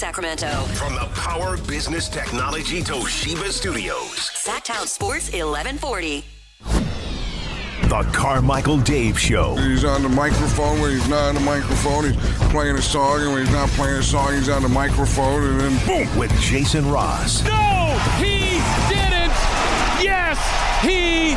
Sacramento. From the Power Business Technology Toshiba Studios. Sactown Sports 1140. The Carmichael Dave Show. He's on the microphone when he's not on the microphone. He's playing a song, and when he's not playing a song, he's on the microphone, and then boom, with Jason Ross. No, he didn't. Yes, he.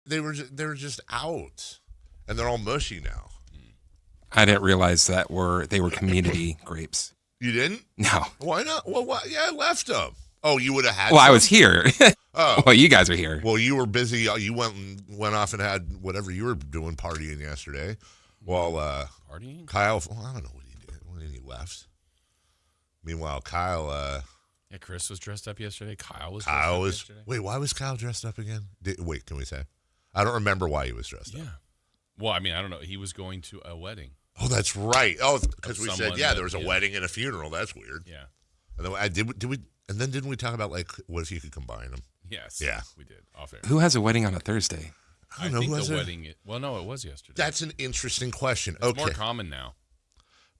They were just out, and they're all mushy now. I didn't realize that they were community grapes. You didn't? No. Why not? Well, why? Yeah, I left them. Oh, you would have had. Well, some? I was here. Oh, well, you guys are here. Well, you were busy. You went off and had whatever you were doing, partying yesterday. Well, Partying? Kyle. Well, I don't know what he did. When he left. Meanwhile, Kyle. Yeah, Chris was dressed up yesterday. Kyle was. Yesterday. Wait, why was Kyle dressed up again? Wait, can we say? I don't remember why he was dressed up. Yeah. Well, I mean, I don't know. He was going to a wedding. Oh, that's right. Oh, because we said, that, there was a wedding and a funeral. That's weird. Yeah. And then didn't we talk about, like, what if you could combine them? Yes. Yeah. We did. Off air. Who has a wedding on a Thursday? I don't know. think the wedding. Well, no, it was yesterday. That's an interesting question. It's more common now.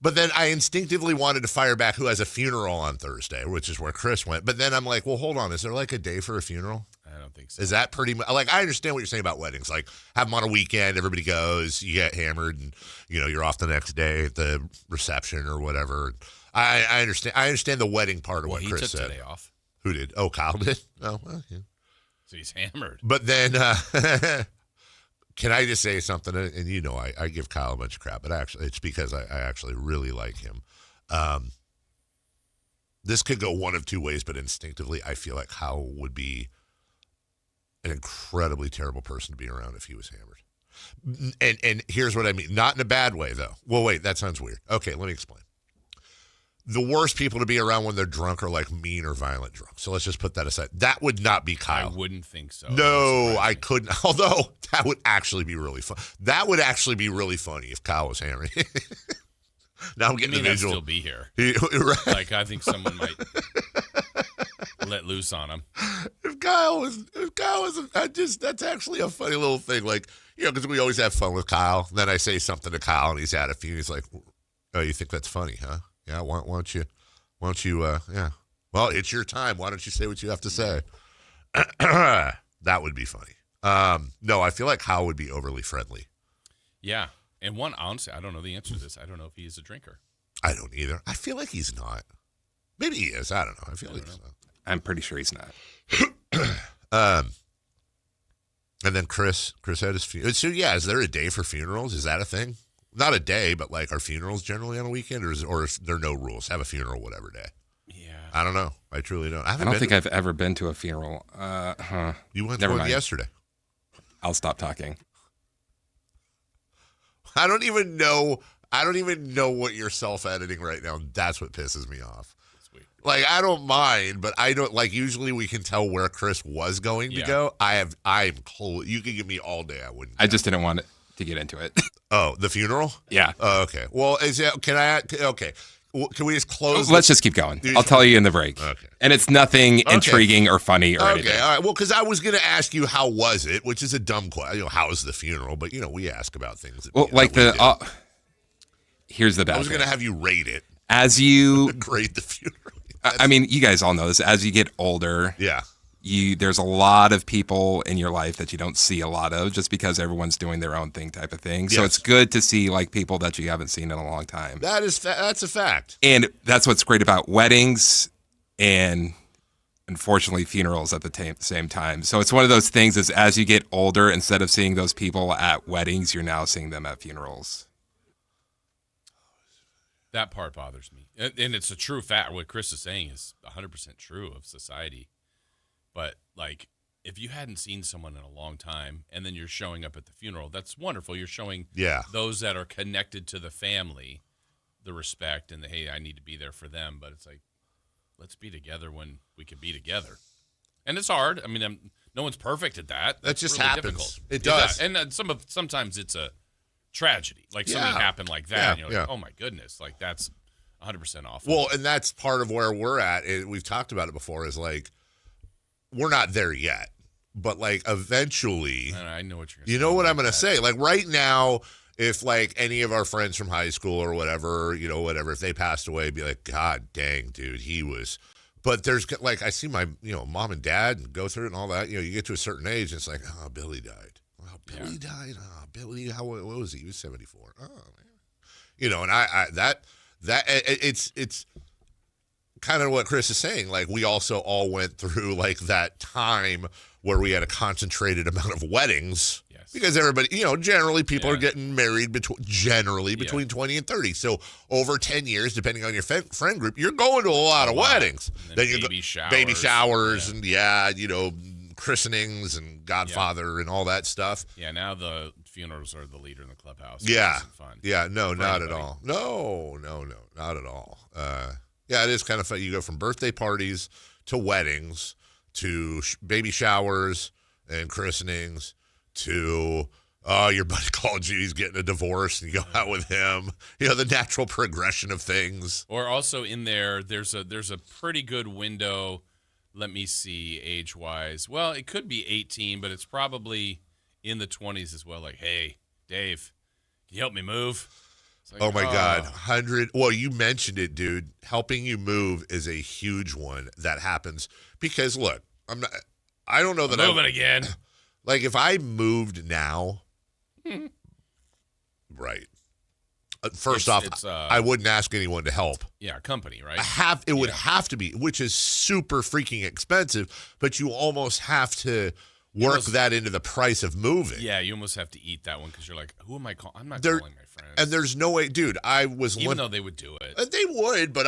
But then I instinctively wanted to fire back who has a funeral on Thursday, which is where Chris went. But then I'm like, well, hold on. Is there like a day for a funeral? I don't think so. Is that pretty much like, I understand what you're saying about weddings. Like, have them on a weekend, everybody goes, you get hammered, and you're off the next day at the reception or whatever. I understand. I understand the wedding part of what Chris said. He took today off. Who did? Oh, Kyle did. Oh, well, yeah. So he's hammered. But then, can I just say something? And I give Kyle a bunch of crap, but actually, it's because I actually really like him. This could go one of two ways, but instinctively, I feel like Kyle would be an incredibly terrible person to be around if he was hammered. And here's what I mean. Not in a bad way, though. Well, wait, that sounds weird. Okay, let me explain. The worst people to be around when they're drunk are like mean or violent drunk. So let's just put that aside. That would not be Kyle. I wouldn't think so. No, I couldn't. Although that would actually be really fun. That would actually be really funny if Kyle was hammered. Now I'm getting the visual. I'd still be here. Right. Like, I think someone might let loose on him. If Kyle was, that's actually a funny little thing. Like, because we always have fun with Kyle. And then I say something to Kyle, and he's had a few. He's like, "Oh, you think that's funny, huh? Yeah. Why don't you? Yeah. Well, it's your time. Why don't you say what you have to say?" That would be funny. No, I feel like Kyle would be overly friendly. Yeah. And honestly, I don't know the answer to this. I don't know if he is a drinker. I don't either. I feel like he's not. Maybe he is. I don't know. I feel like he's not. I'm pretty sure he's not. And then Chris had his funeral. So, yeah, is there a day for funerals? Is that a thing? Not a day, but like, are funerals generally on a weekend, or is there no rules? Have a funeral whatever day. Yeah. I don't know. I truly don't. I don't think I've ever been to a funeral. You went to one yesterday. I'll stop talking. I don't even know what you're self-editing right now. That's what pisses me off. Like, I don't mind, but I don't, like, usually we can tell where Chris was going to go. I'm cold. You can give me all day. I wouldn't. I just didn't want to get into it. Oh, the funeral? Yeah. Oh, okay. Well, okay. Well, can we just close? Let's just keep going. I'll tell you in the break. Okay. And it's nothing intriguing or funny or anything. Okay, all right. Well, because I was going to ask you how was it, which is a dumb question. How was the funeral? But, we ask about things. Here's the bad I was thing. going to have you rate it. As you grade the funeral. I mean, you guys all know this. As you get older, Yeah. There's a lot of people in your life that you don't see a lot of just because everyone's doing their own thing type of thing. So Yes. it's good to see like people that you haven't seen in a long time. That's a fact. And that's what's great about weddings and unfortunately funerals at the same time. So it's one of those things is as you get older, instead of seeing those people at weddings, you're now seeing them at funerals. That part bothers me. And it's a true fact. What Chris is saying is 100% true of society. But, like, if you hadn't seen someone in a long time and then you're showing up at the funeral, that's wonderful. You're showing those that are connected to the family the respect and hey, I need to be there for them. But it's like, let's be together when we can be together. And it's hard. I mean, no one's perfect at that. That just really happens. Difficult. It does. And sometimes it's a tragedy. Like something happened like that. Yeah, and you're like, oh, my goodness. Like, that's 100% awful. Well, and that's part of where we're at. We've talked about it before is like, we're not there yet, but like eventually, I know what you're going to say. You know what I'm going to say? Like right now, if like any of our friends from high school or whatever, if they passed away, be like, God dang, dude, he was. But there's like, I see my, mom and dad and go through it and all that. You get to a certain age, and it's like, oh, Billy died. Oh, Billy died. Oh, Billy, what was he? He was 74. Oh, man. And it's kind of what Chris is saying. Like, we also all went through like that time where we had a concentrated amount of weddings. Yes. Because everybody, generally people are getting married between 20 and 30. So over 10 years, depending on your friend group, you're going to a lot of weddings. Then you baby showers and christenings and Godfather and all that stuff. Yeah, now the funerals are the leader in the clubhouse. Yeah. Fun. Yeah, no, not at all. No, not at all. Yeah, it is kind of fun. You go from birthday parties to weddings to baby showers and christenings to, your buddy called you, he's getting a divorce, and you go out with him. The natural progression of things. Or also in there's a pretty good window, let me see, age-wise. Well, it could be 18, but it's probably in the 20s as well. Like, hey, Dave, can you help me move? Like, oh my God, 100. Well, you mentioned it, dude. Helping you move is a huge one that happens because look, I don't know that I'm moving again. Like if I moved now, right. First off, I wouldn't ask anyone to help. Yeah, company, right? It would have to be, which is super freaking expensive, but you almost have to work that into the price of moving. Yeah, you almost have to eat that one because you're like, who am I calling? I'm not calling my friends. And there's no way, dude, Even though they would do it. They would, but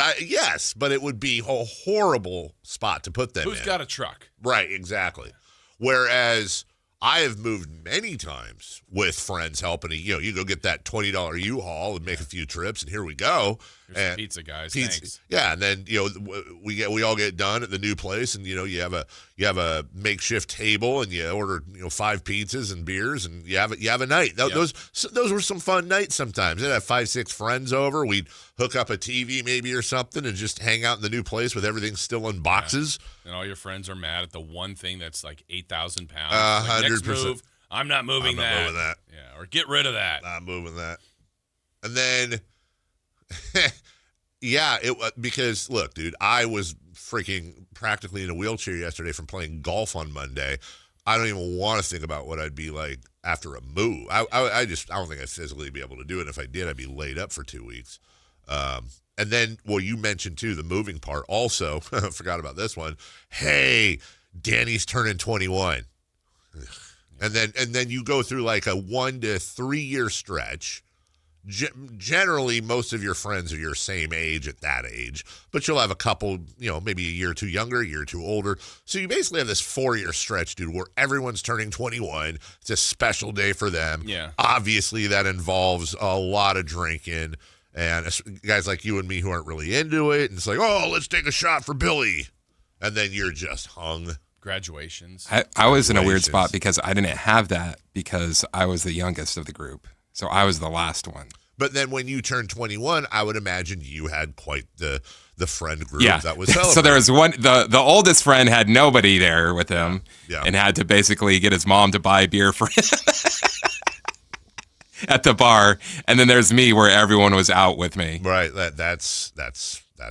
but it would be a horrible spot to put them in. Who's got a truck? Right, exactly. Whereas I have moved many times with friends helping. You go get that $20 U-Haul and make a few trips, and here we go. Here's some pizza, guys. Thanks. Yeah, and then we all get done at the new place, and you have a makeshift table, and you order 5 pizzas and beers, and you have a night. Those were some fun nights. Sometimes I'd have 5-6 friends over. We'd hook up a TV maybe or something, and just hang out in the new place with everything still in boxes. Yeah. And all your friends are mad at the one thing that's like 8,000 pounds. 100%. Next move, I'm not moving that. Moving that. Yeah, or get rid of that. Not moving that. And then, because look, dude, I was freaking practically in a wheelchair yesterday from playing golf on Monday. I don't even want to think about what I'd be like after a move. I don't think I'd physically be able to do it. If I did, I'd be laid up for 2 weeks. And then, you mentioned too the moving part. Also, forgot about this one. Hey, Danny's turning 21, and then you go through like a 1 to 3 year stretch. Generally, most of your friends are your same age at that age, but you'll have a couple, maybe a year or two younger, a year or two older. So you basically have this 4-year stretch, dude, where everyone's turning 21. It's a special day for them. Yeah. Obviously, that involves a lot of drinking. And guys like you and me who aren't really into it, and it's like, oh, let's take a shot for Billy. And then you're just hung. Graduations. I was in a weird spot because I didn't have that because I was the youngest of the group. So I was the last one. But then when you turned 21, I would imagine you had quite the friend group that was celebrating. So there was one, the oldest friend had nobody there with him and had to basically get his mom to buy beer for him at the bar. And then there's me where everyone was out with me. Right. That's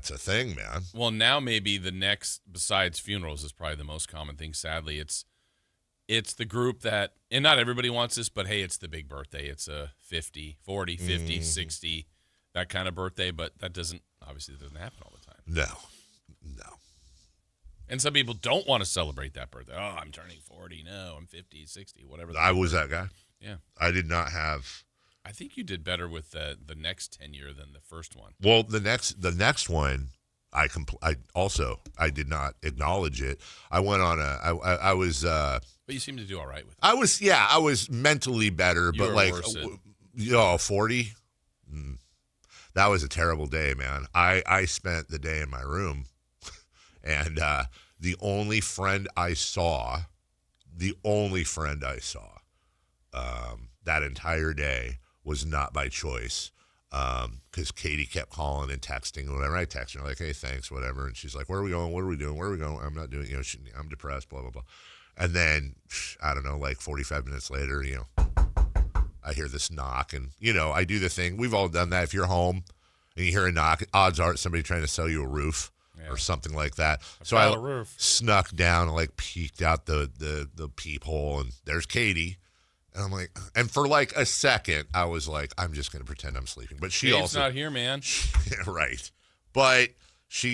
a thing, man. Well, now maybe the next, besides funerals, is probably the most common thing. Sadly, it's the group that, and not everybody wants this, but hey, it's the big birthday. It's a 50, 40, 50, 60, that kind of birthday. But that doesn't happen all the time. No. And some people don't want to celebrate that birthday. Oh, I'm turning 40. No, I'm 50, 60, whatever. I was that guy. Yeah. I did not have. I think you did better with the next tenure than the first one. Well, the next one, I did not acknowledge it. I went on I was. But you seem to do all right with it. I was mentally better, but like, 40. That was a terrible day, man. I spent the day in my room, and the only friend I saw that entire day was not by choice, because Katie kept calling and texting and whatever. I texted her like, hey, thanks, whatever, and she's like, where are we going? What are we doing? Where are we going? I'm not doing, I'm depressed, blah, blah, blah. And then, I don't know, like 45 minutes later, I hear this knock, and, I do the thing. We've all done that. If you're home and you hear a knock, odds are it's somebody trying to sell you a roof or something like that. So I snuck down and, like, peeked out the peephole, and there's Katie. And I'm like, and for like a second, I was like, I'm just going to pretend I'm sleeping. But she Dave's also not here, man. Right. But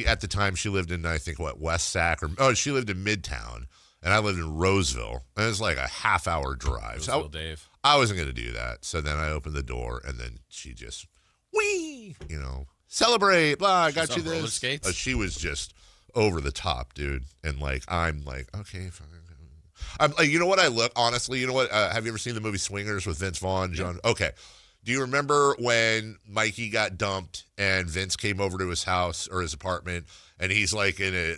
at the time, she lived in, I think, West Sac, she lived in Midtown. And I lived in Roseville, and it was like a half-hour drive. Roseville, Dave. I wasn't going to do that. So then I opened the door, and then she just, celebrate, blah, I got you this. Roller skates? She was just over the top, dude. And, like, I'm like, okay, fine. I'm like, you know what I look, honestly, you know what, have you ever seen the movie Swingers with Vince Vaughn? John? Yeah. Okay. Do you remember when Mikey got dumped, and Vince came over to his house or his apartment, and he's, like, in a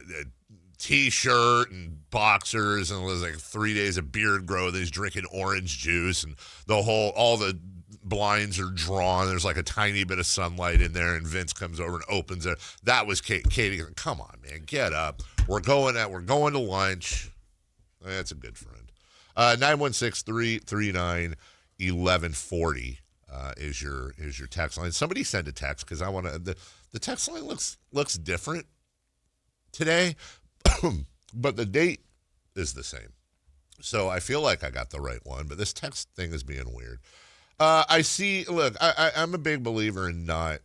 T-shirt and boxers, and it was like 3 days of beard growth. He's drinking orange juice, and all the blinds are drawn. There's like a tiny bit of sunlight in there, and Vince comes over and opens it. That was Katie. Come on, man, get up. We're going to lunch. That's a good friend. 916-339-1140 is your text line. Somebody send a text because I want to. The text line looks different today. But the date is the same. So I feel like I got the right one, but this text thing is being weird. I'm a big believer in not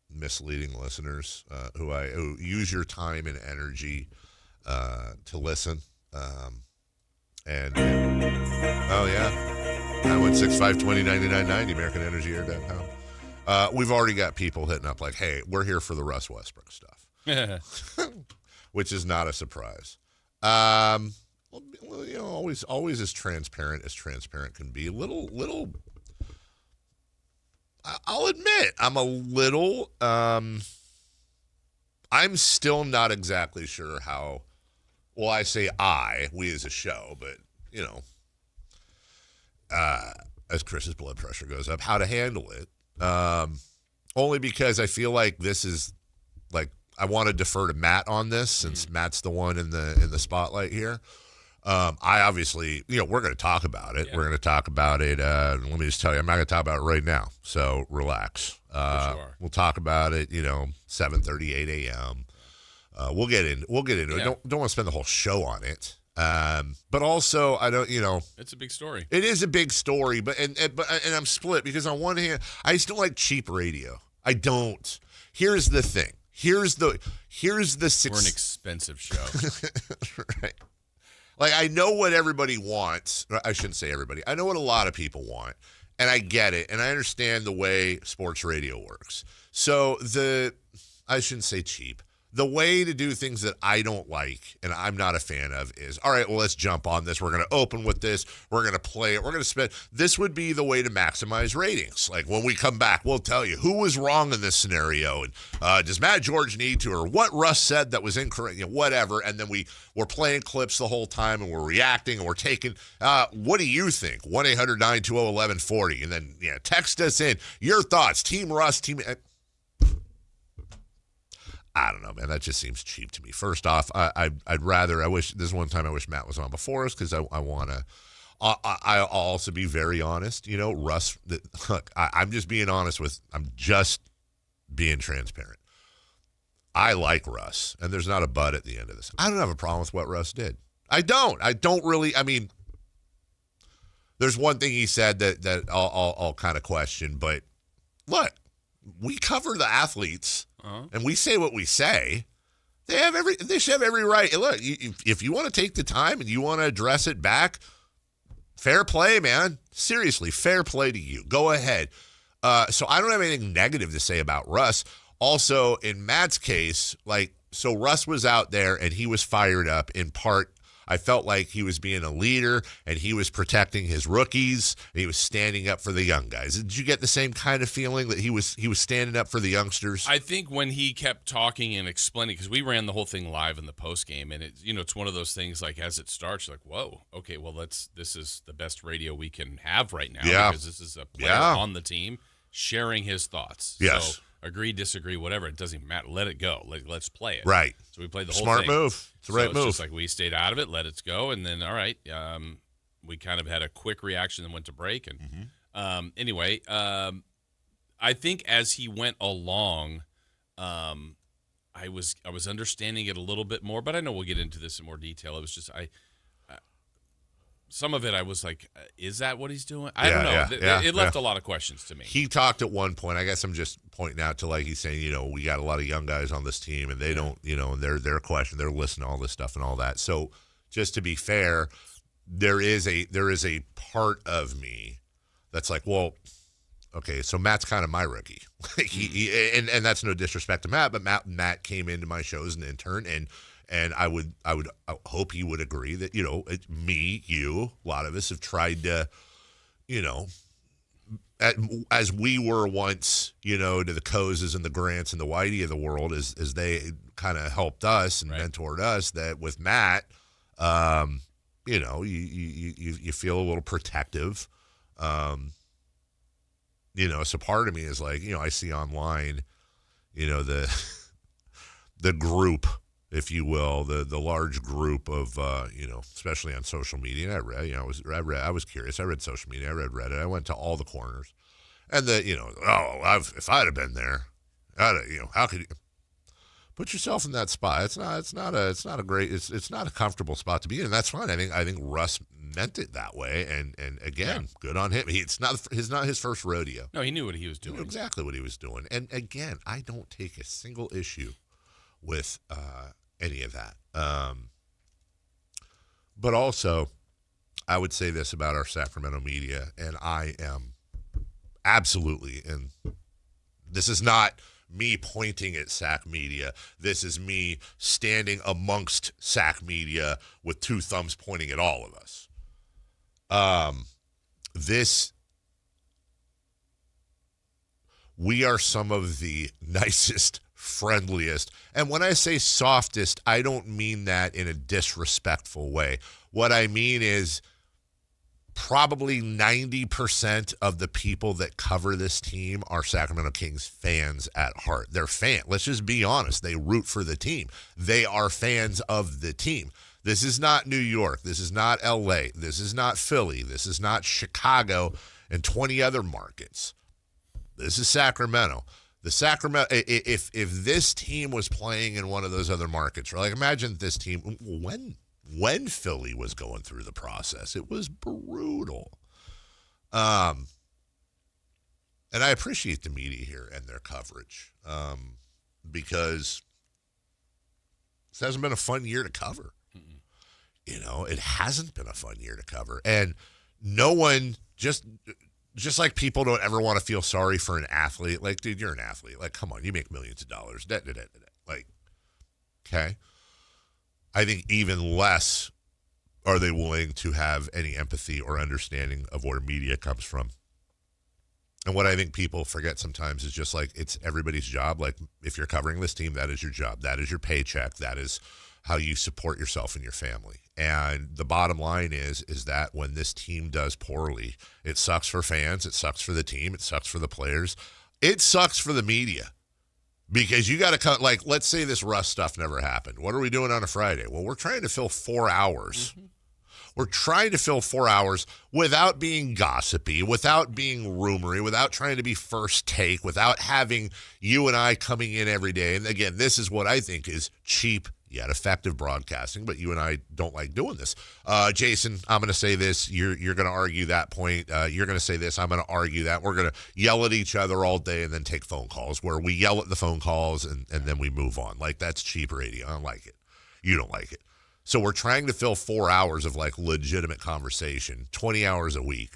misleading listeners who use your time and energy to listen. Oh, yeah. 916-520-9990, AmericanEnergyAir.com. We've already got people hitting up like, hey, we're here for the Russ Westbrook stuff. Which is not a surprise. Always as transparent can be. I'll admit, I'm a little. I'm still not exactly sure how. Well, I say we as a show, but as Chris's blood pressure goes up, how to handle it. Only because I feel like this is like. I want to defer to Matt on this since Matt's the one in the spotlight here. I obviously, we're going to talk about it. Yeah. We're going to talk about it. Let me just tell you, I'm not going to talk about it right now. So relax. Sure. We'll talk about it, 7:30, 8 a.m. We'll get into it. Yeah. Don't want to spend the whole show on it. But also I don't, it's a big story. It is a big story, but I'm split because on one hand, I just don't like cheap radio. I don't. Here's the thing. Here's the We're an expensive show. Right. Like, I know what everybody wants. I shouldn't say everybody. I know what a lot of people want, and I get it, and I understand the way sports radio works. So I shouldn't say cheap. The way to do things that I don't like and I'm not a fan of is, all right, well, let's jump on this. We're going to open with this. We're going to play it. We're going to spend. This would be the way to maximize ratings. Like when we come back, we'll tell you who was wrong in this scenario. And does Matt George need to, or what Russ said that was incorrect, whatever. And then we're playing clips the whole time and we're reacting and we're taking, what do you think? 1-800-920-1140. And then, text us in your thoughts. Team Russ, team. I don't know, man. That just seems cheap to me. First off, I wish, this one time I wish Matt was on before us because I want to, I'll also be very honest. Russ, look, I'm just being honest I'm just being transparent. I like Russ, and there's not a but at the end of this. I don't have a problem with what Russ did. I don't really, there's one thing he said that I'll kind of question, but look, we cover the athletes. And we say what we say. They should have every right. And look, if you want to take the time and you want to address it back, fair play, man. Seriously, fair play to you. Go ahead. So I don't have anything negative to say about Russ. Also, in Matt's case, so Russ was out there and he was fired up in part. I felt like he was being a leader and he was protecting his rookies and he was standing up for the young guys. Did you get the same kind of feeling that he was standing up for the youngsters? I think when he kept talking and explaining, because we ran the whole thing live in the post game, and it's one of those things like as it starts, like, whoa, okay, well this is the best radio we can have right now because this is a player on the team sharing his thoughts. Yes. So, agree, disagree, whatever. It doesn't even matter. Let it go. Let's play it. Right. So we played the whole Smart thing. move. It's the right move. It's just like we stayed out of it, let it go, and then all right. We kind of had a quick reaction and went to break. And anyway, I think as he went along, I was understanding it a little bit more. But I know we'll get into this in more detail. It was just some of it I was like, is that what he's doing? I don't know. It left a lot of questions to me. He talked at one point, I guess I'm just pointing out to he's saying, we got a lot of young guys on this team and they don't, and they're questioning, they're listening to all this stuff and all that. So just to be fair, there is a part of me that's like, well, okay, so Matt's kind of my rookie. And that's no disrespect to Matt, but Matt came into my show as an intern and I would hope he would agree that, me, you, a lot of us have tried to, as we were once, to the Cozes and the Grants and the Whitey of the world, as they kind of helped us and mentored us, that with Matt, you feel a little protective. So part of me is like, I see online, the group, if you will, the large group of, especially on social media. And I read, I was curious. I read social media. I read Reddit. I went to all the corners, and if I'd have been there, how could you put yourself in that spot? It's not a comfortable spot to be in. And that's fine. I think Russ meant it that way. And again, good on him. It's not his first rodeo. No, he knew what he was doing. He knew exactly what he was doing. And again, I don't take a single issue with any of that. But also, I would say this about our Sacramento media, and I am absolutely, and this is not me pointing at Sac media. This is me standing amongst Sac media with two thumbs pointing at all of us. We are some of the nicest, friendliest, and when I say softest, I don't mean that in a disrespectful way. What I mean is probably 90% of the people that cover this team are Sacramento Kings fans at heart. They're fans. Let's just be honest. They root for the team. They are fans of the team. This is not New York. This is not LA. This is not Philly. This is not Chicago and 20 other markets. This is Sacramento. The Sacramento, if this team was playing in one of those other markets, or imagine this team, when Philly was going through the process, it was brutal. And I appreciate the media here and their coverage because this hasn't been a fun year to cover. It hasn't been a fun year to cover. And no one, just like people don't ever want to feel sorry for an athlete. Like, dude, you're an athlete. Like, come on, you make millions of dollars. Okay. I think even less are they willing to have any empathy or understanding of where media comes from. And what I think people forget sometimes is just like it's everybody's job. Like if you're covering this team, that is your job. That is your paycheck. That is how you support yourself and your family. And the bottom line is that when this team does poorly, it sucks for fans. It sucks for the team. It sucks for the players. It sucks for the media because you got to cut. Like, let's say this Russ stuff never happened. What are we doing on a Friday? Well, we're trying to fill 4 hours. Mm-hmm. We're trying to fill 4 hours without being gossipy, without being rumory, without trying to be first take, without having you and I coming in every day. And again, this is what I think is cheap yet effective broadcasting, but you and I don't like doing this. Jason, I'm going to say this. You're going to argue that point. You're going to say this. I'm going to argue that. We're going to yell at each other all day and then take phone calls where we yell at the phone calls and then we move on. Like, that's cheap radio. I don't like it. You don't like it. So we're trying to fill 4 hours of like legitimate conversation, 20 hours a week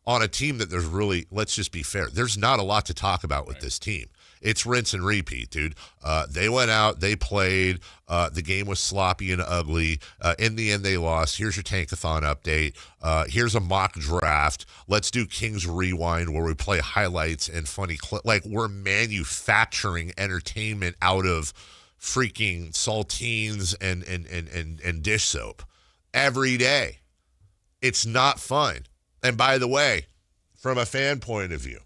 on a team that there's really, let's just be fair, there's not a lot to talk about with this team. It's rinse and repeat, dude. They went out, they played, the game was sloppy and ugly. In the end, they lost. Here's your Tankathon update. Here's a mock draft. Let's do Kings Rewind where we play highlights and funny clips. Like, we're manufacturing entertainment out of freaking saltines and dish soap every day. It's not fun. And by the way, from a fan point of view,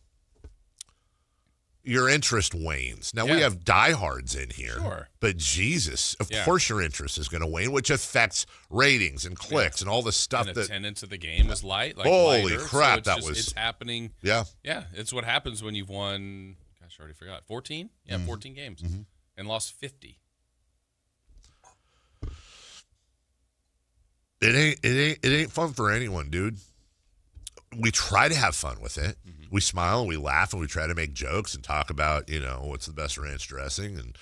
your interest wanes. Now, we have diehards in here, sure, but Jesus, of course your interest is going to wane, which affects ratings and clicks and all the stuff. And that attendance of the game was light. Like holy lighter, crap, so that was. It's happening. Yeah. Yeah, it's what happens when you've won, gosh, I already forgot, 14? Yeah, 14 games and lost 50. It ain't fun for anyone, dude. We try to have fun with it. Mm-hmm. We smile and we laugh and we try to make jokes and talk about, what's the best ranch dressing and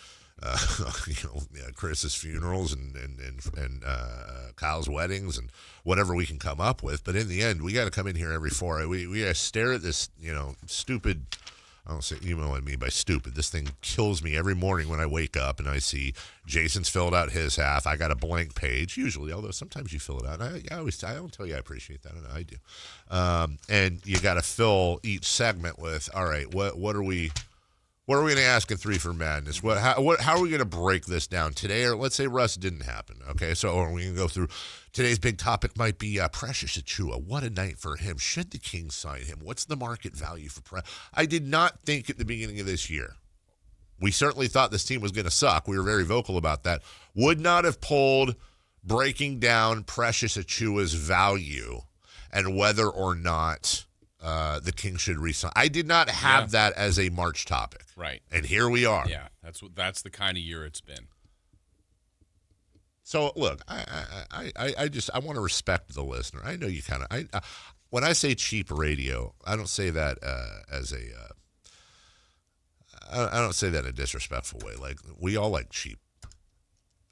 Chris's funerals and Kyle's weddings and whatever we can come up with. But in the end, we got to come in here every 4 hours. We got to stare at this, stupid. I don't say, you know what I mean by stupid. This thing kills me every morning when I wake up and I see Jason's filled out his half. I got a blank page usually, although sometimes you fill it out. And I don't tell you I appreciate that. I do. And you got to fill each segment with, all right, what are we going to ask in 3 for Madness? How are we going to break this down today? Or let's say Russ didn't happen. Okay, so or we can go through. Today's big topic might be Precious Achiuwa. What a night for him. Should the Kings sign him? What's the market value for I did not think at the beginning of this year. We certainly thought this team was going to suck. We were very vocal about that. Would not have pulled breaking down Precious Achiuwa's value and whether or not the Kings should resign. I did not have that as a March topic. Right. And here we are. Yeah, that's the kind of year it's been. So look, I want to respect the listener. I know you kind of. When I say cheap radio, I don't say that as a. I don't say that in a disrespectful way. Like, we all like cheap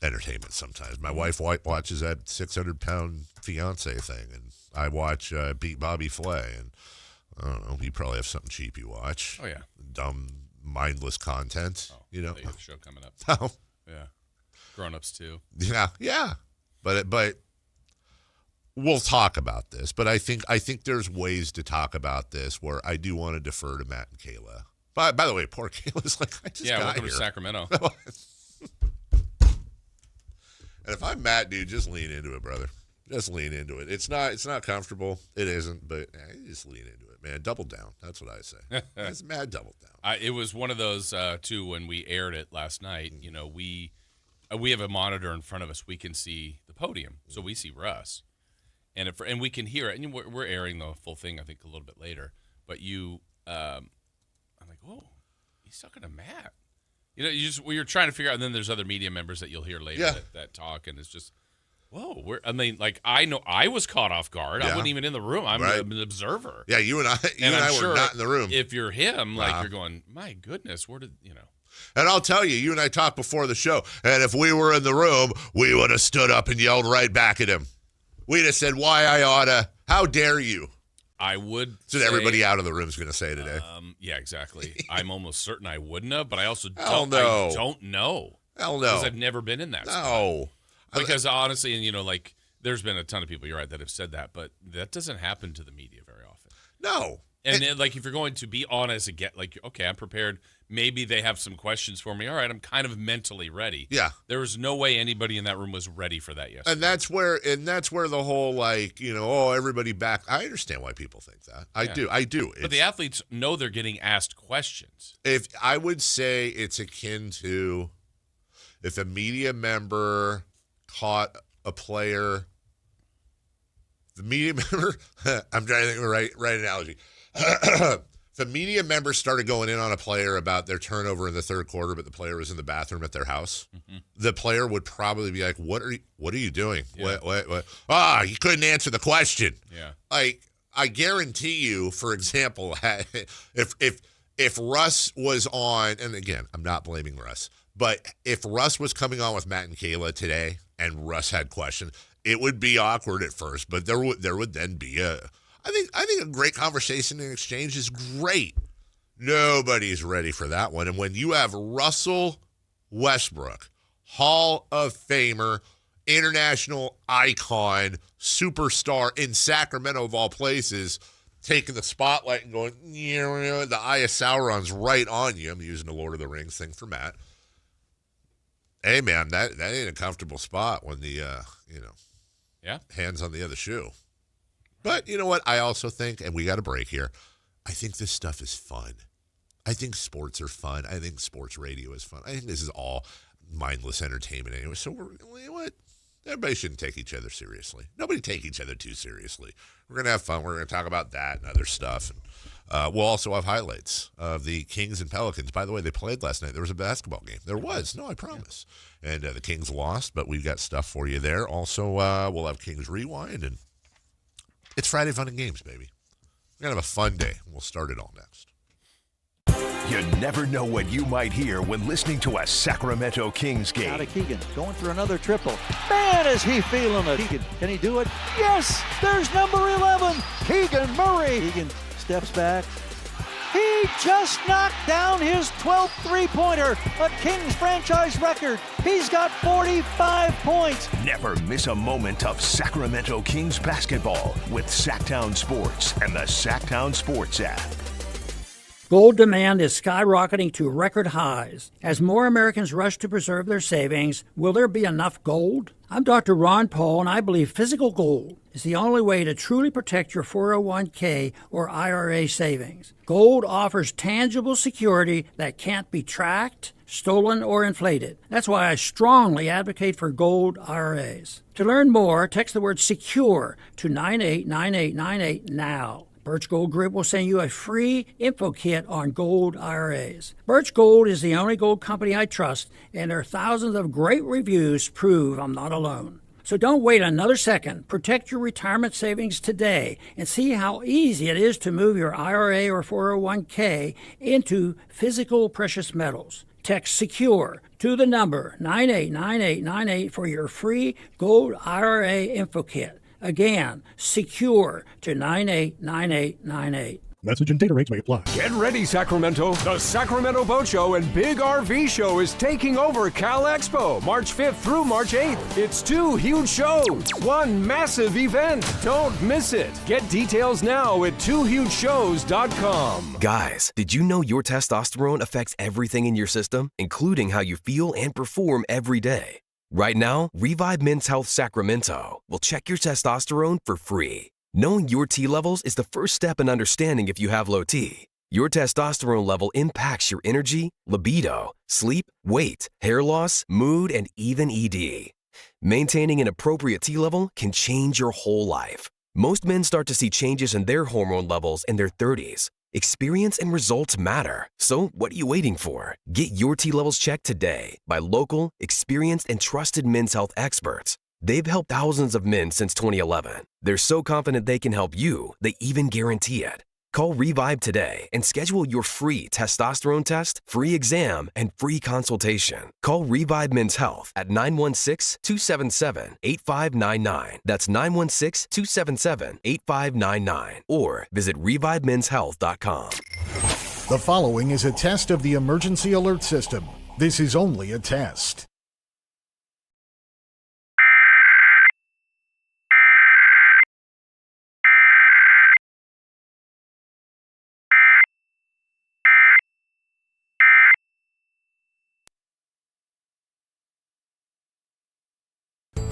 entertainment sometimes. My wife watches that 600-pound fiance thing, and I watch Beat Bobby Flay, and I don't know. You probably have something cheap you watch. Oh yeah, dumb, mindless content. Oh, you know, the show coming up. Oh. Yeah. Grown-ups too. Yeah. But we'll talk about this. But I think there's ways to talk about this where I do want to defer to Matt and Kayla. By the way, poor Kayla's like, I just got welcome here. to Sacramento. And if I'm Matt, dude, just lean into it, brother. Just lean into it. It's not comfortable. It isn't, but just lean into it, man. Double down. That's what I say. It's mad double down. It was one of those too when we aired it last night. We have a monitor in front of us. We can see the podium, so we see Russ, and we can hear it. And we're airing the full thing, I think, a little bit later. But I'm like, whoa, he's talking to Matt. You're trying to figure out. And then there's other media members that you'll hear later that talk, and it's just, whoa. I know I was caught off guard. I wasn't even in the room. I'm an observer. Yeah, you and I were not in the room. If you're him, you're going, my goodness, where did And I'll tell you, you and I talked before the show, and if we were in the room, we would have stood up and yelled right back at him. We'd have said, why I oughta, how dare you? I would say, everybody out of the room is going to say today. Yeah, exactly. I'm almost certain I wouldn't have, but I also don't know. I don't know. Hell no. Because I've never been in that spot. No. Because honestly, and like, there's been a ton of people, you're right, that have said that, but that doesn't happen to the media very often. No. And then, like, if you're going to be on as a get, like, okay, I'm prepared. Maybe they have some questions for me. All right, I'm kind of mentally ready. Yeah. There was no way anybody in that room was ready for that yesterday. And that's where the whole, like, everybody back. I understand why people think that. I do. But the athletes know they're getting asked questions. If I would say it's akin to if a media member caught a player, the media member, I'm trying to think of the right analogy. If a media member started going in on a player about their turnover in the third quarter, but the player was in the bathroom at their house, the player would probably be like, "What are you doing? Yeah. What? You couldn't answer the question." Yeah. Like, I guarantee you, for example, if Russ was on, and again, I'm not blaming Russ, but if Russ was coming on with Matt and Kayla today, and Russ had questions, it would be awkward at first, but there would then be I think a great conversation and exchange is great. Nobody's ready for that one. And when you have Russell Westbrook, Hall of Famer, international icon, superstar in Sacramento of all places, taking the spotlight and going, the Eye of Sauron's right on you. I'm using the Lord of the Rings thing for Matt. Hey, man, that ain't a comfortable spot when the, hands on the other shoe. But you know what? I also think, and we got a break here, I think this stuff is fun. I think sports are fun. I think sports radio is fun. I think this is all mindless entertainment anyway. So, you know what? Everybody shouldn't take each other seriously. Nobody take each other too seriously. We're going to have fun. We're going to talk about that and other stuff. And we'll also have highlights of the Kings and Pelicans. By the way, they played last night. There was a basketball game. There was. No, I promise. Yeah. And the Kings lost, but we've got stuff for you there. Also, we'll have Kings Rewind, and it's Friday Fun and Games, baby. We're going to have a fun day. We'll start it all next. You never know what you might hear when listening to a Sacramento Kings game. Out of Keegan, going for another triple. Man, is he feeling it. Keegan, can he do it? Yes, there's number 11, Keegan Murray. Keegan steps back. He just knocked down his 12th three-pointer, a Kings franchise record. He's got 45 points. Never miss a moment of Sacramento Kings basketball with Sactown Sports and the Sactown Sports app. Gold demand is skyrocketing to record highs. As more Americans rush to preserve their savings, will there be enough gold? I'm Dr. Ron Paul, and I believe physical gold is the only way to truly protect your 401k or IRA savings. Gold offers tangible security that can't be tracked, stolen, or inflated. That's why I strongly advocate for gold IRAs. To learn more, text the word SECURE to 989898 now. Birch Gold Group will send you a free info kit on gold IRAs. Birch Gold is the only gold company I trust, and their thousands of great reviews prove I'm not alone. So don't wait another second. Protect your retirement savings today and see how easy it is to move your IRA or 401k into physical precious metals. Text SECURE to the number 989898 for your free gold IRA info kit. Again, SECURE to 989898. Message and data rates may apply. Get ready, Sacramento. The Sacramento Boat Show and Big RV Show is taking over Cal Expo, March 5th through March 8th. It's 2 huge shows, one massive event. Don't miss it. Get details now at 2hugeshows.com. Guys, did you know your testosterone affects everything in your system, including how you feel and perform every day? Right now, Revive Men's Health Sacramento will check your testosterone for free. Knowing your T levels is the first step in understanding if you have low T. Your testosterone level impacts your energy, libido, sleep, weight, hair loss, mood, and even ED. Maintaining an appropriate T level can change your whole life. Most men start to see changes in their hormone levels in their 30s. Experience and results matter. So what are you waiting for? Get your T levels checked today by local, experienced, and trusted men's health experts. They've helped thousands of men since 2011. They're so confident they can help you, they even guarantee it. Call Revive today and schedule your free testosterone test, free exam, and free consultation. Call Revive Men's Health at 916-277-8599. That's 916-277-8599. Or visit ReviveMen'sHealth.com. The following is a test of the emergency alert system. This is only a test.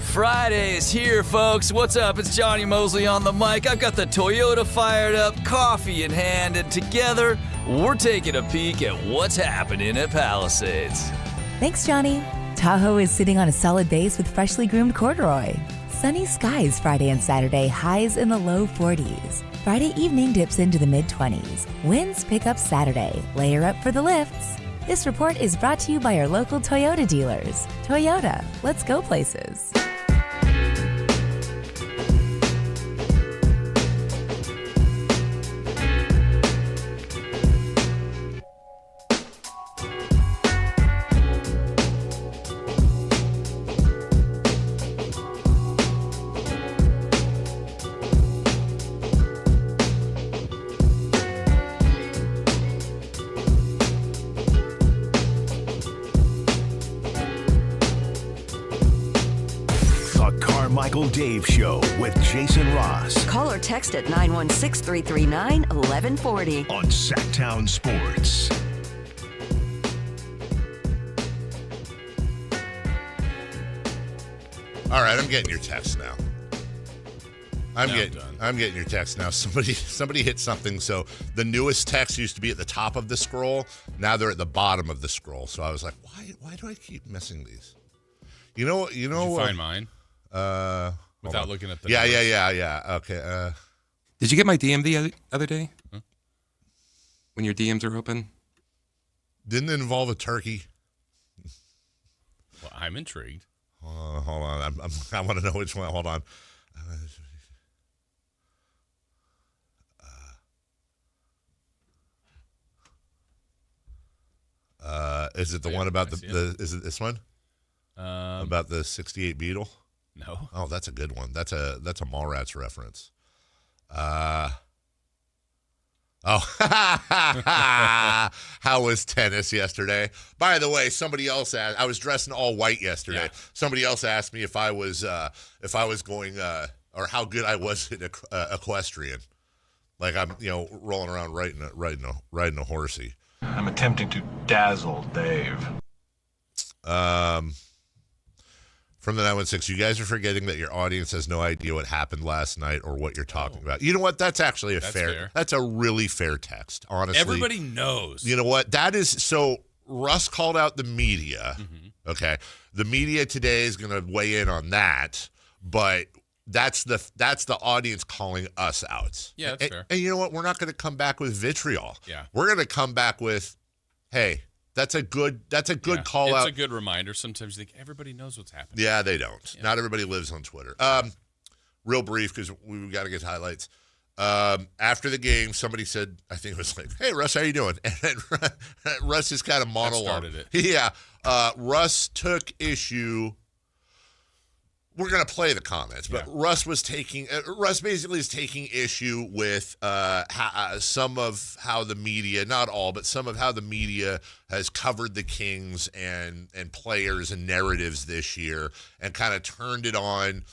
Friday is here, folks. What's up? It's Johnny Mosley on the mic. I've got the Toyota fired up, coffee in hand, and together, we're taking a peek at what's happening at Palisades. Thanks, Johnny. Tahoe is sitting on a solid base with freshly groomed corduroy. Sunny skies Friday and Saturday, highs in the low 40s. Friday evening dips into the mid-20s. Winds pick up Saturday. Layer up for the lifts. This report is brought to you by our local Toyota dealers. Toyota, let's go places. Carmichael Dave Show with Jason Ross. Call or text at 916-339-1140. On Sactown Sports. All right, I'm getting your text now. I'm getting your text now. Somebody hit something. So the newest text used to be at the top of the scroll. Now they're at the bottom of the scroll. So I was like, why do I keep missing these? You know. Did you find mine? Without looking at the numbers. Yeah. Okay. Did you get my DM the other day? Huh? When your DMs are open? Didn't it involve a turkey? Well, I'm intrigued. Hold on. I want to know which one. Hold on. Is it the one about is it this one? About the 68 Beetle? No. Oh, that's a good one. That's a Mallrats reference. How was tennis yesterday? By the way, somebody else asked. I was dressed in all white yesterday. Yeah. Somebody else asked me if I was going or how good I was in equestrian. Like I'm, rolling around riding a horsey. I'm attempting to dazzle Dave. From the 916, you guys are forgetting that your audience has no idea what happened last night or what you're talking about. You know what? That's actually fair. That's a really fair text, honestly. Everybody knows. You know what? That is so. Russ called out the media. Mm-hmm. Okay, the media today is going to weigh in on that, but that's the audience calling us out. Yeah, that's fair. And you know what? We're not going to come back with vitriol. Yeah, we're going to come back with, hey. That's a good call out. It's a good reminder. Sometimes you think everybody knows what's happening. Yeah, they don't. Yeah. Not everybody lives on Twitter. Real brief because we got to get highlights. After the game, somebody said, I think it was like, "Hey, Russ, how you doing?" And then Russ just kind of monologued. That started it. Yeah. Russ took issue. We're going to play the comments, but Russ basically is taking issue with some of how the media, not all, but some of how the media has covered the Kings and players and narratives this year and kind of turned it on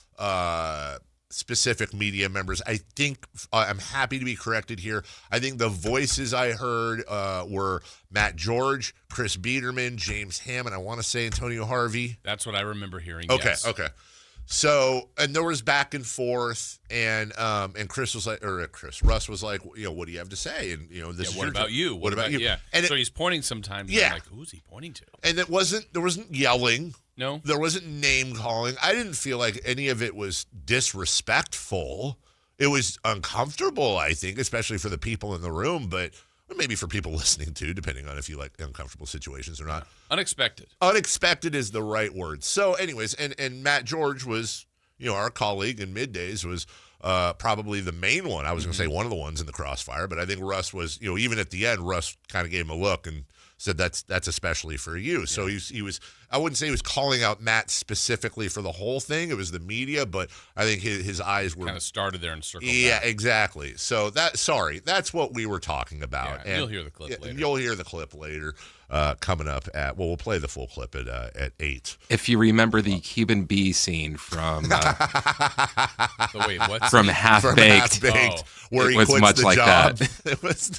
specific media members. I think I'm happy to be corrected here. I think the voices I heard were Matt George, Chris Biederman, James Hammond, I want to say Antonio Harvey. That's what I remember hearing. Okay, yes. Okay. So, and there was back and forth, and Russ was like, what do you have to say? And this is what about you? What about you? Yeah. And so he's pointing sometimes. Yeah. I'm like, who's he pointing to? And there wasn't yelling. No. There wasn't name calling. I didn't feel like any of it was disrespectful. It was uncomfortable, I think, especially for the people in the room, but maybe for people listening too, depending on if you like uncomfortable situations or not. Unexpected. Unexpected is the right word. So anyways, and Matt George was, our colleague in middays was probably the main one. I was going to say one of the ones in the crossfire, but I think Russ was, even at the end, Russ kind of gave him a look and said that's especially for you. Yeah. So he was, I wouldn't say he was calling out Matt specifically for the whole thing. It was the media, but I think his eyes were kind of started there and circled back. Yeah, exactly. So that's what we were talking about. Yeah, and you'll hear the clip later. You'll hear the clip later coming up we'll play the full clip at 8. If you remember the Cuban Bee scene from from Half-Baked, where he was quits much the like job. that. It was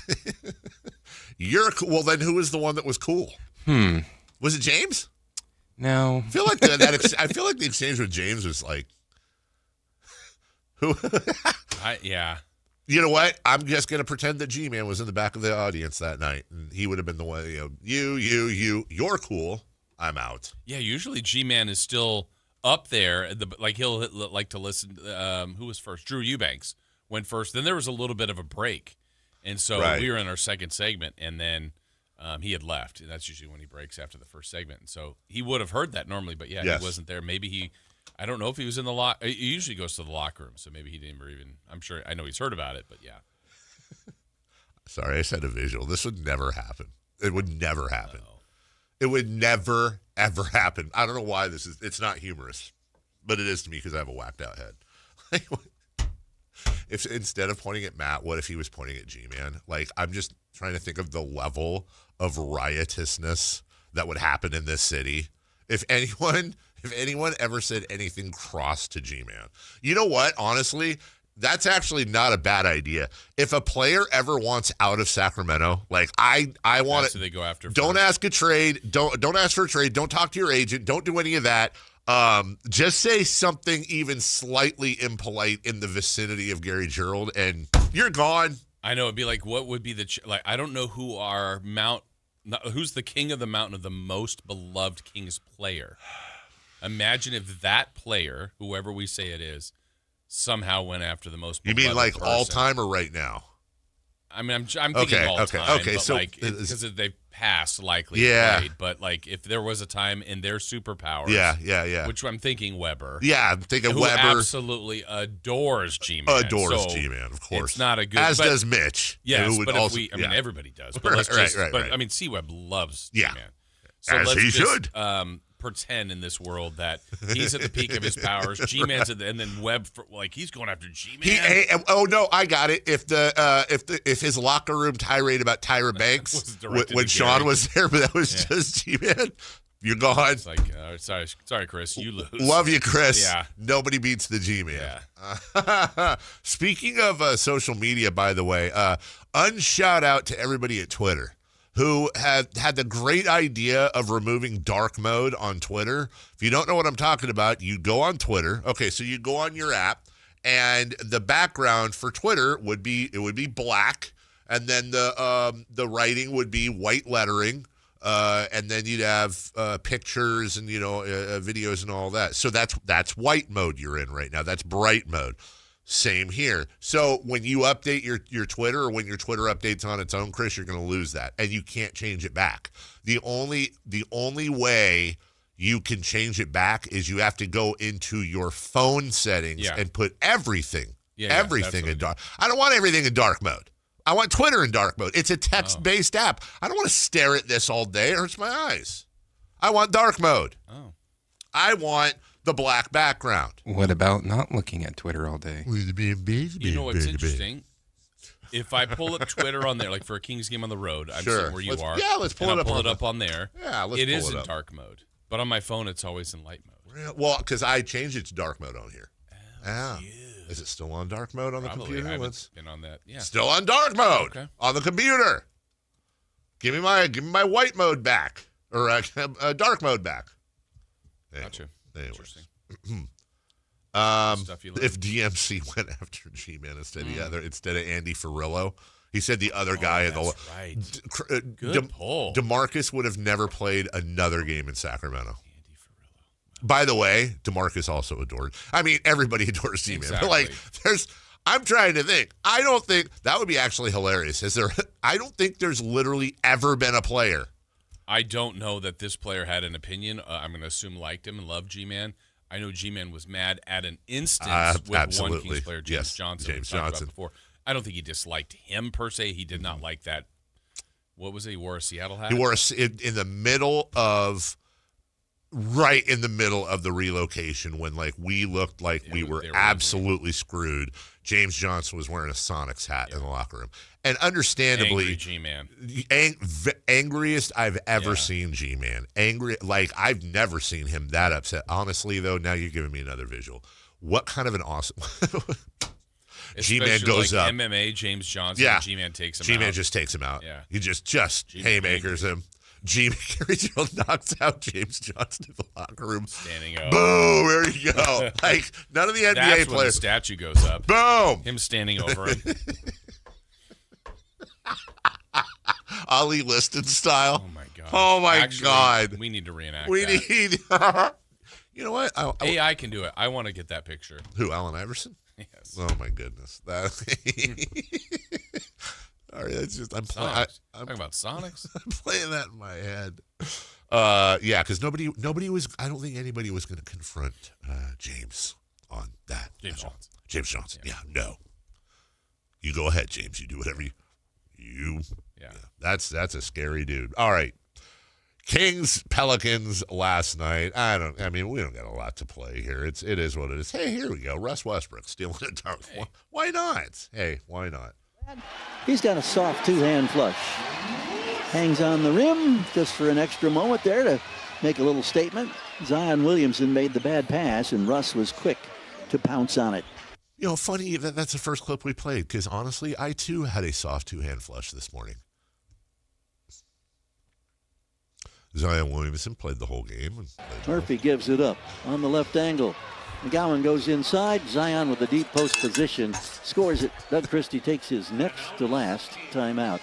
well, then who was the one that was cool? Was it James? No. I feel like I feel like the exchange with James was like, who? Yeah. You know what? I'm just gonna pretend that G-Man was in the back of the audience that night, and he would have been the one. You're cool. I'm out. Yeah. Usually G-Man is still up there. He'll like to listen. Who was first? Drew Eubanks went first. Then there was a little bit of a break, and so we were in our second segment, and then he had left. And that's usually when he breaks after the first segment. And so he would have heard that normally, but he wasn't there. Maybe I don't know if he was in the lock. He usually goes to the locker room, so maybe he didn't even. I know he's heard about it, but yeah. Sorry, I said a visual. This would never happen. It would never happen. No. It would never, ever happen. I don't know why it's not humorous, but it is to me because I have a whacked out head. If instead of pointing at Matt, what if he was pointing at G-Man? Like, I'm just trying to think of the level of riotousness that would happen in this city. If anyone ever said anything cross to G-Man. You know what? Honestly, that's actually not a bad idea. If a player ever wants out of Sacramento, like I want it. So they go after. Don't ask a trade. Don't ask for a trade. Don't talk to your agent. Don't do any of that. Just say something even slightly impolite in the vicinity of Gary Gerald, and you're gone. I know. It'd be like, what would be I don't know who's the king of the mountain of the most beloved Kings player. Imagine if that player, whoever we say it is, somehow went after the most beloved. You mean like person. all time or right now? I mean, I'm thinking all time. Okay. But so because they passed, likely. Yeah. Right? But like, if there was a time in their superpowers. Yeah. Which I'm thinking Weber. Yeah, I'm thinking who Weber. Absolutely adores G-Man. G-Man, of course. It's not a good. As does Mitch. Yes, but also, everybody does. But let's just. Right. I mean, C-Web loves G-Man. So As let's he just, should. Pretend in this world that he's at the peak of his powers. G-Man's and then Webb, he's going after G-Man. I got it. If his locker room tirade about Tyra Banks when Sean was there, but that was just G-Man. You're gone. It's like, sorry, Chris, you lose. Love you, Chris. Yeah. Nobody beats the G-Man. Yeah. Speaking of social media, by the way, unshout out to everybody at Twitter who had the great idea of removing dark mode on Twitter. If you don't know what I'm talking about, you go on Twitter. Okay, so you go on your app, and the background for Twitter would be black, and then the writing would be white lettering, and then you'd have pictures and videos and all that. So that's white mode you're in right now. That's bright mode. Same here. So when you update your Twitter, or when your Twitter updates on its own, Chris, you're going to lose that, and you can't change it back. The only way you can change it back is you have to go into your phone settings and put everything in dark. I don't want everything in dark mode. I want Twitter in dark mode. It's a text-based app. I don't want to stare at this all day. It hurts my eyes. I want dark mode. Oh. I want the black background. What about not looking at Twitter all day? You know what's interesting? If I pull up Twitter on there, like for a Kings game on the road, I'm sitting where you are. Yeah, let's pull it up. Pull it up on there. Yeah, let's pull it is it in up. dark mode, but on my phone, it's always in light mode. Well, because I changed it to dark mode on here. Oh, Is it still on dark mode on the computer? I haven't been on that. Yeah, still on dark mode on the computer. Give me my white mode back, or dark mode back. Gotcha. Anyways. If DMC went after G-Man instead of Andy Ferrillo, he said the other guy in the right. Good pull. DeMarcus would have never played another game in Sacramento. Andy Ferrillo. By the way, DeMarcus also adored. I mean, everybody adores G-Man. Exactly. But I'm trying to think. I don't think that would be actually hilarious. I don't think there's literally ever been a player. I don't know that this player had an opinion. I'm going to assume liked him and loved G-Man. I know G-Man was mad at an instance with absolutely. one Kings player, James Johnson. James Johnson. Before. I don't think he disliked him per se. He did not like that. What was it? He wore a Seattle hat? He wore in the middle of the relocation when we looked like we were absolutely screwed. James Johnson was wearing a Sonics hat in the locker room. And understandably, angry G-Man. Angriest I've ever seen G-Man. Angry, I've never seen him that upset. Honestly, though, now you're giving me another visual. What kind of an awesome... G-Man goes up. MMA, James Johnson, G-Man takes him out. G-Man just takes him out. Yeah. He just haymakers him. Carey Gerald knocks out James Johnson in the locker room. Standing over. Boom! There you go. Like, none of the NBA That's players. when the statue goes up. Boom! Him standing over him. Ali Liston style. Oh, my God. Oh, my Actually, God. We need to reenact We that. need. You know what? AI can do it. I want to get that picture. Who, Allen Iverson? Yes. Oh, my goodness. All right, that's just I'm playing. Talking about Sonics. I'm playing that in my head. Yeah, because nobody was. I don't think anybody was going to confront James on that. James Johnson. James Johnson. Yeah, no. You go ahead, James. You do whatever you. Yeah. That's a scary dude. All right. Kings Pelicans last night. I mean, we don't got a lot to play here. It is what it is. Hey, here we go. Russ Westbrook stealing a dunk. Hey. Why not? Hey, why not? He's got a soft two-hand flush. Hangs on the rim just for an extra moment there to make a little statement. Zion Williamson made the bad pass, and Russ was quick to pounce on it. You know, funny that's the first clip we played, because honestly, I too had a soft two-hand flush this morning. Zion Williamson played the whole game. Murphy gives it up on the left angle. McGowan goes inside. Zion with a deep post position. Scores it. Doug Christie takes his next to last timeout.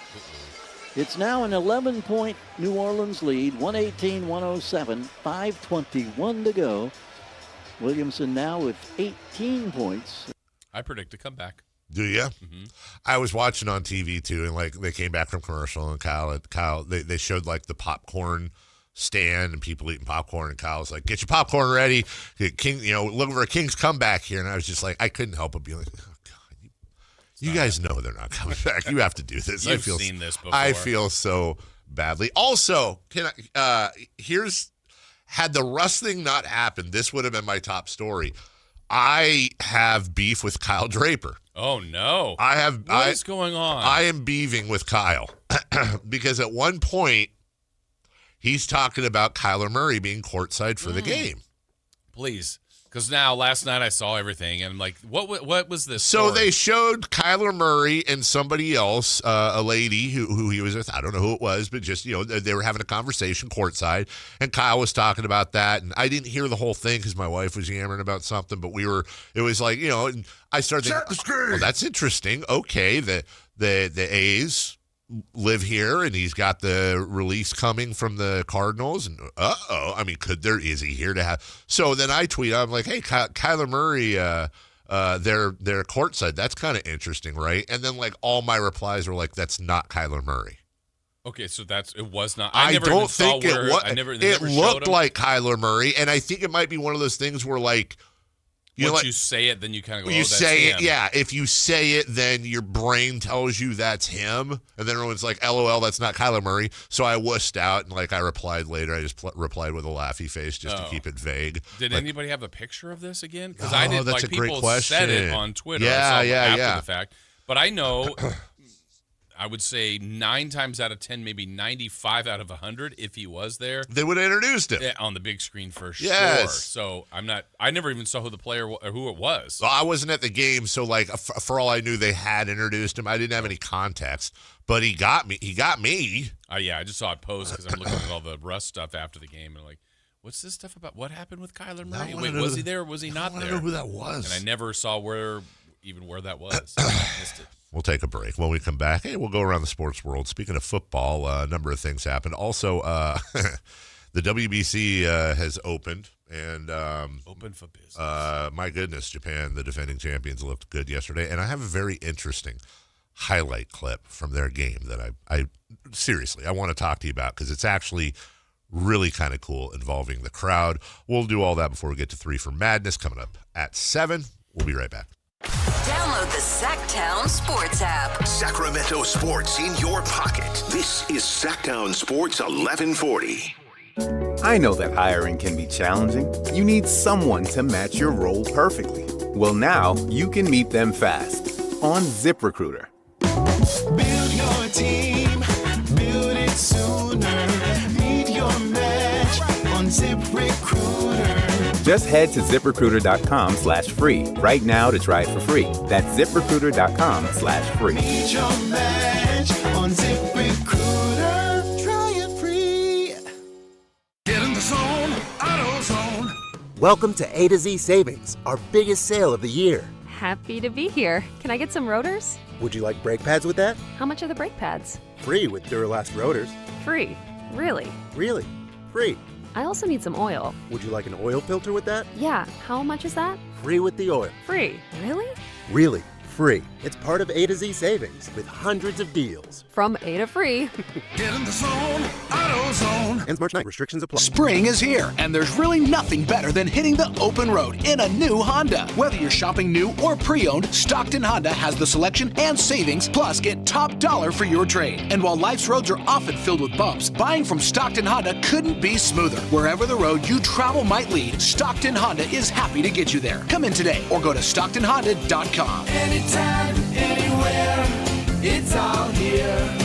It's now an 11-point New Orleans lead. 118-107. 5:21 to go. Williamson now with 18 points. I predict a comeback. Do you? Mm-hmm. I was watching on TV too, and like they came back from commercial, and Kyle, they showed like the popcorn stand and people eating popcorn, and Kyle was like, "Get your popcorn ready, King." You know, looking for a King's comeback here, and I was just like, I couldn't help but be like, "Oh God, you guys know they're not coming back. You have to do this." You've seen this before. I feel so badly. Also, had the Russ thing not happened, this would have been my top story. I have beef with Kyle Draper. Oh, no. What is going on? I am beefing with Kyle because at one point he's talking about Kyler Murray being courtside for the game. Please. Because now, last night I saw everything, and I'm like, what was this So story? they showed Kyler Murray and somebody else, a lady who he was with. I don't know who it was, but just, they were having a conversation courtside, and Kyle was talking about that, and I didn't hear the whole thing because my wife was yammering about something, but it was like, and I started thinking, well, that's interesting. Okay, the A's live here, and he's got the release coming from the Cardinals, and is he here to have? So then I tweet, I'm like, hey, Kyler Murray, they're courtside. That's kind of interesting, right? And then like all my replies were like, that's not Kyler Murray. Okay, so it was not. I don't think it was. It looked him. like Kyler Murray, and I think it might be one of those things where like, once you say it, then you kind of go, you that's say him. it, yeah. If you say it, then your brain tells you that's him, and then everyone's like, "LOL, that's not Kyler Murray." So I wussed out, and like I replied later. I just replied with a laughy face just to keep it vague. Did like, anybody have a picture of this again? Because I did. That's like a great people question. said it on Twitter. Yeah, I saw after yeah. the fact, but I know. I would say 9 times out of 10, maybe 95 out of 100, if he was there, they would have introduced him on the big screen for sure. Yes. So I never even saw who the player or who it was. Well, I wasn't at the game, so like for all I knew, they had introduced him. I didn't have any context, but he got me. Yeah, I just saw it post because I'm looking at all the Russ stuff after the game and like, what's this stuff about? What happened with Kyler Murray? Wait, was he there or was he not there? I don't know who that was. And I never saw where that was. I missed it. We'll take a break. When we come back, we'll go around the sports world. Speaking of football, a number of things happened. Also, the WBC has opened. And open for business. My goodness, Japan, the defending champions, looked good yesterday. And I have a very interesting highlight clip from their game that I seriously, I want to talk to you about because it's actually really kind of cool involving the crowd. We'll do all that before we get to 3 for Madness coming up at 7. We'll be right back. Download the Sactown Sports app. Sacramento sports in your pocket. This is Sactown Sports 1140. I know that hiring can be challenging. You need someone to match your role perfectly. Well, now you can meet them fast on ZipRecruiter. Build your team, build it sooner. Meet your match on ZipRecruiter. Just head to ZipRecruiter.com/free right now to try it for free. That's ZipRecruiter.com/free. Meet your match on ZipRecruiter. Try it free. Welcome to A to Z Savings, our biggest sale of the year. Happy to be here. Can I get some rotors? Would you like brake pads with that? How much are the brake pads? Free with Duralast rotors. Free. Really? Really? Free. I also need some oil. Would you like an oil filter with that? Yeah. How much is that? Free with the oil. Free. Really? Really? Free. It's part of A to Z Savings with hundreds of deals. From A to free. Get in the zone, AutoZone. Ends March 9. Restrictions apply. Spring is here, and there's really nothing better than hitting the open road in a new Honda. Whether you're shopping new or pre-owned, Stockton Honda has the selection and savings, plus get top dollar for your trade. And while life's roads are often filled with bumps, buying from Stockton Honda couldn't be smoother. Wherever the road you travel might lead, Stockton Honda is happy to get you there. Come in today or go to StocktonHonda.com. Anytime, anywhere, it's all here.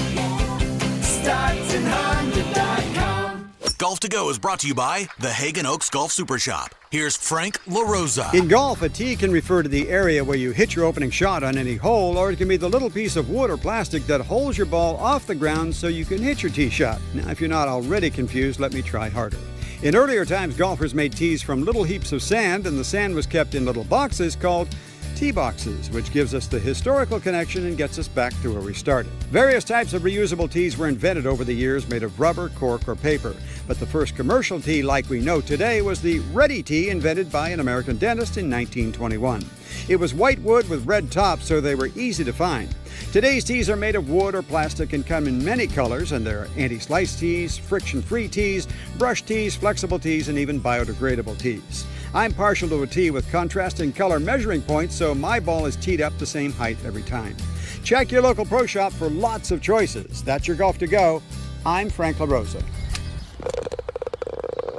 StocktonHonda.com. Golf to Go is brought to you by the Hagen Oaks Golf Super Shop. Here's Frank LaRosa. In golf, a tee can refer to the area where you hit your opening shot on any hole, or it can be the little piece of wood or plastic that holds your ball off the ground so you can hit your tee shot. Now, if you're not already confused, let me try harder. In earlier times, golfers made tees from little heaps of sand, and the sand was kept in little boxes called tee boxes, which gives us the historical connection and gets us back to where we started. Various types of reusable tees were invented over the years, made of rubber, cork, or paper. But the first commercial tee like we know today was the Ready Tee, invented by an American dentist in 1921. It was white wood with red tops, so they were easy to find. Today's tees are made of wood or plastic and come in many colors, and there are anti-slice tees, friction-free tees, brush tees, flexible tees, and even biodegradable tees. I'm partial to a tee with contrasting color measuring points, so my ball is teed up the same height every time. Check your local pro shop for lots of choices. That's your Golf to Go. I'm Frank LaRosa.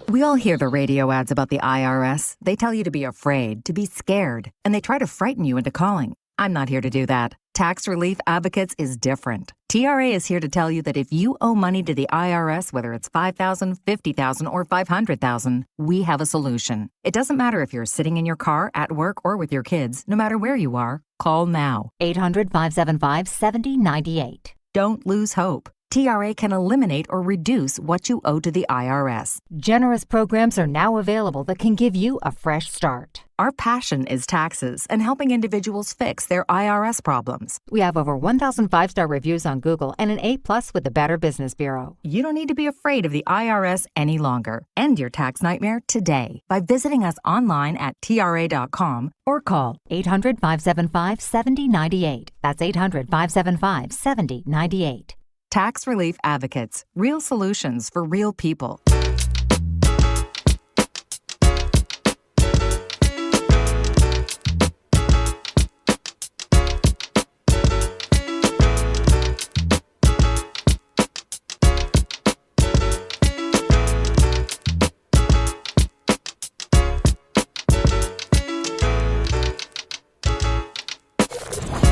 We all hear the radio ads about the IRS. They tell you to be afraid, to be scared, and they try to frighten you into calling. I'm not here to do that. Tax Relief Advocates is different. TRA is here to tell you that if you owe money to the IRS, whether it's $5,000, $50,000, or $500,000, we have a solution. It doesn't matter if you're sitting in your car, at work, or with your kids. No matter where you are, call now. 800-575-7098. Don't lose hope. TRA can eliminate or reduce what you owe to the IRS. Generous programs are now available that can give you a fresh start. Our passion is taxes and helping individuals fix their IRS problems. We have over 1,000 five-star reviews on Google and an A+ with the Better Business Bureau. You don't need to be afraid of the IRS any longer. End your tax nightmare today by visiting us online at TRA.com or call 800-575-7098. That's 800-575-7098. Tax Relief Advocates. Real solutions for real people.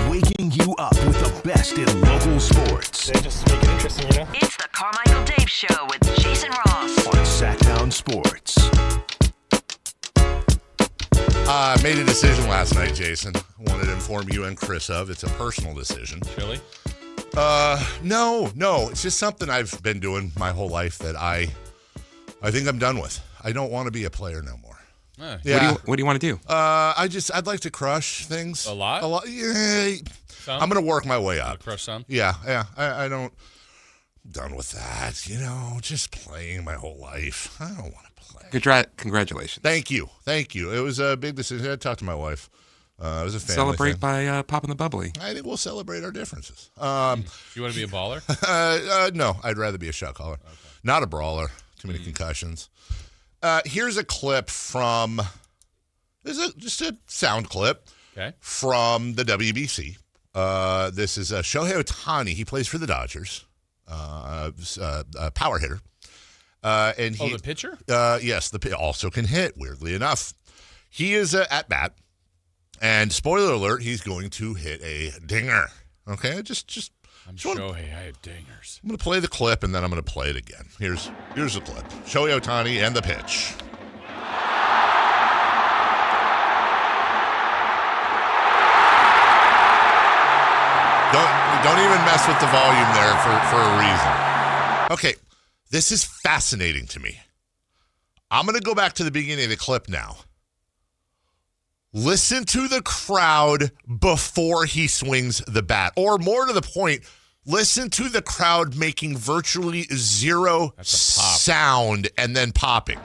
Waking you up with the best in local sports. They just make it interesting, you know? It's the Carmichael Dave Show with Jason Ross on Sactown Sports. I made a decision last night, Jason. I wanted to inform you and Chris of. It's a personal decision. Chili? No. It's just something I've been doing my whole life that I think I'm done with. I don't want to be a player no more. Yeah. What do you want to do? I'd like to crush things. A lot? Yeah. Some? I'm going to work my way up. Crush some? Yeah. I don't. I'm done with that. Just playing my whole life. I don't want to play. Congratulations. Thank you. It was a big decision. I talked to my wife. It was a family Celebrate thing. by popping the bubbly. I think we'll celebrate our differences. You want to be a baller? No, I'd rather be a shot caller. Okay. Not a brawler. Too many concussions. Here's a clip from. Just a sound clip. Okay. From the WBC. This is Shohei Ohtani. He plays for the Dodgers. Power hitter. And he, the pitcher? Yes, the also can hit. Weirdly enough, he is at bat. And spoiler alert, he's going to hit a dinger. Okay, I'm Shohei. I have dingers. I'm going to play the clip, and then I'm going to play it again. Here's the clip. Shohei Ohtani and the pitch. Don't even mess with the volume there for a reason. Okay, this is fascinating to me. I'm going to go back to the beginning of the clip now. Listen to the crowd before he swings the bat. Or more to the point, listen to the crowd making virtually zero sound and then popping.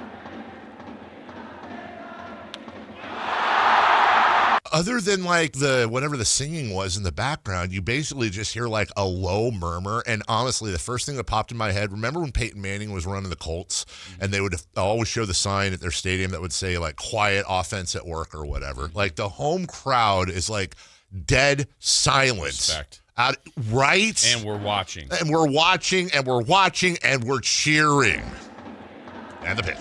Other than like whatever the singing was in the background, you basically just hear like a low murmur. And honestly, the first thing that popped in my head, remember when Peyton Manning was running the Colts and they would always show the sign at their stadium that would say like quiet offense at work or whatever. Like the home crowd is like dead silent. Respect. Right? And we're watching. And we're watching and we're watching and we're cheering. And the pitch.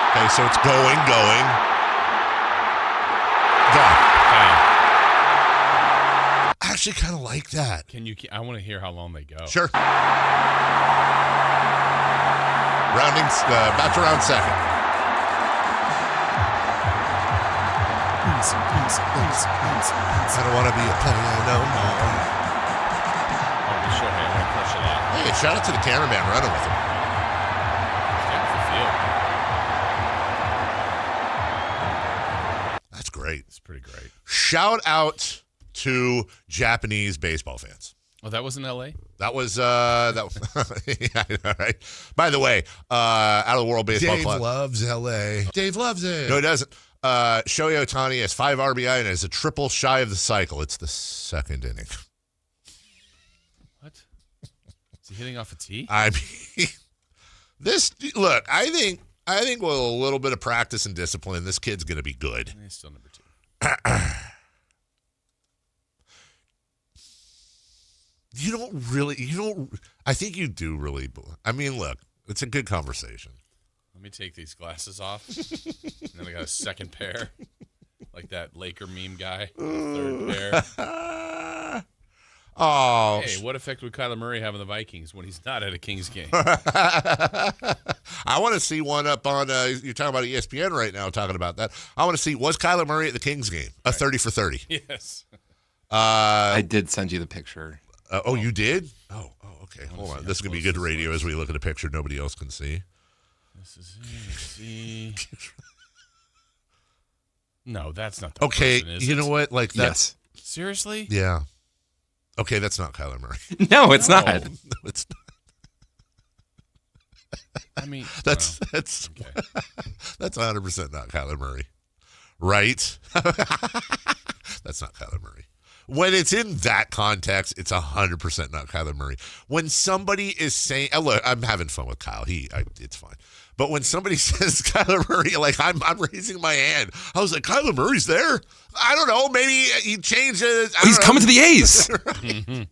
Okay, so it's going. I actually kind of like that. I want to hear how long they go. Sure. About to round second. I don't want to be a player no more. Sure, man. I want to crush a lot. Hey, shout out to the cameraman running with him. That's great. It's pretty great. Shout out to Japanese baseball fans. Oh, that was in L.A.? That was yeah, I know, right? By the way, out of the World Baseball Dave Club. loves L.A. Dave loves it. No, he doesn't. Shohei Ohtani has 5 RBI and has a triple shy of the cycle. It's the second inning. What? Is he hitting off a tee? I mean, look, I think with a little bit of practice and discipline, this kid's going to be good. He's still number 2. I think you do really. I mean, look, it's a good conversation. Let me take these glasses off. And then I got a second pair. Like that Laker meme guy. Third pair. Oh. Hey, what effect would Kyler Murray have on the Vikings when he's not at a Kings game? I want to see one up on, you're talking about ESPN right now, talking about that. I want to see, was Kyler Murray at the Kings game? A 30 for 30. Yes. I did send you the picture. Oh, you did? Oh, okay. Hold on. This is going to be good radio as we look at a picture nobody else can see. This is it. Let's see. No, that's not the okay, person, is you it? know what? Like that's Seriously? Yeah. Okay, that's not Kyler Murray. No, it's not. No, it's not. I mean, that's 100% not Kyler Murray. Right? That's not Kyler Murray. When it's in that context, it's 100% not Kyler Murray. When somebody is saying, look, I'm having fun with Kyle. It's fine. But when somebody says Kyler Murray, like I'm raising my hand. I was like, Kyler Murray's there? I don't know. Maybe he changed it. He's coming to the A's. That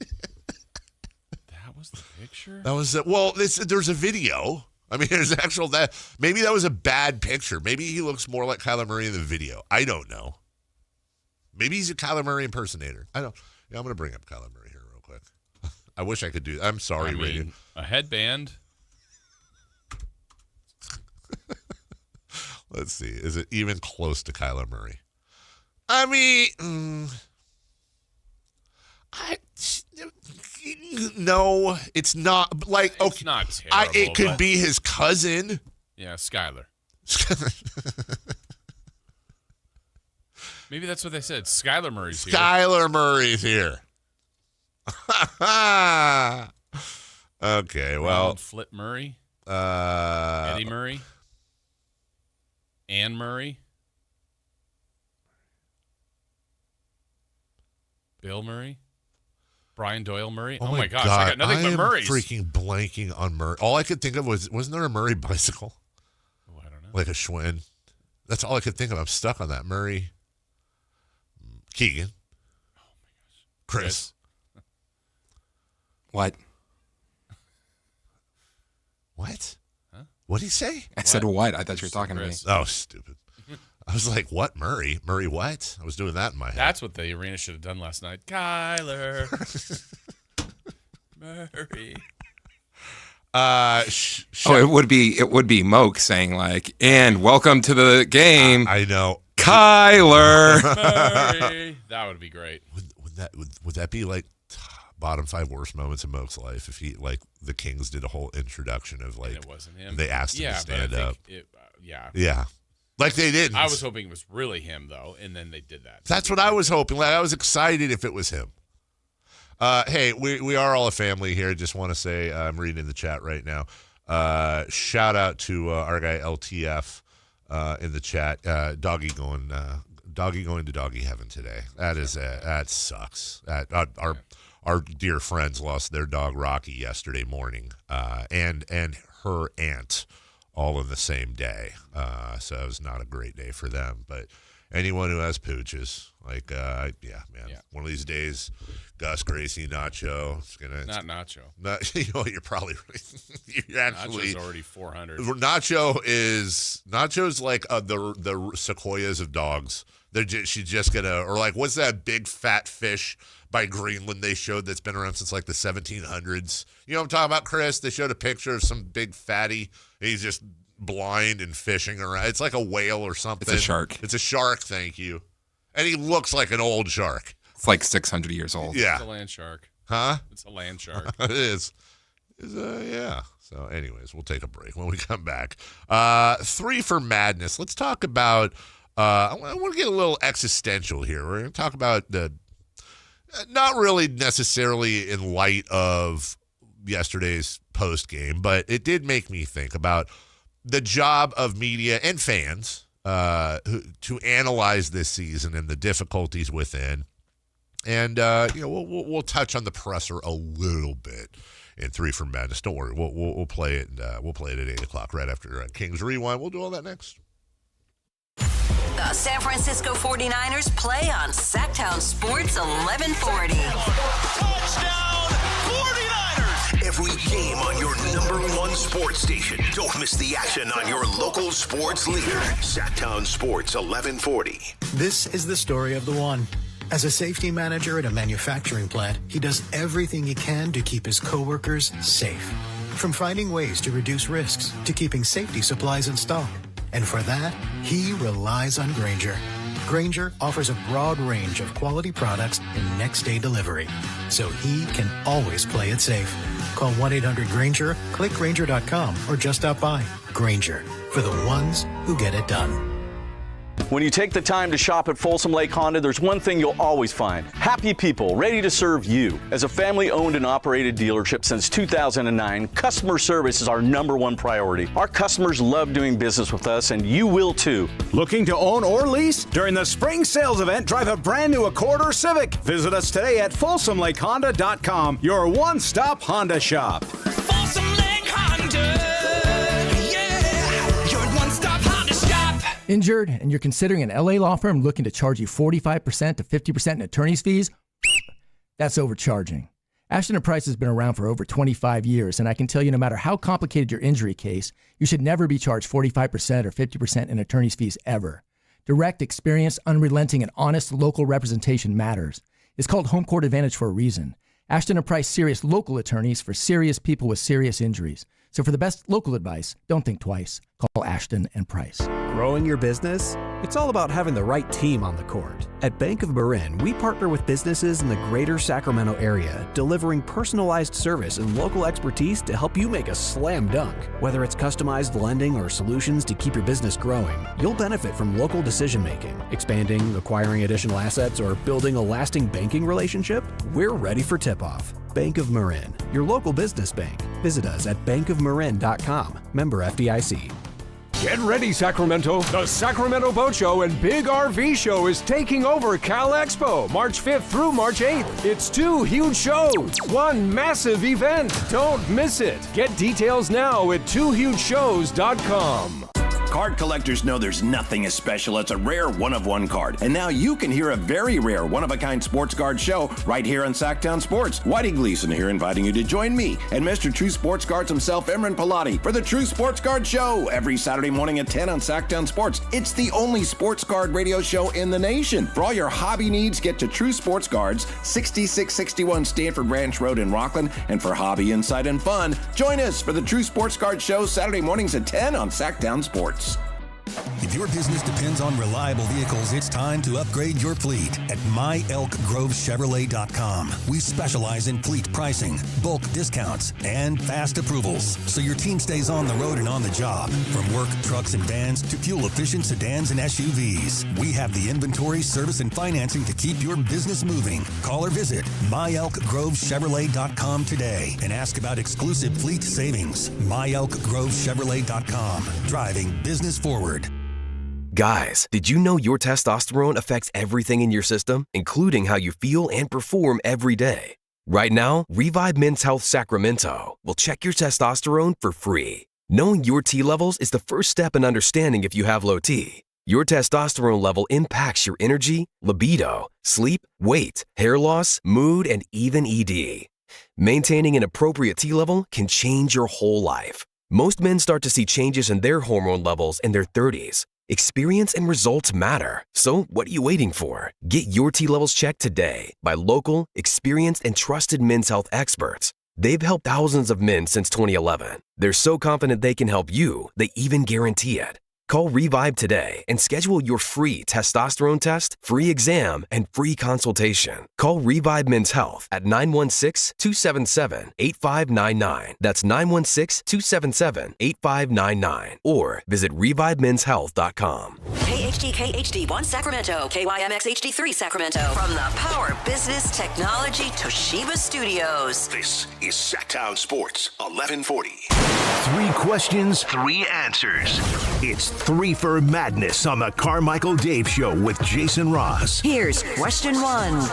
was the picture? That was it. Well, there's a video. I mean, there's actual that. Maybe that was a bad picture. Maybe he looks more like Kyler Murray in the video. I don't know. Maybe he's a Kyler Murray impersonator. I don't. Yeah, I'm going to bring up Kyler Murray here real quick. I wish I could do. I'm sorry, radio. A headband. Let's see. Is it even close to Kyler Murray? I mean, no, it's not. Like, okay, it's not terrible. It could be his cousin. Yeah, Skyler. Maybe that's what they said. Skyler Murray's here. Skyler Murray's here. Okay, well. Ronald Flip Murray. Eddie Murray. Ann Murray. Bill Murray. Brian Doyle Murray. Oh my gosh, I got nothing but Murrays. I'm freaking blanking on Murray. All I could think of wasn't there a Murray bicycle? Oh, I don't know. Like a Schwinn. That's all I could think of. I'm stuck on that. Murray. Keegan. Oh my gosh. Chris. What? What? Huh? What'd he say? I said what? I thought you were talking to me. Oh, stupid. I was like, what, Murray? Murray what? I was doing that in my head. That's what the arena should have done last night. Kyler. Murray. It would be Moke saying like, and welcome to the game. I know. Kyler. Murray. That would be great. Would that be like bottom 5 worst moments in Moke's life. If he, like, the Kings did a whole introduction of, like, and it wasn't him. They asked him to stand but I up. think Yeah. Like they didn't. I was hoping it was really him, though, and then they did that. That's what I was hoping. Like, I was excited if it was him. Hey, we are all a family here. Just want to say, I'm reading in the chat right now. Shout out to our guy LTF in the chat. Doggy going to doggy heaven today. That sucks. Our dear friends lost their dog Rocky yesterday morning, and her aunt all in the same day. So it was not a great day for them. But anyone who has pooches, like, man, one of these days, Gus, Gracie, Nacho, Not Nacho. You know, you're probably you're actually Nacho's already 400. Nacho's like the sequoias of dogs. She's just gonna, or like, what's that big fat fish by Greenland they showed that's been around since like the 1700s? You know what I'm talking about, Chris? They showed a picture of some big fatty. He's just blind and fishing around. It's like a whale or something. It's a shark. It's a shark, thank you. And he looks like an old shark. It's like 600 years old. Yeah. It's a land shark. Huh? It's a land shark. It is. Yeah. So anyways, we'll take a break. When we come back, 3 for Madness. Let's talk about, I want to get a little existential here. We're going to talk about not really necessarily in light of yesterday's post game, but it did make me think about the job of media and fans to analyze this season and the difficulties within. And we'll touch on the presser a little bit in 3 for Madness. Don't worry, we'll play it. We'll play it at 8:00 right after Kings Rewind. We'll do all that next. The San Francisco 49ers play on Sactown Sports 1140. Touchdown 49ers! Every game on your #1 sports station. Don't miss the action on your local sports leader. Sactown Sports 1140. This is the story of the one. As a safety manager at a manufacturing plant, he does everything he can to keep his coworkers safe. From finding ways to reduce risks to keeping safety supplies in stock. And for that, he relies on Grainger. Grainger offers a broad range of quality products and next-day delivery, so he can always play it safe. Call 1-800-GRAINGER, click Grainger.com, or just stop by. Grainger, for the ones who get it done. When you take the time to shop at Folsom Lake Honda, there's one thing you'll always find. Happy people ready to serve you. As a family-owned and operated dealership since 2009, customer service is our #1 priority. Our customers love doing business with us, and you will too. Looking to own or lease? During the spring sales event, drive a brand new Accord or Civic. Visit us today at FolsomLakeHonda.com, your one-stop Honda shop. Folsom Lake Honda. Yeah, your one-stop Honda shop. Injured and you're considering an LA law firm looking to charge you 45% to 50% in attorney's fees? That's overcharging. Ashton & Price has been around for over 25 years, and I can tell you no matter how complicated your injury case, you should never be charged 45% or 50% in attorney's fees ever. Direct, experienced, unrelenting, and honest local representation matters. It's called Home Court Advantage for a reason. Ashton & Price serious local attorneys for serious people with serious injuries. So for the best local advice, don't think twice. Call Ashton & Price. Growing your business? It's all about having the right team on the court. At Bank of Marin, we partner with businesses in the greater Sacramento area, delivering personalized service and local expertise to help you make a slam dunk. Whether it's customized lending or solutions to keep your business growing, you'll benefit from local decision making, expanding, acquiring additional assets, or building a lasting banking relationship. We're ready for tip-off. Bank of Marin, your local business bank. Visit us at bankofmarin.com. Member FDIC. Get ready, Sacramento. The Sacramento Boat Show and Big RV Show is taking over Cal Expo, March 5th through March 8th. It's 2 huge shows, one massive event. Don't miss it. Get details now at 2hugeshows.com. Card collectors know there's nothing as special as a rare one-of-one card. And now you can hear a very rare one-of-a-kind sports card show right here on Sactown Sports. Whitey Gleason here inviting you to join me and Mr. True Sports Cards himself, Imran Pilati, for the True Sports Card Show every Saturday morning at 10 on Sactown Sports. It's the only sports card radio show in the nation. For all your hobby needs, get to True Sports Cards, 6661 Stanford Ranch Road in Rockland. And for hobby, insight, and fun, join us for the True Sports Card Show Saturday mornings at 10 on Sactown Sports. If your business depends on reliable vehicles, it's time to upgrade your fleet at myelkgrovechevrolet.com. We specialize in fleet pricing, bulk discounts, and fast approvals, so your team stays on the road and on the job. From work trucks and vans to fuel-efficient sedans and SUVs, we have the inventory, service, and financing to keep your business moving. Call or visit myelkgrovechevrolet.com today and ask about exclusive fleet savings. myelkgrovechevrolet.com. Driving business forward. Guys, did you know your testosterone affects everything in your system, including how you feel and perform every day? Right now, Revive Men's Health Sacramento will check your testosterone for free. Knowing your T levels is the first step in understanding if you have low T. Your testosterone level impacts your energy, libido, sleep, weight, hair loss, mood, and even ED. Maintaining an appropriate T level can change your whole life. Most men start to see changes in their hormone levels in their 30s. Experience and results matter. So what are you waiting for? Get your T levels checked today by local, experienced, and trusted men's health experts. They've helped thousands of men since 2011. They're so confident they can help you, they even guarantee it. Call Revive today and schedule your free testosterone test, free exam, and free consultation. Call Revive Men's Health at 916-277-8599. That's 916-277-8599. Or visit revivemenshealth.com. KHD1 Sacramento, KYMX HD3 Sacramento. From the Power Business Technology Toshiba Studios. This is Sactown Sports 1140. 3 questions, 3 answers. It's 3 for Madness on the Carmichael Dave Show with Jason Ross. Here's question 1.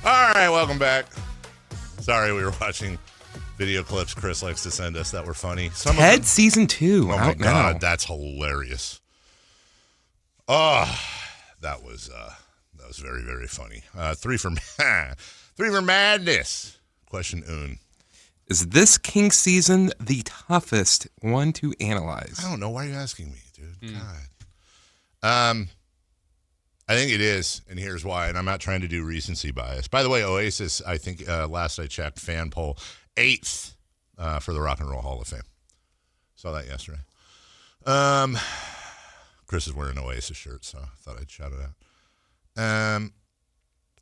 All right, welcome back. Sorry, we were watching video clips Chris likes to send us that were funny. Ted season 2. Oh my God, that's hilarious. Oh, that was very, very funny. 3 for Madness. Question un. Is this King season the toughest one to analyze? I don't know. Why are you asking me, dude? God. I think it is, and here's why. And I'm not trying to do recency bias. By the way, Oasis, I think last I checked, fan poll, 8th for the Rock and Roll Hall of Fame. Saw that yesterday. Chris is wearing an Oasis shirt, so I thought I'd shout it out.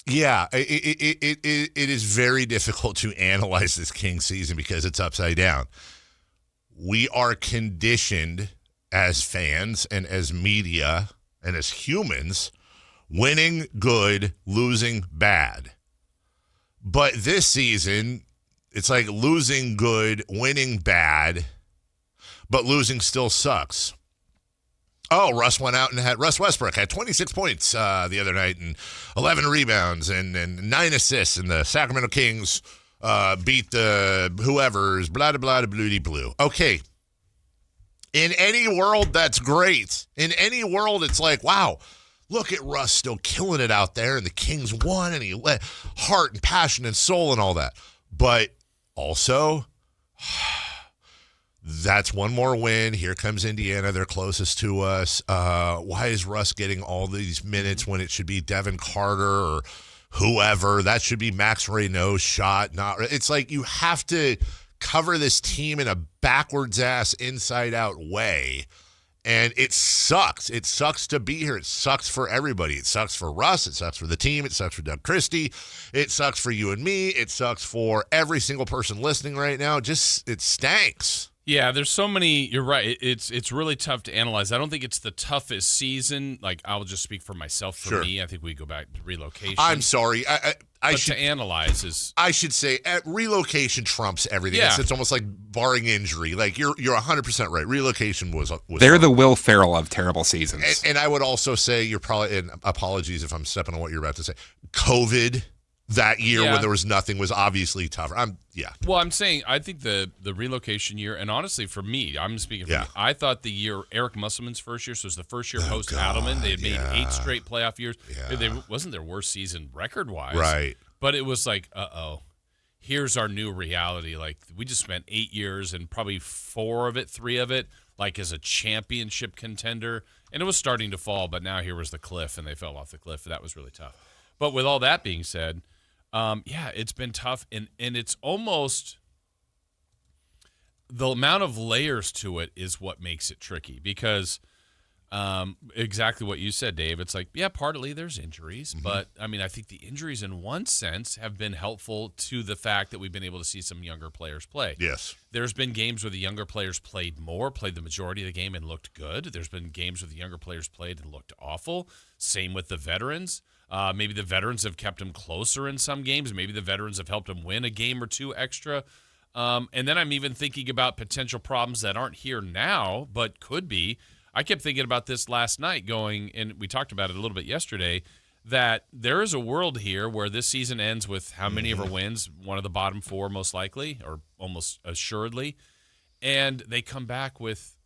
Yeah, it is very difficult to analyze this King season because it's upside down. We are conditioned as fans and as media and as humans, winning good, losing bad. But this season, it's like losing good, winning bad, but losing still sucks. Oh, Russ went out and Russ Westbrook had 26 points the other night and 11 rebounds and 9 assists, and the Sacramento Kings beat the whoever's blah, blah, blah, bloody blue. Okay. In any world, that's great. In any world, it's like, wow, look at Russ still killing it out there, and the Kings won, and he let heart and passion and soul and all that. But also, that's one more win. Here comes Indiana. They're closest to us. Why is Russ getting all these minutes when it should be Devin Carter or whoever? That should be Max Reynaud's shot. It's like you have to cover this team in a backwards-ass, inside-out way. And it sucks. It sucks to be here. It sucks for everybody. It sucks for Russ. It sucks for the team. It sucks for Doug Christie. It sucks for you and me. It sucks for every single person listening right now. Just, it stinks. Yeah, there's so many. You're right. It's really tough to analyze. I don't think it's the toughest season. Like, I'll just speak for myself. For me, I think we go back to relocation. I'm sorry. But to analyze is, I should say, relocation trumps everything. Yeah. It's almost like barring injury. Like, you're 100% right. Relocation was They're hard. the Will Ferrell of terrible seasons. And I would also say, you're probably, and apologies if I'm stepping on what you're about to say, COVID that year when there was nothing was obviously tougher. Well, I'm saying I think the relocation year, and honestly for me, I'm speaking for me, I thought the year Eric Musselman's first year, so it was the first year post Adelman. They had made 8 straight playoff years. It wasn't their worst season record-wise. Right. But it was like, here's our new reality. Like, we just spent 8 years and probably 3 of it, like as a championship contender. And it was starting to fall, but now here was the cliff, and they fell off the cliff. That was really tough. But with all that being said, it's been tough, and it's almost the amount of layers to it is what makes it tricky because exactly what you said, Dave. It's like, partly there's injuries, but I mean, I think the injuries in one sense have been helpful to the fact that we've been able to see some younger players play. Yes. There's been games where the younger players played the majority of the game and looked good. There's been games where the younger players played and looked awful. Same with the veterans. Maybe the veterans have kept them closer in some games. Maybe the veterans have helped them win a game or two extra. And then I'm even thinking about potential problems that aren't here now, but could be. I kept thinking about this last night and we talked about it a little bit yesterday, that there is a world here where this season ends with how many ever wins, one of the bottom 4 most likely, or almost assuredly, and they come back with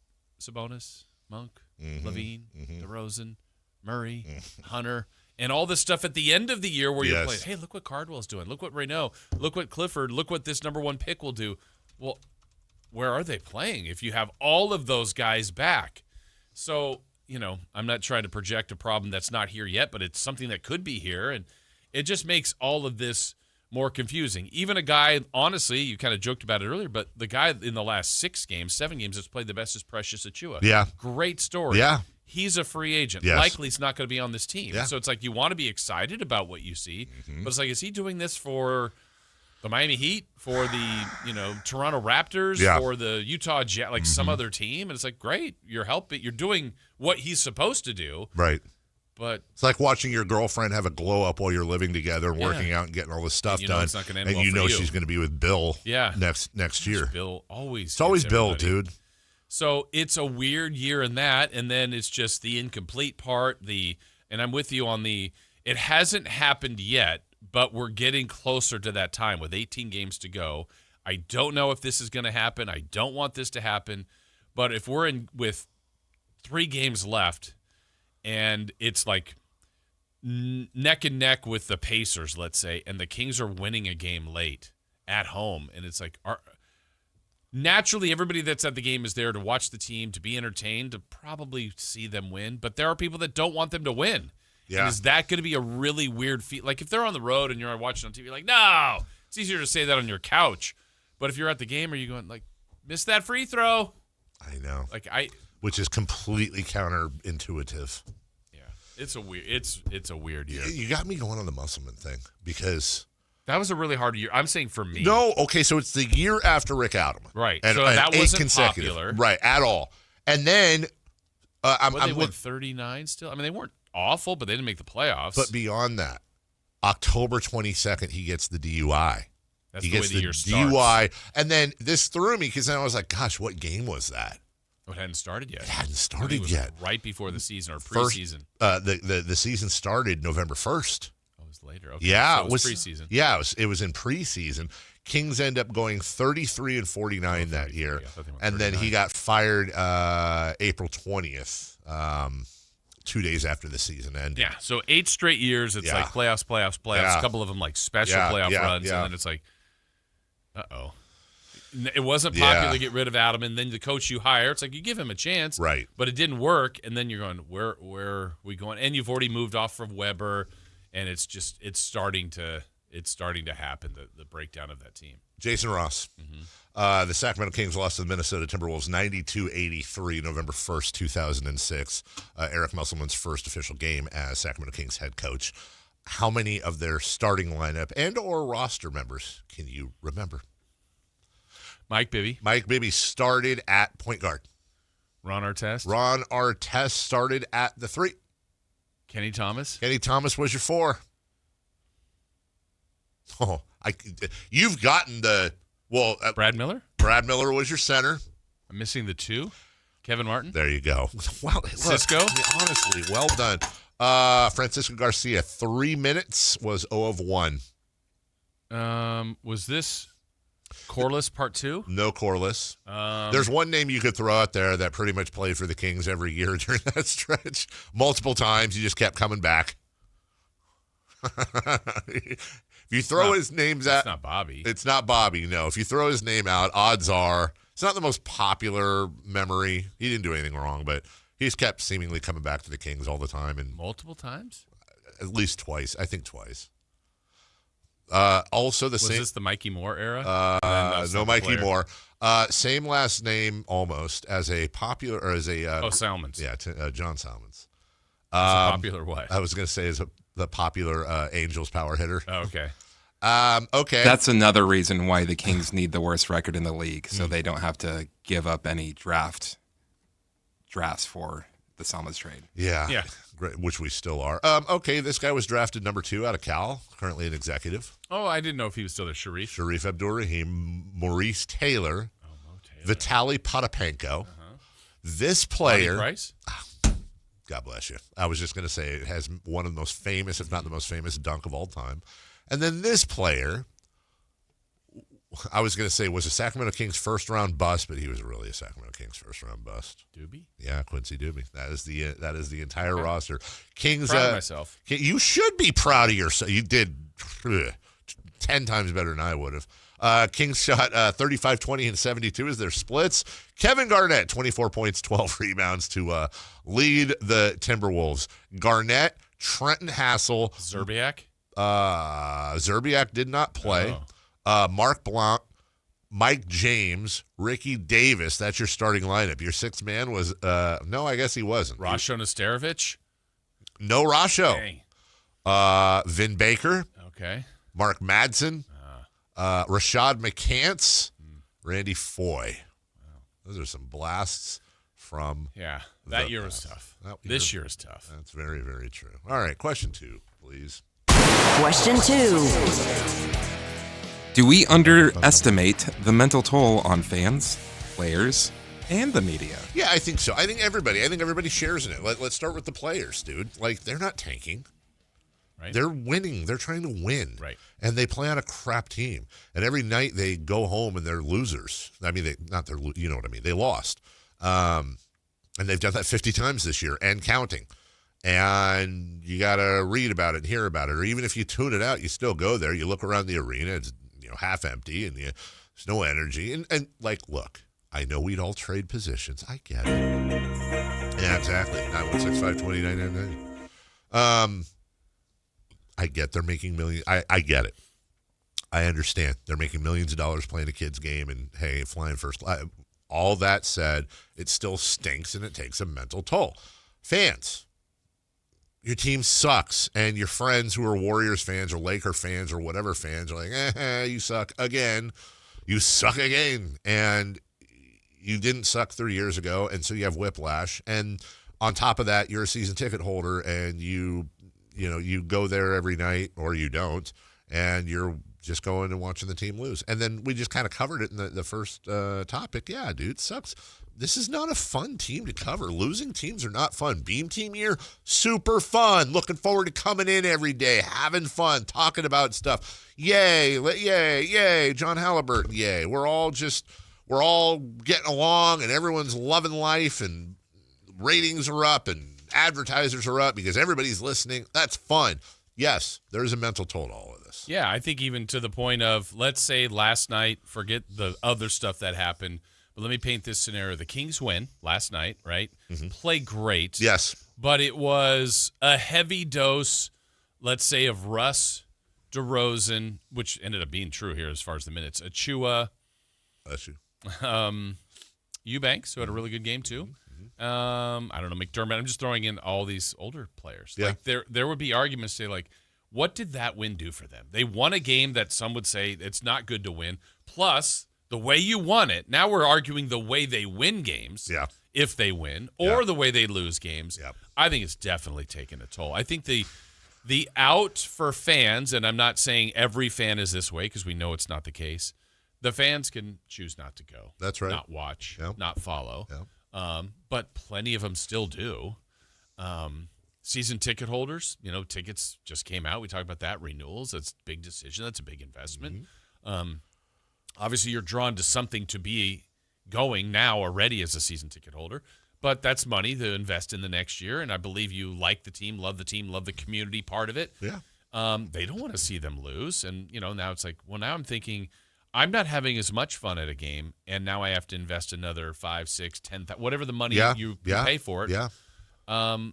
Sabonis, Monk, Levine, DeRozan, Murray, Hunter, and all this stuff at the end of the year where you're playing, hey, look what Cardwell's doing. Look what Reynaud. Look what Clifford. Look what this number 1 pick will do. Well, where are they playing if you have all of those guys back? So, I'm not trying to project a problem that's not here yet, but it's something that could be here, and it just makes all of this more confusing. Even a guy, honestly, you kind of joked about it earlier, but the guy in the last 7 games that's played the best is Precious Achiuwa. Yeah. Great story. Yeah. He's a free agent. Yes. Likely he's not going to be on this team. Yeah. So it's like you want to be excited about what you see, but it's like, is he doing this for the Miami Heat, for the Toronto Raptors, for the Utah Jazz, like some other team? And it's like, great, you're doing what he's supposed to do. Right. But it's like watching your girlfriend have a glow up while you're living together and working out and getting all this stuff done. It's not gonna end and well you for know you. she's going to be with Bill next year. Bill always. It's always Bill, everybody. dude. So it's a weird year in that, and then it's just the incomplete part. And I'm with you on it hasn't happened yet, but we're getting closer to that time with 18 games to go. I don't know if this is going to happen. I don't want this to happen, but if we're in with 3 games left, and it's like neck and neck with the Pacers, let's say, and the Kings are winning a game late at home, and it's like naturally, everybody that's at the game is there to watch the team, to be entertained, to probably see them win. But there are people that don't want them to win. Yeah. And is that going to be a really weird feel? Like if they're on the road and you're watching on TV, like, no, it's easier to say that on your couch. But if you're at the game, are you going like, miss that free throw? I know. Which is completely counterintuitive. Yeah, it's a weird year. You got me going on the Musselman thing because. That was a really hard year. I'm saying for me. No, okay, so it's the year after Rick Adelman. Right. And, so that wasn't consecutive. Popular. Right, at all. And then they won 39 still? I mean, they weren't awful, but they didn't make the playoffs. But beyond that, October 22nd, he gets the DUI. That's he the gets way the year DUI. starts. And then this threw me because then I was like, gosh, what game was that? It hadn't started yet. It hadn't started yet. Right before the season or preseason. The season started November 1st. Later. Okay. Yeah, so it was preseason. Yeah, it was in preseason. Kings end up going 33-49 that year, and then he got fired April 20th, 2 days after the season ended. Yeah, so 8 straight years. It's like playoffs. Yeah. A couple of them like special playoff runs, and then it's like, it wasn't popular to get rid of Adam, and then the coach you hire, it's like you give him a chance, right? But it didn't work, and then you're going, where are we going? And you've already moved off from Weber. And it's starting to happen, the breakdown of that team. Jason Ross. The Sacramento Kings lost to the Minnesota Timberwolves 92-83 November 1st, 2006. Eric Musselman's first official game as Sacramento Kings head coach. How many of their starting lineup and or roster members can you remember? Mike Bibby. Mike Bibby started at point guard. Ron Artest started at the 3. Kenny Thomas was your 4. Oh, you've gotten Brad Miller? Brad Miller was your center. I'm missing the 2. Kevin Martin? There you go. Wow. Cisco? Honestly, well done. Francisco Garcia, 3 minutes, was 0 of 1. Was this Corliss Part 2? No Corliss. There's one name you could throw out there that pretty much played for the Kings every year during that stretch. Multiple times. He just kept coming back. If you throw his names out. It's not Bobby. It's not Bobby, no. If you throw his name out, odds are it's not the most popular memory. He didn't do anything wrong, but he's kept seemingly coming back to the Kings all the time. And multiple times? At least twice. I think twice. Also the same. Was this the Mikey Moore era? No Mikey Moore. Same last name almost as a popular or as a Salmons. Yeah, John Salmons. Popular what? I was going to say is the popular Angels power hitter. Oh, okay. Okay. That's another reason why the Kings need the worst record in the league, so they don't have to give up any drafts for the Salmons trade. Yeah. Great, which we still are. Okay, this guy was drafted number 2 out of Cal, currently an executive. Oh, I didn't know if he was still there. Sharif Abdur-Rahim, Maurice Taylor, Vitaly Potapenko. This player. Price? God bless you. I was just going to say it has one of the most famous, if not the most famous, dunk of all time. And then this player, I was going to say was a Sacramento Kings first-round bust, but he was really a Sacramento Kings first-round bust. Doobie? Yeah, Quincy Doobie. That is the entire roster. Kings. Proud of myself. You should be proud of yourself. You did 10 times better than I would have. Kings shot 35, 20, and 72 as their splits. Kevin Garnett, 24 points, 12 rebounds to lead the Timberwolves. Garnett, Trenton Hassel. Zerbiak? Zerbiak did not play. Mark Blount, Mike James, Ricky Davis. That's your starting lineup. Your sixth man was no, I guess he wasn't. Rasho Nesterovic? No Rasho. Vin Baker. Okay. Mark Madsen. Rashad McCants. Randy Foy. Those are some blasts from that year was tough. This year is tough. That's very, very true. All right, question 2, please. Question 2. Do we underestimate the mental toll on fans, players, and the media? Yeah, I think so. I think everybody shares in it. Let's start with the players, dude. Like, they're not tanking. Right. They're winning. They're trying to win. Right. And they play on a crap team. And every night they go home and they're losers. I mean, you know what I mean. They lost. And they've done that 50 times this year and counting. And you got to read about it and hear about it. Or even if you tune it out, you still go there. You look around the arena. It's half empty and there's no energy. And like, look, I know we'd all trade positions. I get it. Yeah, exactly. 916-520-9990. I get they're making millions. I get it. I understand. They're making millions of dollars playing a kid's game and, hey, flying first. All that said, it still stinks and it takes a mental toll. Fans, your team sucks, and your friends who are Warriors fans or Laker fans or whatever fans are like, you suck again. You suck again. And you didn't suck 3 years ago, and so you have whiplash. And on top of that, you're a season ticket holder, and you go there every night, or you don't, and you're just going and watching the team lose. And then we just kind of covered it in the first topic. Yeah, dude, it sucks. This is not a fun team to cover. Losing teams are not fun. Beam team year, super fun. Looking forward to coming in every day, having fun, talking about stuff. Yay, yay, yay. John Halliburton, yay. We're all getting along, and everyone's loving life, and ratings are up, and advertisers are up because everybody's listening. That's fun. Yes, there's a mental toll to all of this. Yeah, I think even to the point of, let's say last night, forget the other stuff that happened, but let me paint this scenario. The Kings win last night, right? Mm-hmm. Play great. Yes. But it was a heavy dose, let's say, of Russ, DeRozan, which ended up being true here as far as the minutes. Achua. Bless you. Eubanks, who had a really good game too. I don't know, McDermott. I'm just throwing in all these older players. Yeah. Like there would be arguments to say, like, what did that win do for them? They won a game that some would say it's not good to win. Plus, the way you won it, now we're arguing the way they win games, if they win, or the way they lose games. I think it's definitely taken a toll. I think the out for fans, and I'm not saying every fan is this way because we know it's not the case, the fans can choose not to go. That's right. Not watch, not follow. But plenty of them still do. season ticket holders, tickets just came out. We talked about that. Renewals, that's a big decision. That's a big investment. Obviously, you're drawn to something to be going now already as a season ticket holder. But that's money to invest in the next year, and I believe you like the team, love the community part of it. Yeah. They don't want to see them lose, and now it's like, well, now I'm thinking I'm not having as much fun at a game, and now I have to invest another 5, 6, 10, whatever the money you pay for it. Yeah.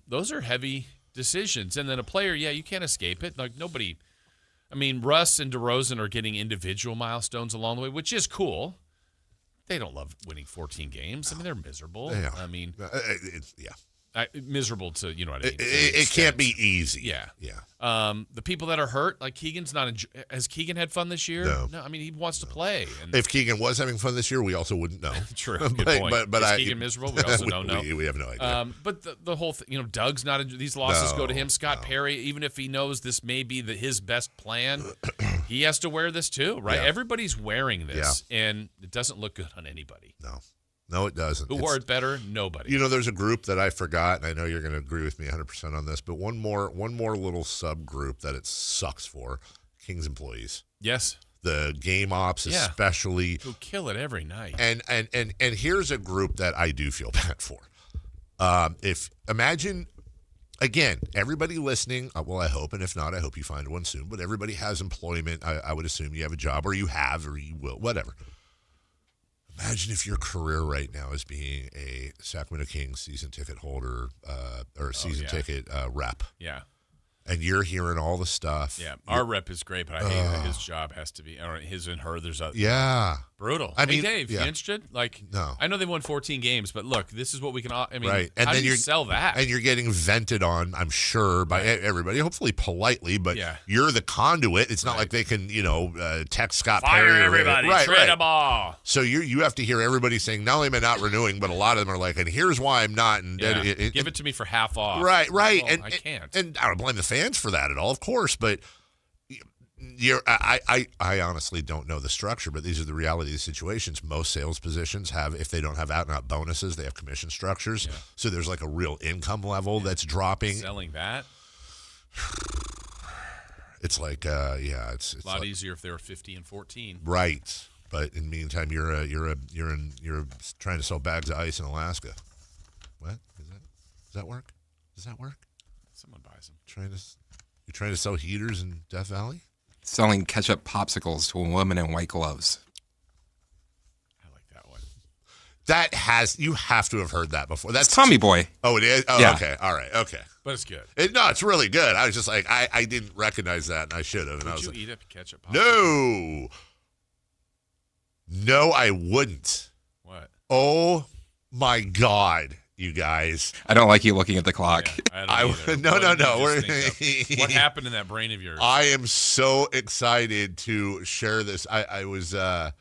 Those are heavy decisions, and then a player, you can't escape it. Like nobody. I mean, Russ and DeRozan are getting individual milestones along the way, which is cool. They don't love winning 14 games. I mean, they're miserable. Yeah. I mean, yeah. Miserable to, you know what I mean? It can't be easy. Yeah. Yeah. The people that are hurt, like Keegan's not has Keegan had fun this year? No. I mean, he wants to play. And if Keegan was having fun this year, we also wouldn't know. True. Good point. But is Keegan miserable? We also don't know. We have no idea. But the whole thing, Doug's not – these losses go to him. Scott Perry, even if he knows this may be his best plan, he has to wear this too, right? Yeah. Everybody's wearing this, and it doesn't look good on anybody. No, it doesn't. Who wore it better? Nobody. There's a group that I forgot, and I know you're going to agree with me 100% on this, but one more little subgroup that it sucks for, Kings employees. Yes. The game ops especially. Who kill it every night. And here's a group that I do feel bad for. Imagine, again, everybody listening, well, I hope, and if not, I hope you find one soon, but everybody has employment. I would assume you have a job, or you have, or you will, whatever. Imagine if your career right now is being a Sacramento Kings season ticket holder or season ticket rep. Yeah. And you're hearing all the stuff. Yeah. Our rep is great, but I hate that his job has to be, or his and her, there's a. Yeah. Brutal. I mean, Dave, you interested? No. I know they won 14 games, but look, this is what we can, right. And how then do you sell that? And you're getting vented on, I'm sure, by everybody, hopefully politely, but you're the conduit. It's not like they can, text Scott Perry. Fire everybody. Trade them all. So you have to hear everybody saying, not only am I not renewing, but a lot of them are like, and here's why I'm not. And give it to me for half off. Right. Well, and I can't. And I don't blame the fans for that at all, of course, but I honestly don't know the structure, but these are the reality of the situations. Most sales positions have, if they don't have out-and-out bonuses, they have commission structures. Yeah. So there's like a real income level that's dropping. Selling that? It's like, it's a lot like, easier if they were 50 and 14. Right. But in the meantime, you're trying to sell bags of ice in Alaska. What? Does that work? Does that work? Someone buys them. You're trying to sell heaters in Death Valley? Selling ketchup popsicles to a woman in white gloves. I like that one. You have to have heard that before. That's Tommy Boy. Oh, it is? Oh, yeah. Okay. All right. Okay. But it's good. It's really good. I was just like, I didn't recognize that, and I should have. Would you eat a ketchup popsicle? No, I wouldn't. What? Oh, my God. You guys, I don't like you looking at the clock. Yeah, I don't either. No. What happened in that brain of yours? I am so excited to share this. I was going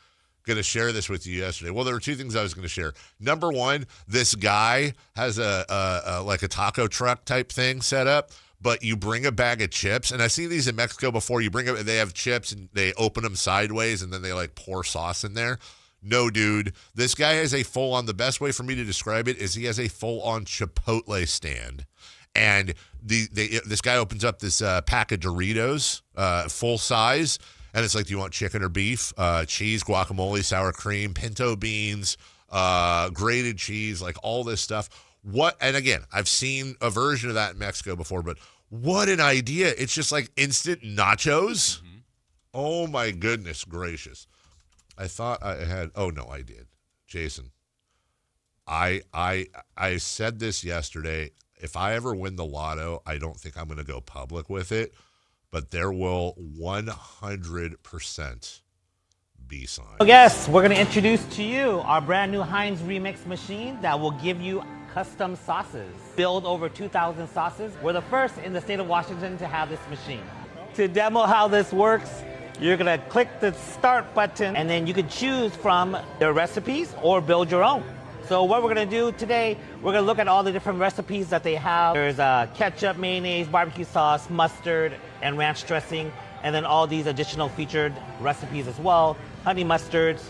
to share this with you yesterday. Well, there were two things I was going to share. Number one, this guy has a like a taco truck type thing set up, but you bring a bag of chips, and I've seen these in Mexico before. You bring them, they have chips, and they open them sideways, and then they like pour sauce in there. No, dude. This guy has a full-on, the best way for me to describe it is he has a full-on Chipotle stand. And this guy opens up this pack of Doritos, full size, and it's like, do you want chicken or beef? Cheese, guacamole, sour cream, pinto beans, grated cheese, like all this stuff. And again, I've seen a version of that in Mexico before, but what an idea. It's just like instant nachos. Mm-hmm. Oh, my goodness gracious. I thought I had. Oh no, I did, Jason. I said this yesterday. If I ever win the lotto, I don't think I'm going to go public with it, but there will 100% be signs. Yes, we're going to introduce to you our brand new Heinz Remix machine that will give you custom sauces. Build over 2,000 sauces. We're the first in the state of Washington to have this machine. To demo how this works, you're gonna click the start button and then you can choose from their recipes or build your own. So what we're gonna do today, we're gonna look at all the different recipes that they have. There's ketchup, mayonnaise, barbecue sauce, mustard, and ranch dressing, and then all these additional featured recipes as well. Honey mustards,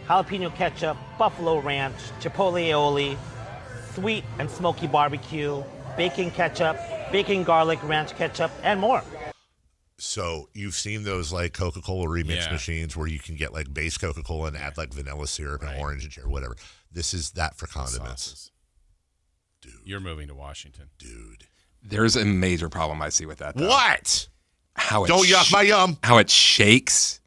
jalapeno ketchup, buffalo ranch, chipotle aioli, sweet and smoky barbecue, bacon ketchup, bacon, garlic, ranch ketchup, and more. So you've seen those like Coca-Cola remix machines where you can get like base Coca-Cola and add like vanilla syrup and orange and cherry, whatever. This is that for condiments. Sauces. Dude. You're moving to Washington. Dude. There's a major problem I see with that, though. What? How it Don't yuck my yum. How it shakes.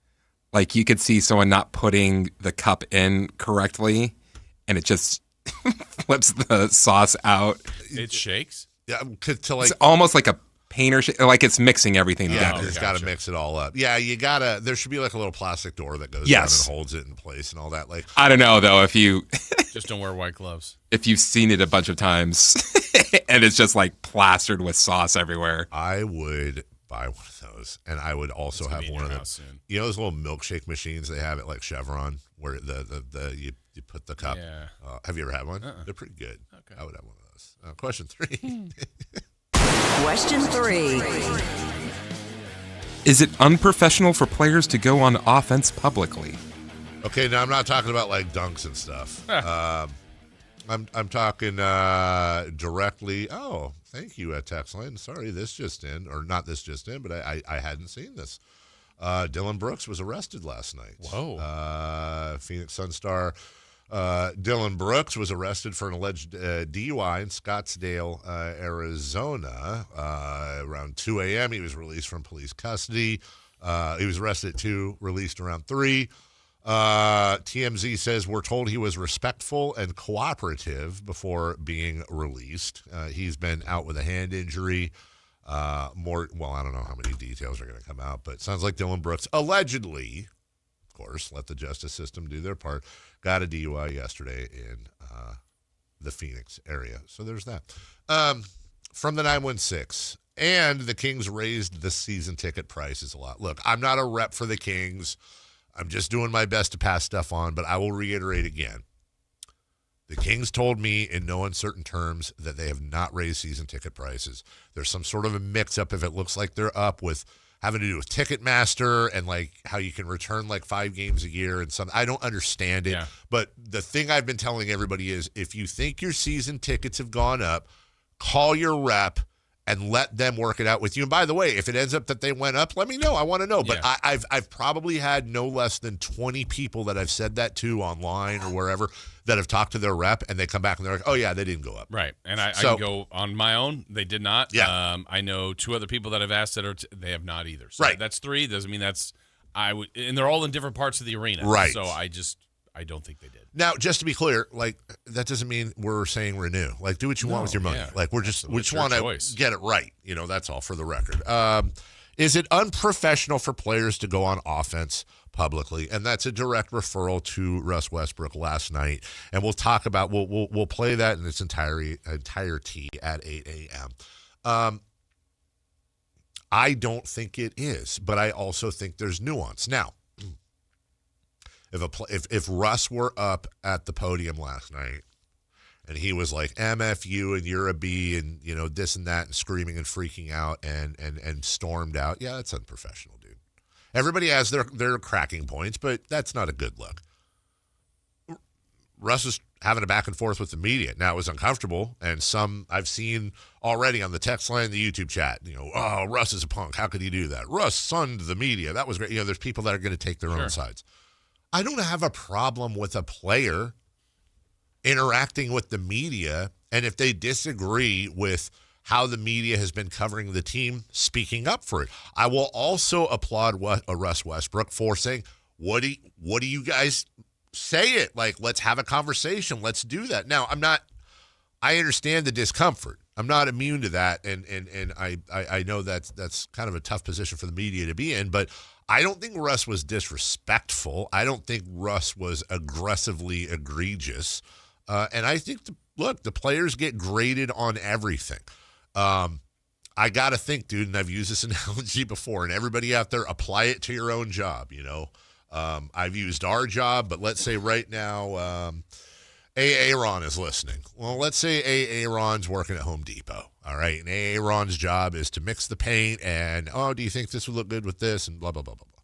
Like you could see someone not putting the cup in correctly, and it just flips the sauce out. It shakes? Yeah, to like, it's almost like a painter, like it's mixing everything together. Yeah, it's got to mix it all up. Yeah, you got to, there should be like a little plastic door that goes down and holds it in place and all that. Like, I don't know, though, if you... Just don't wear white gloves. If you've seen it a bunch of times and it's just like plastered with sauce everywhere. I would buy one of those, and I would also have one of them. Soon. You know those little milkshake machines they have at like Chevron where you put the cup. Yeah. Have you ever had one? They're pretty good. Okay. I would have one of those. Question 3. Question 3. Is it unprofessional for players to go on offense publicly? Okay, now I'm not talking about like dunks and stuff. I'm talking directly. Oh, thank you, text line. Sorry, this just in, or not this just in, but I hadn't seen this. Dylan Brooks was arrested last night. Whoa. Phoenix Sun star Dylan Brooks was arrested for an alleged DUI in Scottsdale, Arizona. Around 2 a.m., he was released from police custody. He was arrested at 2, released around 3. TMZ says we're told he was respectful and cooperative before being released. He's been out with a hand injury. I don't know how many details are going to come out, but it sounds like Dylan Brooks allegedly, of course, let the justice system do their part, got a DUI yesterday in the Phoenix area. So there's that. From the 916, and the Kings raised the season ticket prices a lot. Look, I'm not a rep for the Kings. I'm just doing my best to pass stuff on, but I will reiterate again. The Kings told me in no uncertain terms that they have not raised season ticket prices. There's some sort of a mix-up if it looks like they're up with having to do with Ticketmaster and like how you can return like 5 games a year and something. I don't understand it. Yeah. But the thing I've been telling everybody is if you think your season tickets have gone up, call your rep and let them work it out with you. And by the way, if it ends up that they went up, let me know. I want to know. But I've probably had no less than 20 people that I've said that to online or wherever that have talked to their rep, and they come back and they're like, oh, yeah, they didn't go up. Right. And I can go on my own. They did not. Yeah. I know 2 other people that I've asked that they have not either. So right. That's 3. Doesn't mean that's and they're all in different parts of the arena. Right. So I don't think they did. Now, just to be clear, like that doesn't mean we're saying renew. Like, do what you want with your money. Yeah. Like, we just want to get it right. You know, that's all for the record. Is it unprofessional for players to go on offense publicly? And that's a direct referral to Russ Westbrook last night. And we'll talk about we'll play that in its entirety at 8 a.m. I don't think it is, but I also think there's nuance. Now, if Russ were up at the podium last night and he was like MFU and you're a B and you know this and that and screaming and freaking out and stormed out, yeah, that's unprofessional, dude. Everybody has their cracking points, but that's not a good look. Russ was having a back and forth with the media. Now it was uncomfortable, and some I've seen already on the text line, the YouTube chat. You know, oh, Russ is a punk. How could he do that? Russ sunned the media. That was great. You know, there's people that are going to take their own sides. I don't have a problem with a player interacting with the media, and if they disagree with how the media has been covering the team, speaking up for it. I will also applaud Russ Westbrook for saying, what do you guys say it? Like, let's have a conversation. Let's do that. Now, I understand the discomfort. I'm not immune to that, and I know that's kind of a tough position for the media to be in, but I don't think Russ was disrespectful. I don't think Russ was aggressively egregious. And I think, the players get graded on everything. I got to think, dude, and I've used this analogy before, and everybody out there, apply it to your own job, you know. I've used our job, but let's say right now Aaron is listening. Well, let's say Aaron's working at Home Depot, all right? And Aaron's job is to mix the paint and, do you think this would look good with this? And blah, blah, blah, blah, blah.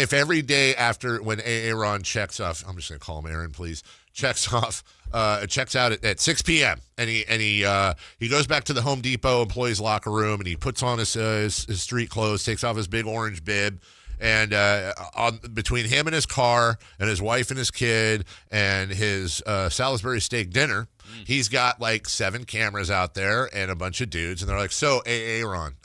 if every day after when Aaron checks off, I'm just going to call him Aaron, please, checks out at 6 p.m. and he goes back to the Home Depot employees locker room and he puts on his street clothes, takes off his big orange bib, and between him and his car and his wife and his kid and his Salisbury steak dinner, he's got like 7 cameras out there and a bunch of dudes, and they're like, so Aaron,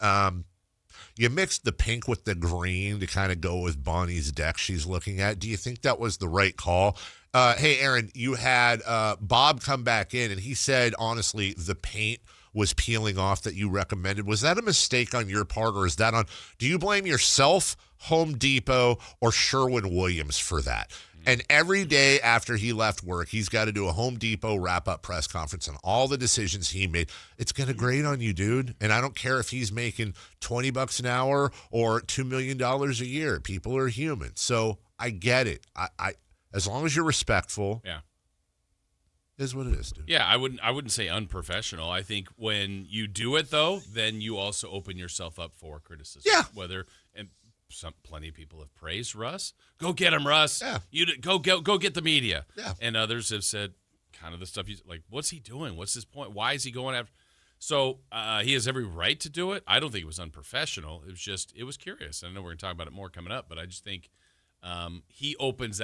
you mixed the pink with the green to kind of go with Bonnie's deck she's looking at. Do you think that was the right call? Hey, Aaron, you had Bob come back in, and he said, honestly, the paint was peeling off that you recommended. Was that a mistake on your part, or is that on – do you blame yourself, Home Depot, or Sherwin-Williams for that? And every day after he left work, he's got to do a Home Depot wrap-up press conference on all the decisions he made. It's going to grate on you, dude. And I don't care if he's making $20 an hour or $2 million a year. People are human. So I get it. I as long as you're respectful, yeah, is what it is, dude. Yeah, I wouldn't say unprofessional. I think when you do it, though, then you also open yourself up for criticism. Yeah. Plenty of people have praised Russ. Go get him, Russ. Yeah. Go get the media. Yeah. And others have said kind of the stuff he's like, what's he doing? What's his point? Why is he going after? So he has every right to do it. I don't think it was unprofessional. It was curious. I know we're going to talk about it more coming up, but I just think he opens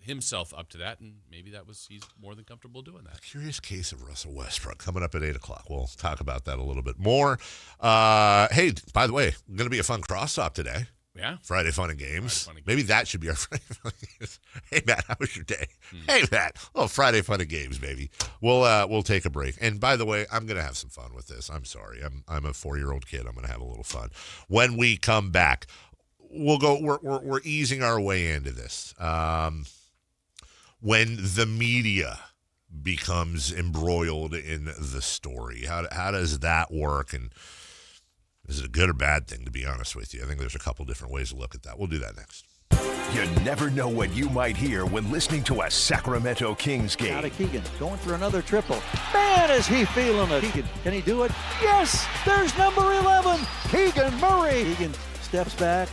himself up to that, and maybe he's more than comfortable doing that. Curious case of Russell Westbrook coming up at 8 o'clock. We'll talk about that a little bit more. Hey, by the way, going to be a fun cross-talk today. Yeah. Friday Fun and Games. Maybe that should be our Friday Fun and Games. Hey, Matt, how was your day? Hey, Matt. Oh, Friday Fun and Games, baby. We'll take a break. And by the way, I'm going to have some fun with this. I'm sorry. I'm a 4-year-old kid. I'm going to have a little fun. When we come back, we're easing our way into this. When the media becomes embroiled in the story, how does that work? And is it a good or bad thing, to be honest with you? I think there's a couple different ways to look at that. We'll do that next. You never know what you might hear when listening to a Sacramento Kings game. Out of Keegan, going for another triple. Man, is he feeling it. Keegan, can he do it? Yes, there's number 11, Keegan Murray. Keegan steps back.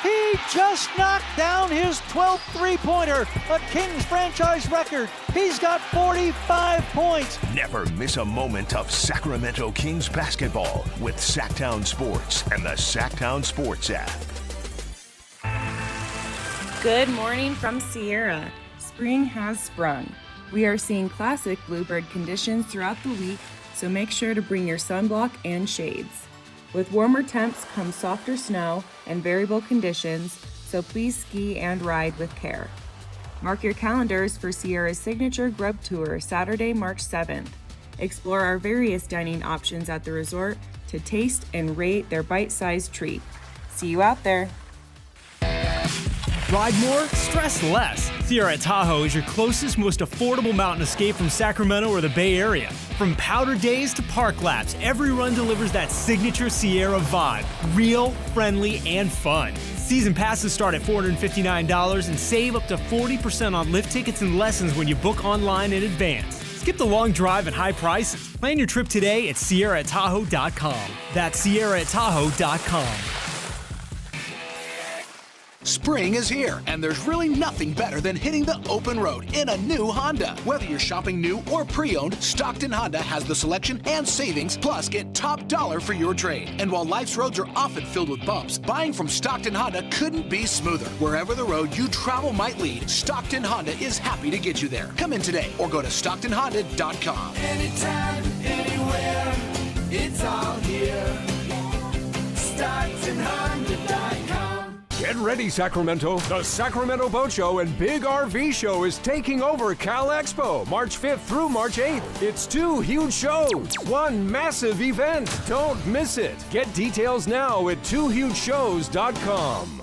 He just knocked down his 12th three-pointer, a Kings franchise record. He's got 45 points. Never miss a moment of Sacramento Kings basketball with Sactown Sports and the Sactown Sports app. Good morning from Sierra. Spring has sprung. We are seeing classic bluebird conditions throughout the week, so make sure to bring your sunblock and shades. With warmer temps comes softer snow and variable conditions, so please ski and ride with care. Mark your calendars for Sierra's signature Grub Tour, Saturday, March 7th. Explore our various dining options at the resort to taste and rate their bite-sized treat. See you out there. Ride more, stress less. Sierra Tahoe is your closest, most affordable mountain escape from Sacramento or the Bay Area. From powder days to park laps, every run delivers that signature Sierra vibe. Real, friendly, and fun. Season passes start at $459 and save up to 40% on lift tickets and lessons when you book online in advance. Skip the long drive and high prices. Plan your trip today at SierraTahoe.com. That's SierraTahoe.com. Spring is here, and there's really nothing better than hitting the open road in a new Honda. Whether you're shopping new or pre-owned, Stockton Honda has the selection and savings, plus get top dollar for your trade. And while life's roads are often filled with bumps, buying from Stockton Honda couldn't be smoother. Wherever the road you travel might lead, Stockton Honda is happy to get you there. Come in today or go to StocktonHonda.com. Anytime, anywhere, it's all here. StocktonHonda.com. Get ready, Sacramento. The Sacramento Boat Show and Big RV Show is taking over Cal Expo, March 5th through March 8th. It's 2 huge shows, one massive event. Don't miss it. Get details now at 2hugeshows.com.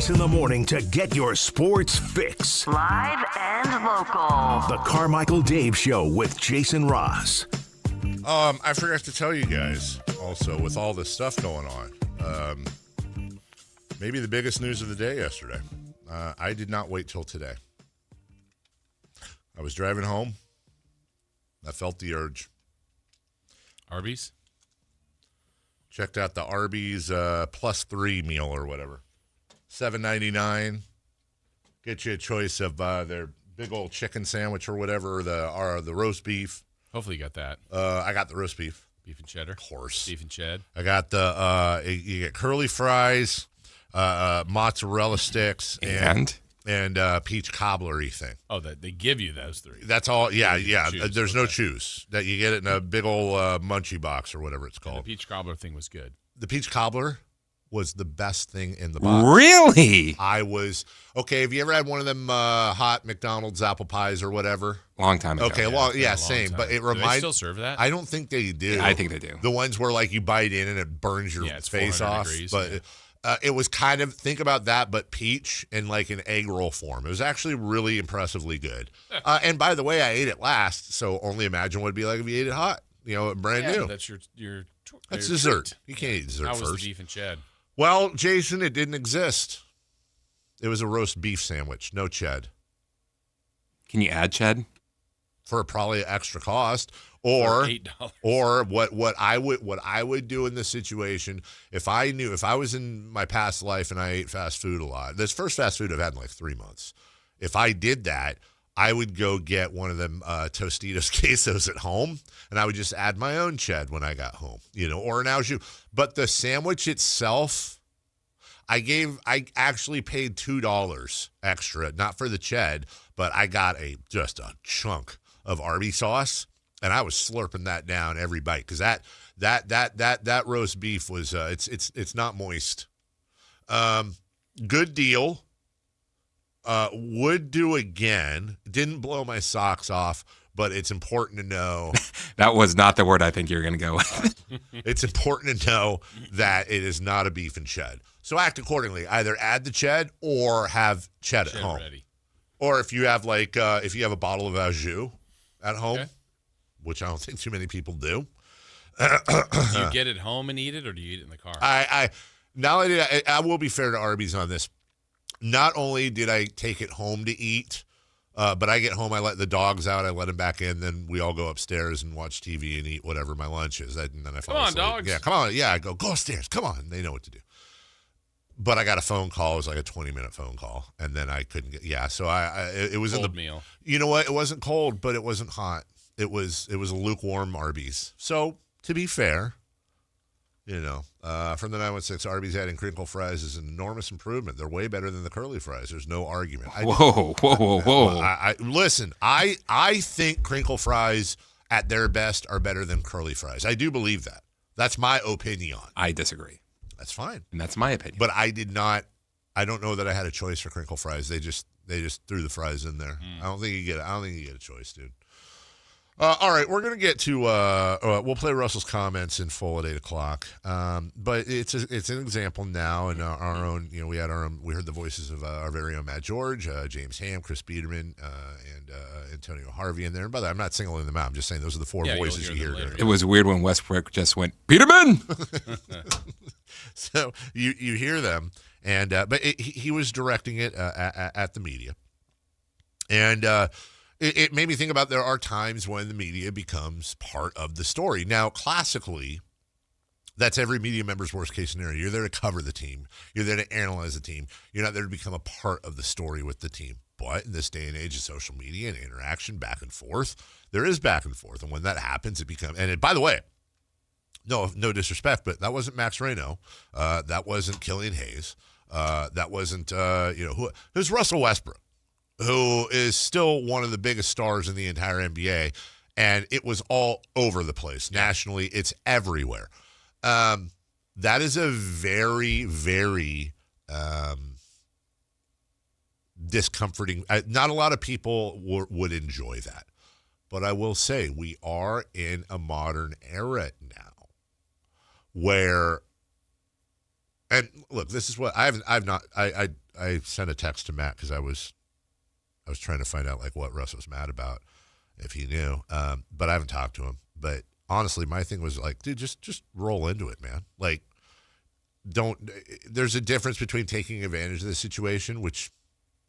In the morning to get your sports fix. Live and local. The Carmichael Dave Show with Jason Ross. I forgot to tell you guys also, with all this stuff going on, maybe the biggest news of the day yesterday. I did not wait till today. I was driving home. I felt the urge. Arby's? Checked out the Arby's +3 meal or whatever. $7.99. Get you a choice of their big old chicken sandwich or whatever, or the roast beef. Hopefully you got that. I got the roast beef. Beef and cheddar? Of course. Beef and ched. I got you get curly fries, mozzarella sticks, and peach cobbler-y thing. Oh, they give you those three. That's all. Yeah. Choose. There's no choose. That you get it in a big old munchie box or whatever it's called. And the peach cobbler thing was good. The peach cobbler was the best thing in the box. Really? Okay, have you ever had one of them hot McDonald's apple pies or whatever? Long time ago. Okay, same. time. But it Do reminds. they still serve that? I don't think they do. I think they do. The ones where like you bite in and it burns your it's face 400 off. degrees, But it was kind of, think about that, but peach in like an egg roll form. It was actually really impressively good. And by the way, I ate it last, so only imagine what it'd be like if you ate it hot. Brand new. That's your That's your dessert. treat. You can't eat dessert How first. was the beef and ched? Well, Jason, it didn't exist. It was a roast beef sandwich, no ched. Can you add ched? For probably extra cost. Or $8. Or what I would do in this situation, if I was in my past life and I ate fast food a lot. This first fast food I've had in like 3 months. If I did that, I would go get one of them Tostitos quesos at home, and I would just add my own ched when I got home, or an au jus. But the sandwich itself, I actually paid $2 extra, not for the ched, but I got just a chunk of Arby's sauce, and I was slurping that down every bite because that roast beef was it's not moist. Good deal. Would do again. Didn't blow my socks off, but it's important to know. That was not the word I think you're going to go with. It's important to know that it is not a beef and ched. So act accordingly. Either add the ched or have ched at home. Ready. Or if you have if you have a bottle of au jus at home, which I don't think too many people do. Do you get it home and eat it, or do you eat it in the car? I will be fair to Arby's on this. Not only did I take it home to eat, but I get home, I let the dogs out, I let them back in, then we all go upstairs and watch TV and eat whatever my lunch is. And then I fall asleep. Come on, dogs. Yeah, come on. Yeah, I go upstairs. Come on. They know what to do. But I got a phone call. It was like a 20-minute phone call, and then I couldn't get. Yeah, so it was cold in the meal. You know what? It wasn't cold, but it wasn't hot. It was a lukewarm Arby's. So to be fair, from the 916, Arby's adding crinkle fries is an enormous improvement. They're way better than the curly fries. There's no argument. Whoa. Listen, I think crinkle fries at their best are better than curly fries. I do believe that. That's my opinion. I disagree. That's fine. And that's my opinion. But I don't know that I had a choice for crinkle fries. They just threw the fries in there. I don't think you get a choice, dude. All right, we're going to get to we'll play Russell's comments in full at 8 o'clock. But it's an example now in our own, we heard the voices of our very own Matt George, James Ham, Chris Biederman, and Antonio Harvey in there. And by the way, I'm not singling them out. I'm just saying those are the four voices you hear. It was weird when Westbrook just went, Biederman! So you hear them, and but he was directing it at the media. And it made me think about there are times when the media becomes part of the story. Now, classically, that's every media member's worst case scenario. You're there to cover the team. You're there to analyze the team. You're not there to become a part of the story with the team. But in this day and age of social media and interaction back and forth, there is back and forth. And when that happens, it becomes – and by the way, no disrespect, but that wasn't Max Reno. That wasn't Killian Hayes. That wasn't who it was Russell Westbrook, who is still one of the biggest stars in the entire NBA, and it was all over the place. Nationally, it's everywhere. That is a very, very discomforting. Not a lot of people would enjoy that. But I will say we are in a modern era now where, and look, this is what I I sent a text to Matt because I was trying to find out like what Russ was mad about, if he knew. But I haven't talked to him. But honestly, my thing was like, dude, just roll into it, man. Like, there's a difference between taking advantage of the situation, which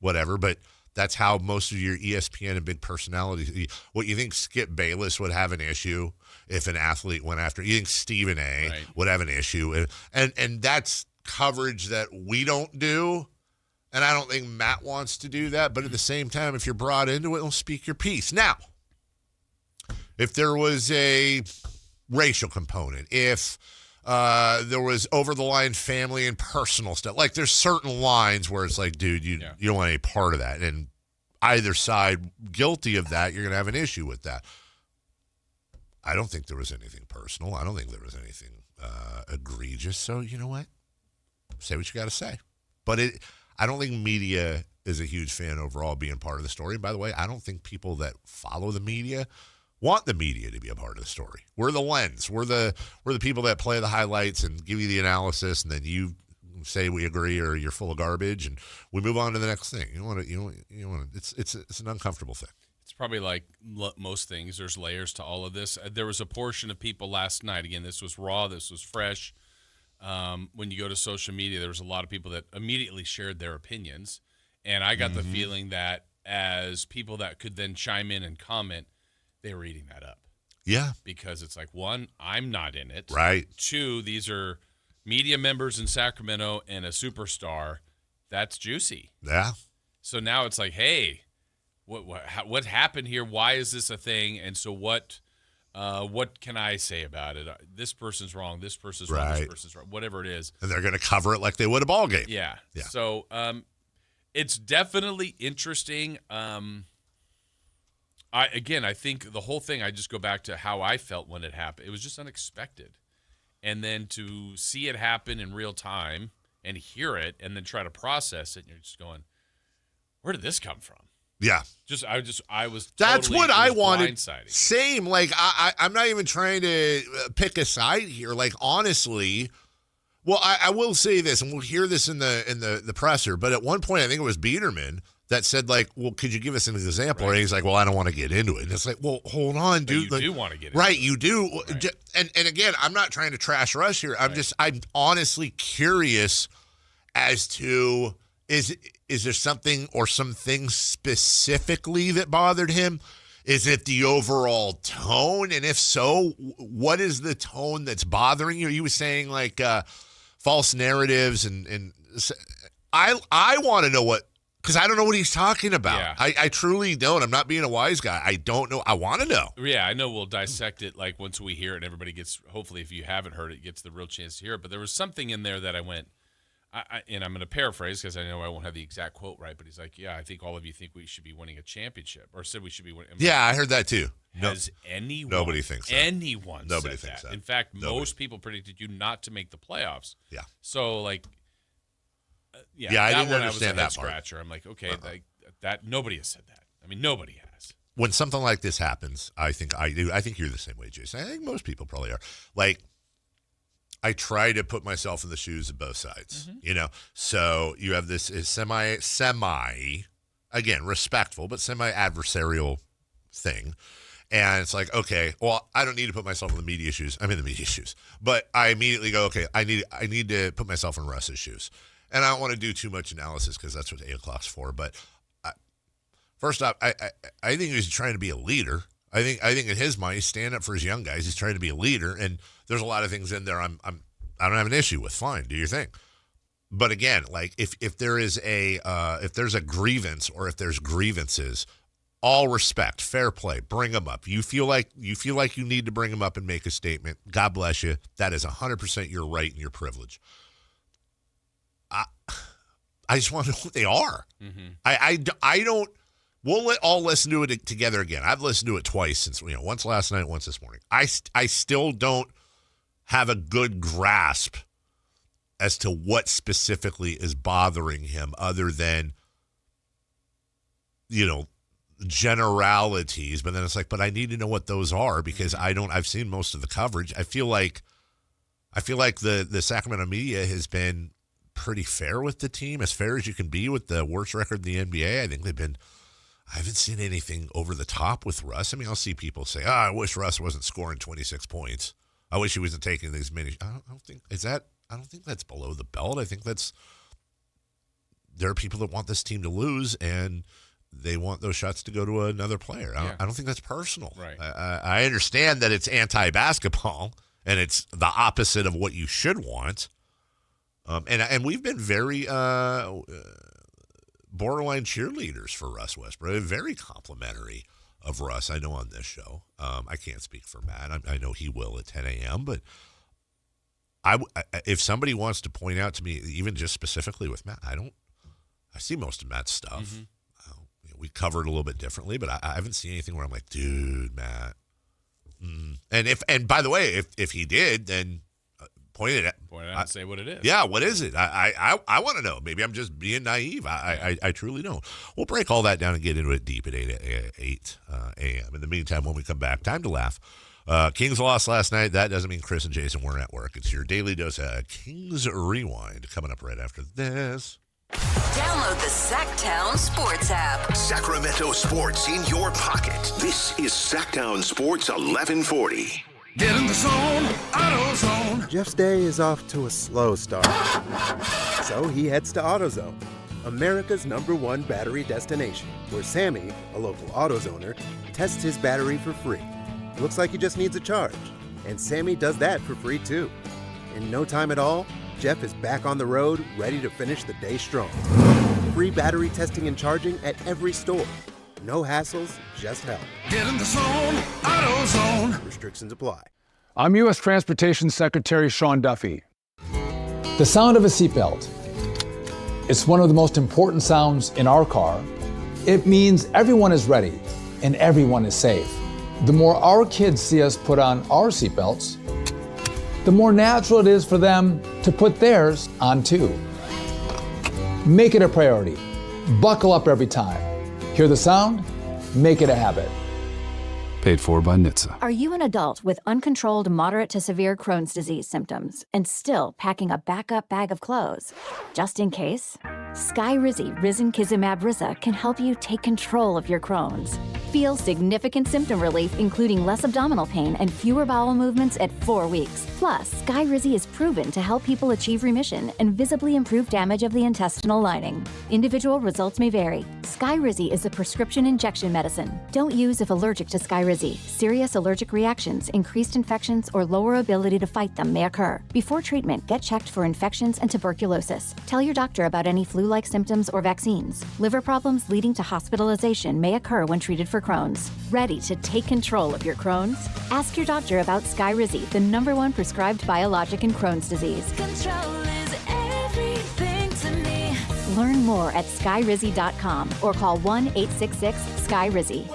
whatever, but that's how most of your ESPN and big personalities. What you think Skip Bayless would have an issue if an athlete went after? You think Stephen A. would have an issue, and that's coverage that we don't do, and I don't think Matt wants to do that. But at the same time, if you're brought into it, we'll speak your piece. Now, if there was a racial component, if there was over-the-line family and personal stuff. Like, there's certain lines where it's like, dude, you don't want any part of that. And either side guilty of that, you're going to have an issue with that. I don't think there was anything personal. I don't think there was anything egregious. So, you know what? Say what you got to say. But I don't think media is a huge fan overall being part of the story. And by the way, I don't think people that follow the media want the media to be a part of the story. We're the lens. We're the people that play the highlights and give you the analysis, and then you say we agree or you're full of garbage, and we move on to the next thing. You don't want to. It's an uncomfortable thing. It's probably like most things. There's layers to all of this. There was a portion of people last night. Again, this was raw. This was fresh. When you go to social media, there was a lot of people that immediately shared their opinions, and I got the feeling that as people that could then chime in and comment, they were eating that up. Yeah. Because it's like, one, I'm not in it. Right. Two, these are media members in Sacramento and a superstar. That's juicy. Yeah. So now it's like, hey, what happened here? Why is this a thing? And so what can I say about it? This person's wrong. This person's wrong. This person's wrong. Whatever it is. And they're going to cover it like they would a ball game. Yeah. So it's definitely interesting. I think the whole thing, I just go back to how I felt when it happened. It was just unexpected. And then to see it happen in real time and hear it and then try to process it, and you're just going, where did this come from? Yeah. I was That's totally, what I wanted. blindsiding. Same. Like, I'm not even trying to pick a side here. Like, honestly, well, I will say this, and we'll hear this in the presser, but at one point, I think it was Biederman that said, like, well, could you give us an example? Right. And he's like, well, I don't want to get into it. And it's like, well, hold on, dude. But you do want to get into it. Right, you do. Right. And again, I'm not trying to trash Russ here. I'm honestly curious as to, is there something or some things specifically that bothered him? Is it the overall tone? And if so, what is the tone that's bothering you? You were saying, like, false narratives, and I want to know what, because I don't know what he's talking about. Yeah. I truly don't. I'm not being a wise guy. I don't know. I want to know. Yeah, I know we'll dissect it like once we hear it, and everybody gets, hopefully if you haven't heard it, gets the real chance to hear it. But there was something in there that I went, and I'm going to paraphrase because I know I won't have the exact quote right, but he's like, yeah, I think all of you think we should be winning a championship, or said we should be winning. Yeah, I heard that too. Has anyone? Nobody thinks that. Anyone Nobody said thinks that. In fact, most people predicted you not to make the playoffs. Yeah. So, like, I didn't understand that part. Scratcher. I'm like, okay, that nobody has said that. I mean, nobody has. When something like this happens, I think I do. I think you're the same way, Jason. I think most people probably are. Like, I try to put myself in the shoes of both sides, you know? So you have this semi, again, respectful, but semi-adversarial thing. And it's like, okay, well, I don't need to put myself in the media shoes. I'm in the media shoes. But I immediately go, okay, I need to put myself in Russ's shoes. And I don't want to do too much analysis because that's what 8 o'clock's for. But first off, I think he's trying to be a leader. I think in his mind, he's standing up for his young guys. He's trying to be a leader, and there's a lot of things in there I don't have an issue with. Fine, do your thing. But again, like if there's a grievance or if there's grievances, all respect, fair play, bring them up. You feel like you need to bring them up and make a statement. God bless you. That is 100% your right and your privilege. I just want to know what they are. I don't. We'll all listen to it together again. I've listened to it twice since, once last night, once this morning. I still don't have a good grasp as to what specifically is bothering him other than, generalities. But then it's like, but I need to know what those are because I've seen most of the coverage. I feel like the Sacramento media has been pretty fair with the team, as fair as you can be with the worst record in the NBA. I think I haven't seen anything over the top with Russ. I mean, I'll see people say, I wish Russ wasn't scoring 26 points. I wish he wasn't taking these many. I don't think that's below the belt. I think there are people that want this team to lose, and they want those shots to go to another player. I don't think that's personal. Right. I understand that it's anti-basketball, and it's the opposite of what you should want. And we've been very borderline cheerleaders for Russ Westbrook, very complimentary of Russ, I know, on this show. I can't speak for Matt. I know he will at 10 a.m., but if somebody wants to point out to me, even just specifically with Matt, I see most of Matt's stuff. Mm-hmm. We cover it a little bit differently, but I haven't seen anything where I'm like, dude, Matt. And by the way, if he did, then point it out and say what it is. Yeah, what is it? I want to know. Maybe I'm just being naive. I truly don't. We'll break all that down and get into it deep at 8 a.m. In the meantime, when we come back, time to laugh. Kings lost last night. That doesn't mean Chris and Jason weren't at work. It's your daily dose of Kings Rewind coming up right after this. Download the Sactown Sports app. Sacramento sports in your pocket. This is Sactown Sports 1140. Get in the zone, AutoZone. Jeff's day is off to a slow start. So he heads to AutoZone, America's #1 battery destination, where Sammy, a local AutoZoner, tests his battery for free. Looks like he just needs a charge. And Sammy does that for free too. In no time at all, Jeff is back on the road, ready to finish the day strong. Free battery testing and charging at every store. No hassles, just help. Get in the zone, AutoZone. Restrictions apply. I'm U.S. Transportation Secretary Sean Duffy. The sound of a seatbelt. It's one of the most important sounds in our car. It means everyone is ready and everyone is safe. The more our kids see us put on our seatbelts, the more natural it is for them to put theirs on too. Make it a priority. Buckle up every time. Hear the sound? Make it a habit. Paid for by NHTSA. Are you an adult with uncontrolled moderate to severe Crohn's disease symptoms and still packing a backup bag of clothes? Just in case? Skyrizi Risankizumab Riza can help you take control of your Crohn's. Feel significant symptom relief, including less abdominal pain and fewer bowel movements at 4 weeks. Plus, Skyrizi is proven to help people achieve remission and visibly improve damage of the intestinal lining. Individual results may vary. Skyrizi is a prescription injection medicine. Don't use if allergic to Skyrizi. Serious allergic reactions, increased infections, or lower ability to fight them may occur. Before treatment, get checked for infections and tuberculosis. Tell your doctor about any flu-like symptoms or vaccines. Liver problems leading to hospitalization may occur when treated for Crohn's. Ready to take control of your Crohn's? Ask your doctor about Skyrizi, the #1 prescribed biologic in Crohn's disease. Control is everything to me. Learn more at skyrizi.com or call 1-866-SKYRIZI.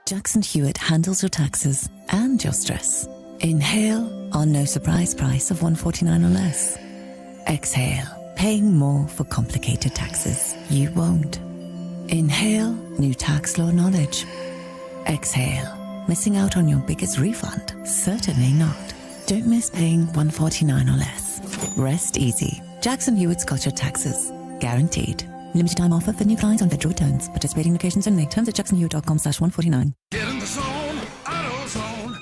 Jackson Hewitt handles your taxes and your stress. Inhale on no surprise price of $149 or less. Exhale, paying more for complicated taxes. You won't. Inhale, new tax law knowledge. Exhale, missing out on your biggest refund? Certainly not. Don't miss paying $149 or less. Rest easy. Jackson Hewitt's got your taxes. Guaranteed. Limited time offer for new clients on federal returns. Participating locations only. Terms at jacksonhewitt.com/149. Get in the zone, AutoZone.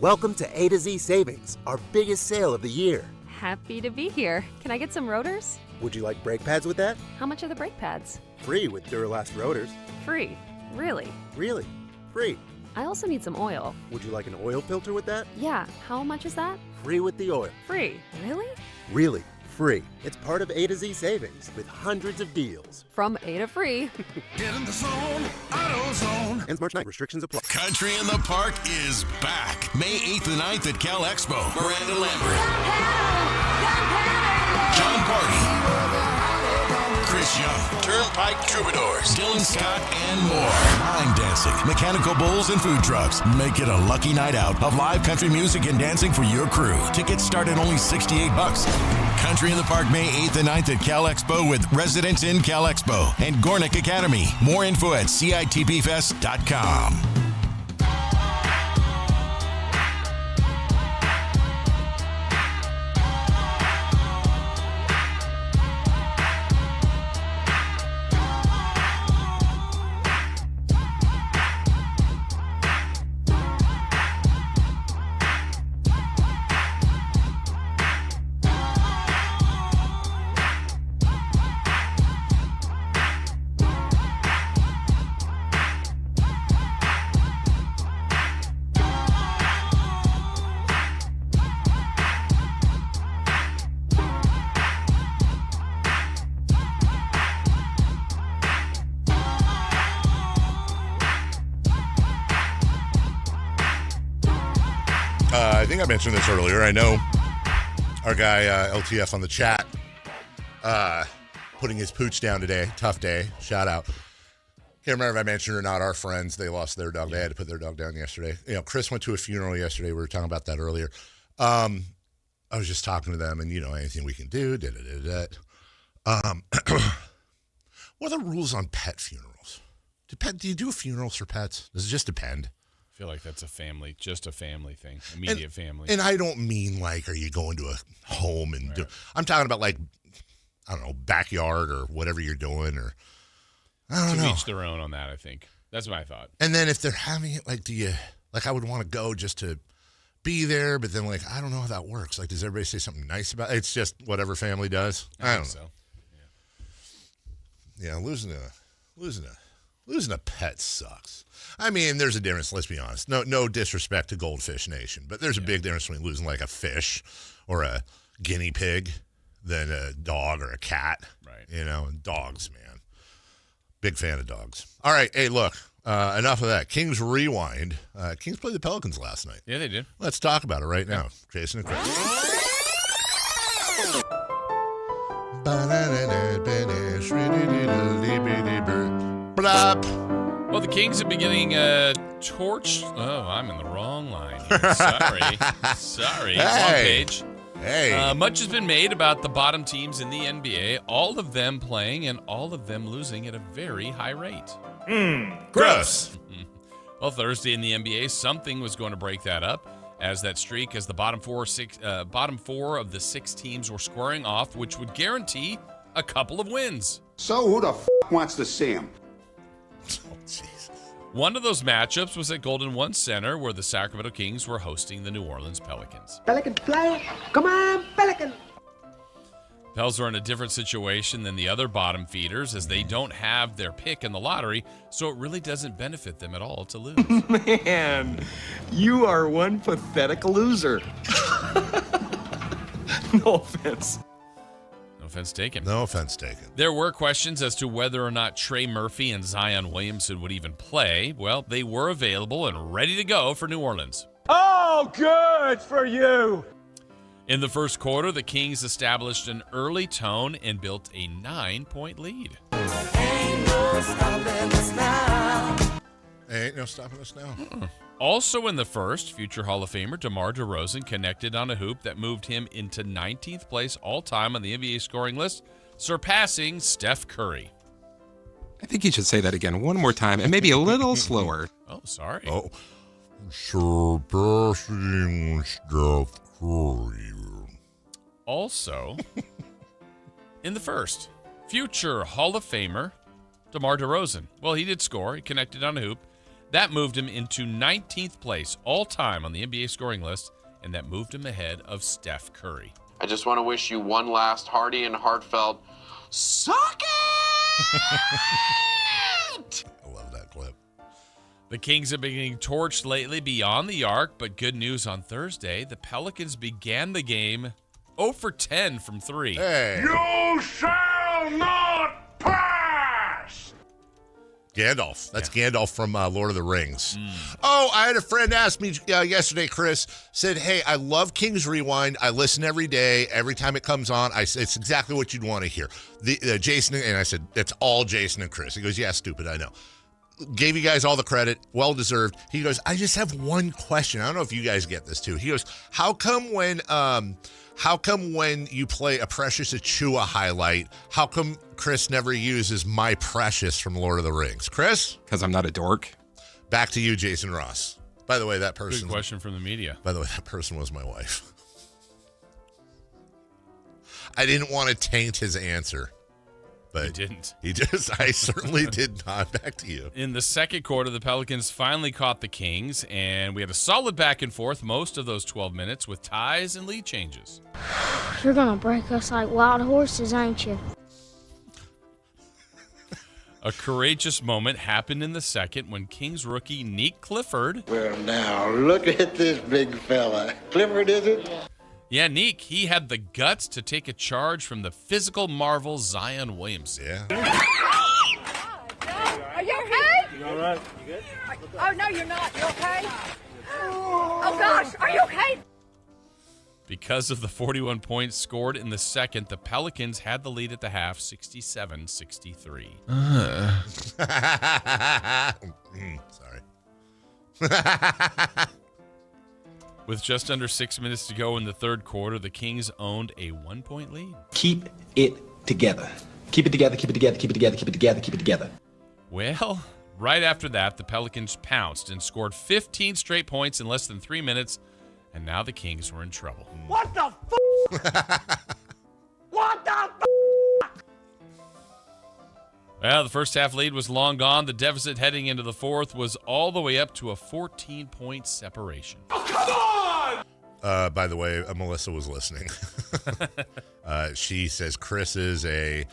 Welcome to A to Z Savings, our biggest sale of the year. Happy to be here. Can I get some rotors? Would you like brake pads with that? How much are the brake pads? Free with Duralast rotors. Free. Really? Really? Free. I also need some oil. Would you like an oil filter with that? Yeah. How much is that? Free with the oil. Free. Really? Really. Free. It's part of A to Z Savings with hundreds of deals. From A to free. Get in the zone, AutoZone. Ends March 9th. Restrictions apply. Country in the Park is back. May 8th and 9th at Cal Expo. Miranda Lambert. John Party. Chris Young. Turnpike Troubadours. Dylan Scott and more. Line dancing, mechanical bulls, and food trucks. Make it a lucky night out of live country music and dancing for your crew. Tickets start at only $68. Country in the Park, May 8th and 9th at Cal Expo with Residents in Cal Expo and Gornick Academy. More info at CITBfest.com. I think I mentioned this earlier. I know our guy LTF on the chat putting his pooch down today. Tough day. Shout out. Can't remember if I mentioned or not. Our friends, they lost their dog. They had to put their dog down yesterday. You know, Chris went to a funeral yesterday. We were talking about that earlier. I was just talking to them, and anything we can do. What are the rules on pet funerals? Do you do funerals for pets? Does it just depend? I feel like that's just a family thing, immediate family. And I don't mean like, are you going to a home and I'm talking about like, I don't know, backyard or whatever you're doing, or I don't know. To each their own on that, I think. That's my thought. And then if they're having it, like, I would want to go just to be there, but then like, I don't know how that works. Like, does everybody say something nice about it? It's just whatever family does. I don't know. So. Yeah, losing a pet sucks. I mean, there's a difference, let's be honest. No disrespect to Goldfish Nation, but there's a big difference between losing like a fish or a guinea pig than a dog or a cat. Right. And dogs, man. Big fan of dogs. All right, hey, look, enough of that. Kings Rewind. Kings played the Pelicans last night. Yeah, they did. Let's talk about it right now. Jason and Chris. Well, the Kings have been getting torched. Oh, I'm in the wrong line here. Sorry. Wrong page. Hey. Much has been made about the bottom teams in the NBA, all of them playing and all of them losing at a very high rate. Gross. Well, Thursday in the NBA, something was going to break that up, as the bottom four of the 6 teams were squaring off, which would guarantee a couple of wins. So who the f*** wants to see him? Oh, Jesus. One of those matchups was at Golden One Center, where the Sacramento Kings were hosting the New Orleans Pelicans. Pelicans play. Come on, Pelicans. Pels are in a different situation than the other bottom feeders, as they don't have their pick in the lottery, so it really doesn't benefit them at all to lose. Man, you are one pathetic loser. No offense. No offense taken. No offense taken. There were questions as to whether or not Trey Murphy and Zion Williamson would even play. Well, they were available and ready to go for New Orleans. Oh, good for you. In the first quarter, the Kings established an early tone and built a 9-point lead. Ain't no stopping us now. Also in the first, future Hall of Famer DeMar DeRozan connected on a hoop that moved him into 19th place all-time on the NBA scoring list, surpassing Steph Curry. I think you should say that again one more time and maybe a little slower. Oh, sorry. Oh, surpassing Steph Curry. Also, in the first, future Hall of Famer DeMar DeRozan. Well, he did score. He connected on a hoop. That moved him into 19th place all-time on the NBA scoring list, and that moved him ahead of Steph Curry. I just want to wish you one last hearty and heartfelt suck it! I love that clip. The Kings have been getting torched lately beyond the arc, but good news on Thursday. The Pelicans began the game 0 for 10 from 3. Hey. You shall not pass! Gandalf. That's Gandalf from Lord of the Rings. Oh, I had a friend ask me yesterday, Chris, said, hey, I love Kings Rewind. I listen every day. Every time it comes on, it's exactly what you'd want to hear. Jason, and I said, that's all Jason and Chris. He goes, yeah, stupid, I know. Gave you guys all the credit, well-deserved. He goes, I just have one question. I don't know if you guys get this, too. He goes, how come when you play a Precious Achua highlight, how come Chris never uses My Precious from Lord of the Rings? Chris? Because I'm not a dork. Back to you, Jason Ross. By the way, that person. Good question from the media. By the way, that person was my wife. I didn't want to taint his answer. But he didn't. I certainly did not. Back to you. In the second quarter, the Pelicans finally caught the Kings, and we had a solid back and forth most of those 12 minutes with ties and lead changes. You're going to break us like wild horses, ain't you? A courageous moment happened in the second when Kings rookie Nick Clifford. Well, now, look at this big fella. Clifford, is it? Yeah, Nick, he had the guts to take a charge from the physical marvel Zion Williamson. Yeah. Are you okay? You all right? You good? Oh, no, you're not. You okay? Oh, gosh. Are you okay, because of the 41 points scored in the second, the Pelicans had the lead at the half, 67-63. Sorry. With just under 6 minutes to go in the third quarter, the Kings owned a 1-point lead. Keep it together. Keep it together, keep it together, keep it together, keep it together, keep it together. Well, right after that, the Pelicans pounced and scored 15 straight points in less than 3 minutes, and now the Kings were in trouble. What the f***? What the f***? Well, the first half lead was long gone. The deficit heading into the fourth was all the way up to a 14-point separation. Oh, come on! By the way, Melissa was listening. She says Chris is a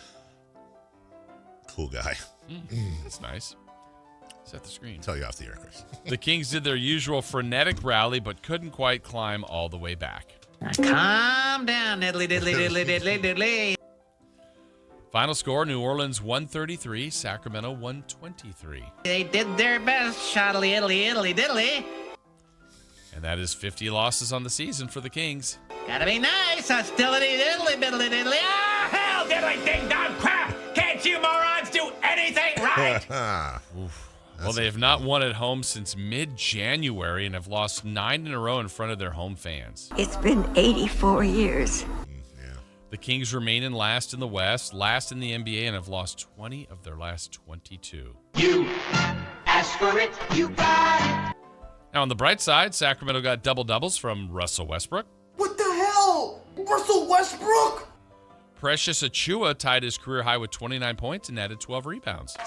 cool guy. That's nice. Set the screen. Tell you off the air, Chris. The Kings did their usual frenetic rally, but couldn't quite climb all the way back. Now calm down, diddly, diddly, diddly, diddly, diddly. Final score, New Orleans 133, Sacramento 123. They did their best, shoddily, Italy, Italy, diddly. And that is 50 losses on the season for the Kings. Gotta be nice, hostility, diddly, biddly, diddly. Ah, hell, diddly, ding, dong, crap. Can't you morons do anything right? Well, they have not won at home since mid-January and have lost 9 in a row in front of their home fans. It's been 84 years. The Kings remain in last in the West, last in the NBA, and have lost 20 of their last 22. You asked for it, you got it. Now, on the bright side, Sacramento got double-doubles from Russell Westbrook. What the hell? Russell Westbrook? Precious Achiuwa tied his career high with 29 points and added 12 rebounds.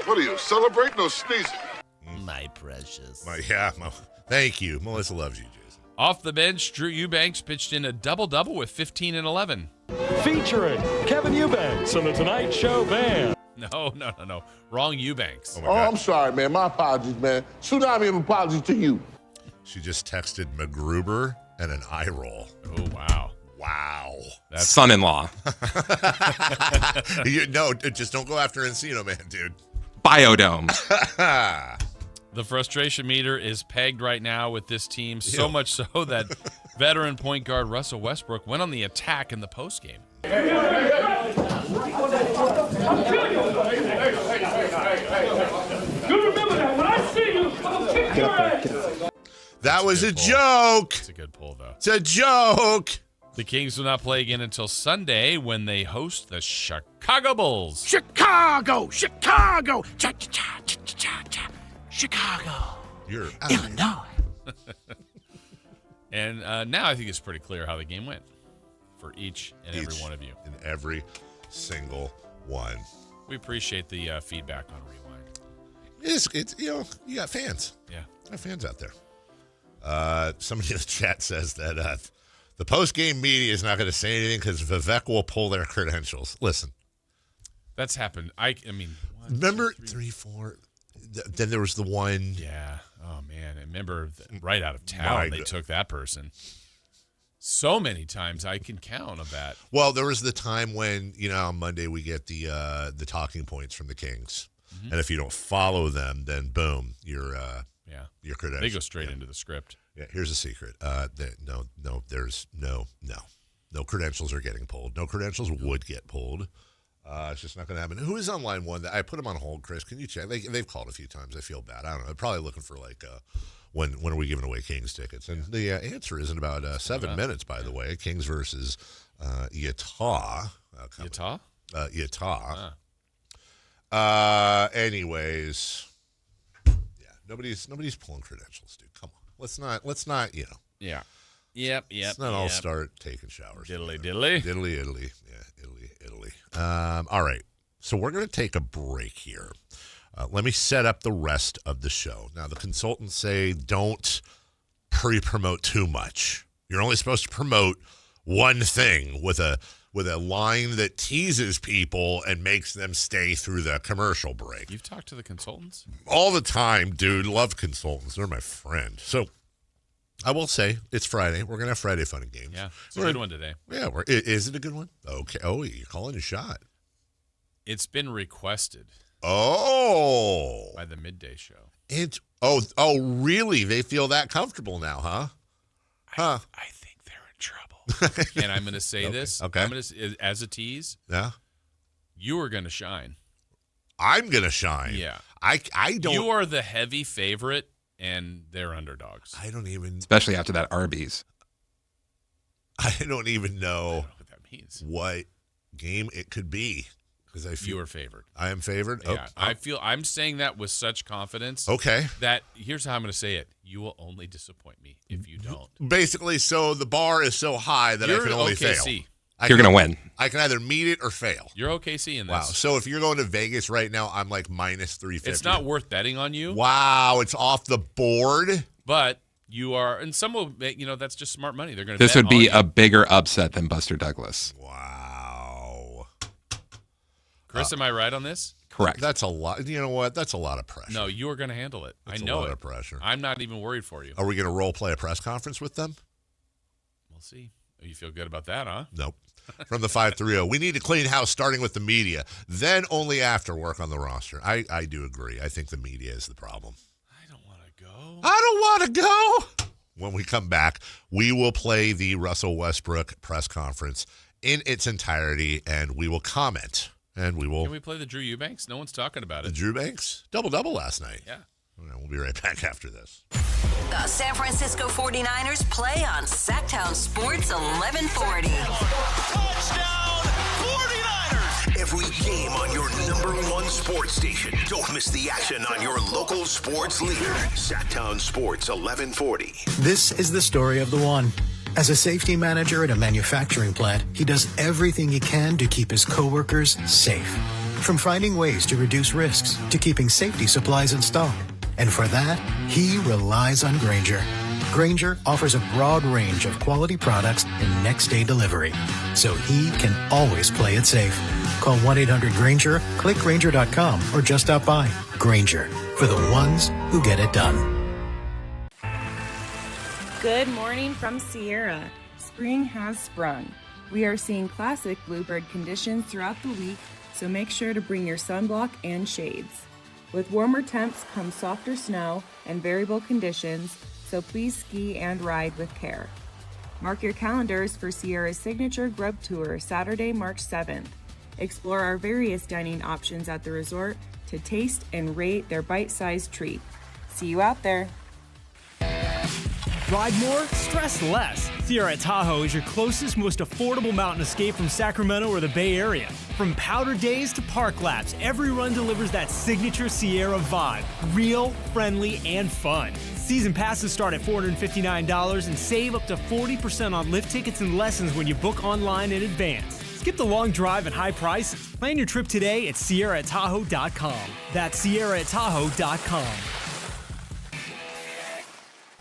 What are you, celebrating or sneezing? My precious. Thank you. Melissa loves you, Jason. Off the bench, Drew Eubanks pitched in a double-double with 15 and 11. Featuring Kevin Eubanks on the Tonight Show Band. No. Wrong Eubanks. Oh, I'm sorry, man. My apologies, man. Tsunami of apologies to you. She just texted MacGruber and an eye roll. Oh, wow. Wow. That's son-in-law. No, just don't go after Encino, man, dude. Biodome. The frustration meter is pegged right now with this team, so much so that veteran point guard Russell Westbrook went on the attack in the postgame. You remember that when I see you, I'll kick your ass. That was a joke. It's a good pull, though. It's a joke. The Kings will not play again until Sunday when they host the Chicago Bulls. Chicago. Chicago. You're Illinois. And now I think it's pretty clear how the game went for each and every one of you. And every single one. We appreciate the feedback on Rewind. It's you got fans. Yeah. You got fans out there. Somebody in the chat says that the post-game media is not going to say anything because Vivek will pull their credentials. Listen. That's happened. I mean. Remember 3, 4. Then there was the one. Yeah. Oh, man. I remember right out of town they took that person. So many times I can count on that. Well, there was the time when, on Monday we get the talking points from the Kings. Mm-hmm. And if you don't follow them, then boom, your credentials. They go straight into the script. Yeah, here's a secret. There's no credentials are getting pulled. No credentials would get pulled. It's just not going to happen. Who is on line one? I put them on hold, Chris. Can you check? They've called a few times. I feel bad. I don't know. They're probably looking for when are we giving away Kings tickets? And the answer is in about 7 minutes, by the way. Kings versus Utah. Utah? Utah. Anyways, nobody's pulling credentials, dude. Come on. Let's not. Yeah. Yep. Let's not all start taking showers. Diddly. Italy. Yeah, Italy. All right. So we're going to take a break here. Let me set up the rest of the show. Now, the consultants say don't pre-promote too much. You're only supposed to promote one thing with a line that teases people and makes them stay through the commercial break. You've talked to the consultants? All the time, dude. Love consultants. They're my friend. So I will say it's Friday. We're going to have Friday fun and games. Yeah, it's a good one today. Yeah, is it a good one? Okay. Oh, you're calling a shot. It's been requested Oh. By the midday show. Oh, really? They feel that comfortable now, huh? I think they're in trouble. And I'm going to say this. Okay. I'm going to, as a tease. Yeah. You are going to shine. I'm going to shine. Yeah. I don't. You are the heavy favorite, and they're underdogs. I don't even. Especially after that Arby's. I don't even know what that means. What game it could be. Because I feel you are favored. I am favored. Yeah, I'm saying that with such confidence. Okay. That here's how I'm going to say it: you will only disappoint me if you don't. Basically, so the bar is so high that I can only fail. You're going to win. I can either meet it or fail. You're OKC in this. Wow. So if you're going to Vegas right now, I'm like minus 350. It's not worth betting on you. Wow, it's off the board. But you are, and some will make, that's just smart money. They're going to. This would be a bigger upset than Buster Douglas. Wow. Chris, am I right on this? Correct. That's a lot. You know what? That's a lot of pressure. No, you are going to handle it. That's I know a lot it. of pressure. I'm not even worried for you. Are we going to role play a press conference with them? We'll see. You feel good about that, huh? Nope. From the 530, we need to clean house starting with the media, then only after work on the roster. I do agree. I think the media is the problem. I don't want to go. I don't want to go. When we come back, we will play the Russell Westbrook press conference in its entirety, and we will comment. And we will. Can we play the Drew Eubanks? No one's talking about it. The Drew Banks? Double-double last night. Yeah. All right, we'll be right back after this. The San Francisco 49ers play on Sactown Sports 1140. Touchdown 49ers! Every game on your #1 sports station. Don't miss the action on your local sports leader. Sactown Sports 1140. This is the story of the one. As a safety manager at a manufacturing plant, he does everything he can to keep his coworkers safe. From finding ways to reduce risks to keeping safety supplies in stock. And for that, he relies on Grainger. Grainger offers a broad range of quality products and next-day delivery, so he can always play it safe. Call 1-800-GRAINGER, click Grainger.com, or just stop by. Grainger, for the ones who get it done. Good morning from Sierra. Spring has sprung. We are seeing classic bluebird conditions throughout the week, so make sure to bring your sunblock and shades. With warmer temps comes softer snow and variable conditions, so please ski and ride with care. Mark your calendars for Sierra's signature Grub Tour, Saturday, March 7th. Explore our various dining options at the resort to taste and rate their bite-sized treat. See you out there. Ride more, stress less. Sierra Tahoe is your closest, most affordable mountain escape from Sacramento or the Bay Area. From powder days to park laps, every run delivers that signature Sierra vibe. Real, friendly, and fun. Season passes start at $459 and save up to 40% on lift tickets and lessons when you book online in advance. Skip the long drive and high prices. Plan your trip today at SierraTahoe.com. That's SierraTahoe.com.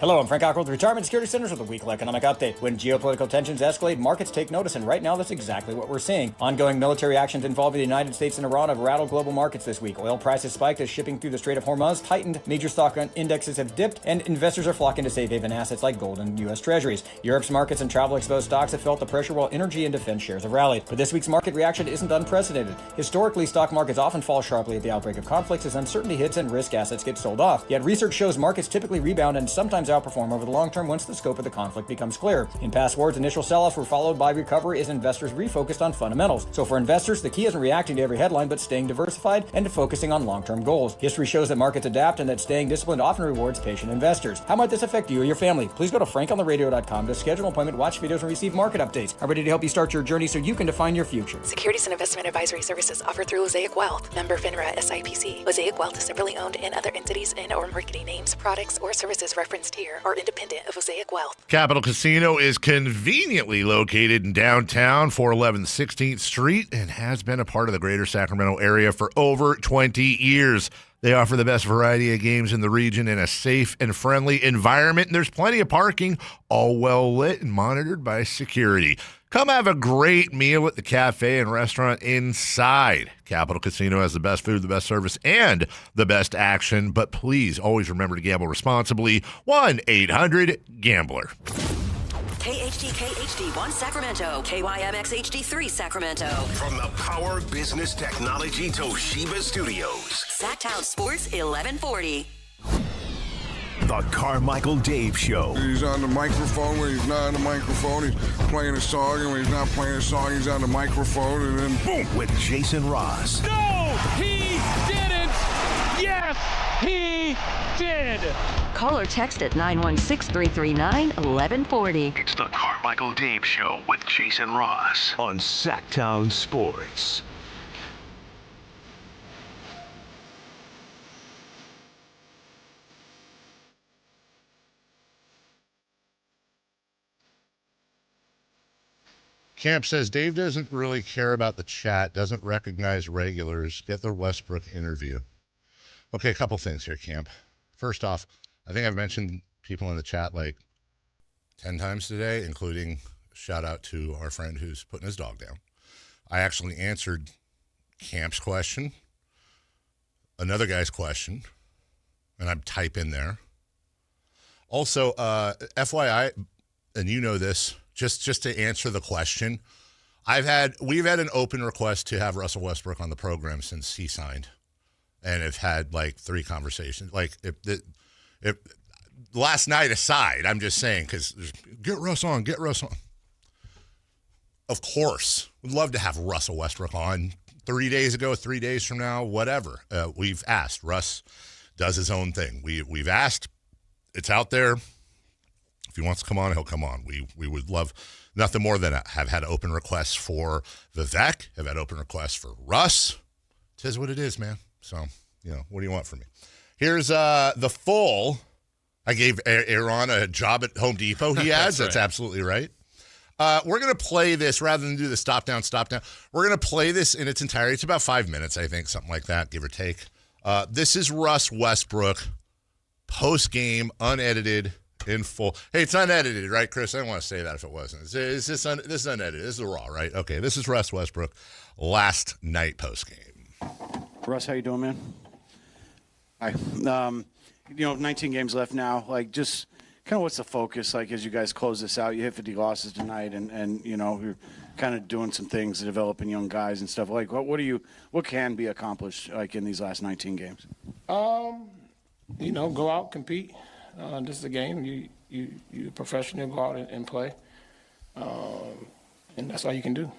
Hello, I'm Frank Cockrell with Retirement Security Centers with a weekly economic update. When geopolitical tensions escalate, markets take notice, and right now that's exactly what we're seeing. Ongoing military actions involving the United States and Iran have rattled global markets this week. Oil prices spiked as shipping through the Strait of Hormuz tightened, major stock indexes have dipped, and investors are flocking to safe haven assets like gold and U.S. Treasuries. Europe's markets and travel-exposed stocks have felt the pressure while energy and defense shares have rallied. But this week's market reaction isn't unprecedented. Historically, stock markets often fall sharply at the outbreak of conflicts as uncertainty hits and risk assets get sold off. Yet research shows markets typically rebound and sometimes outperform over the long term once the scope of the conflict becomes clear. In past wars, initial sell-offs were followed by recovery as investors refocused on fundamentals. So for investors, the key isn't reacting to every headline, but staying diversified and focusing on long-term goals. History shows that markets adapt and that staying disciplined often rewards patient investors. How might this affect you or your family? Please go to frankontheradio.com to schedule an appointment, watch videos, and receive market updates. I'm ready to help you start your journey so you can define your future. Securities and investment advisory services offered through Mosaic Wealth. Member FINRA SIPC. Mosaic Wealth is separately owned, and other entities and or marketing names, products, or services referenced here are independent of Mosaic Wealth. Capital Casino is conveniently located in downtown 411 16th Street and has been a part of the greater Sacramento area for over 20 years. They offer the best variety of games in the region in a safe and friendly environment, and there's plenty of parking, all well lit and monitored by security. Come have a great meal at the cafe and restaurant inside. Capital Casino has the best food, the best service, and the best action. But please always remember to gamble responsibly. 1-800-GAMBLER. KHTK HD1 Sacramento, KYMX HD3 Sacramento. From the Power Business Technology Toshiba Studios. Sactown Sports 1140. The Carmichael Dave Show. He's on the microphone when he's not on the microphone. He's playing a song, and when he's not playing a song, he's on the microphone, and then boom. With Jason Ross. No, he didn't. Yes, he did. Call or text at 916-339-1140. It's the Carmichael Dave Show with Jason Ross on Sactown Sports. Camp says Dave doesn't really care about the chat, doesn't recognize regulars. Get the Westbrook interview. Okay, a couple things here, Camp. First off, I think I've mentioned people in the chat like 10 times today, including a shout out to our friend who's putting his dog down. I actually answered Camp's question, another guy's question, and I'm type in there. Also, FYI, and you know this, just to answer the question, we've had an open request to have Russell Westbrook on the program since he signed, and have had like 3 conversations. Like if last night aside, I'm just saying, because get Russ on. Of course, we'd love to have Russell Westbrook on 3 days ago, 3 days from now, whatever. We've asked. Russ does his own thing. We've asked. It's out there. If he wants to come on, he'll come on. We would love nothing more than have had open requests for Vivek, have had open requests for Russ. It is what it is, man. So, what do you want from me? Here's the full. I gave Aaron a job at Home Depot. He has. That's absolutely right. We're going to play this rather than do the stop down. We're going to play this in its entirety. It's about 5 minutes, I think, something like that, give or take. This is Russ Westbrook, post-game, unedited, in full. Hey, it's unedited, right, Chris? I didn't want to say that if it wasn't. This is unedited. This is raw, right? Okay, this is Russ Westbrook last night post-game. Russ, how you doing, man? Hi. 19 games left now. Like, just kind of what's the focus, like, as you guys close this out? You hit 50 losses tonight, and you're kind of doing some things, developing young guys and stuff. Like, what can be accomplished, like, in these last 19 games? Go out, compete. This is a game. You're a professional. Go out and play, and that's all you can do.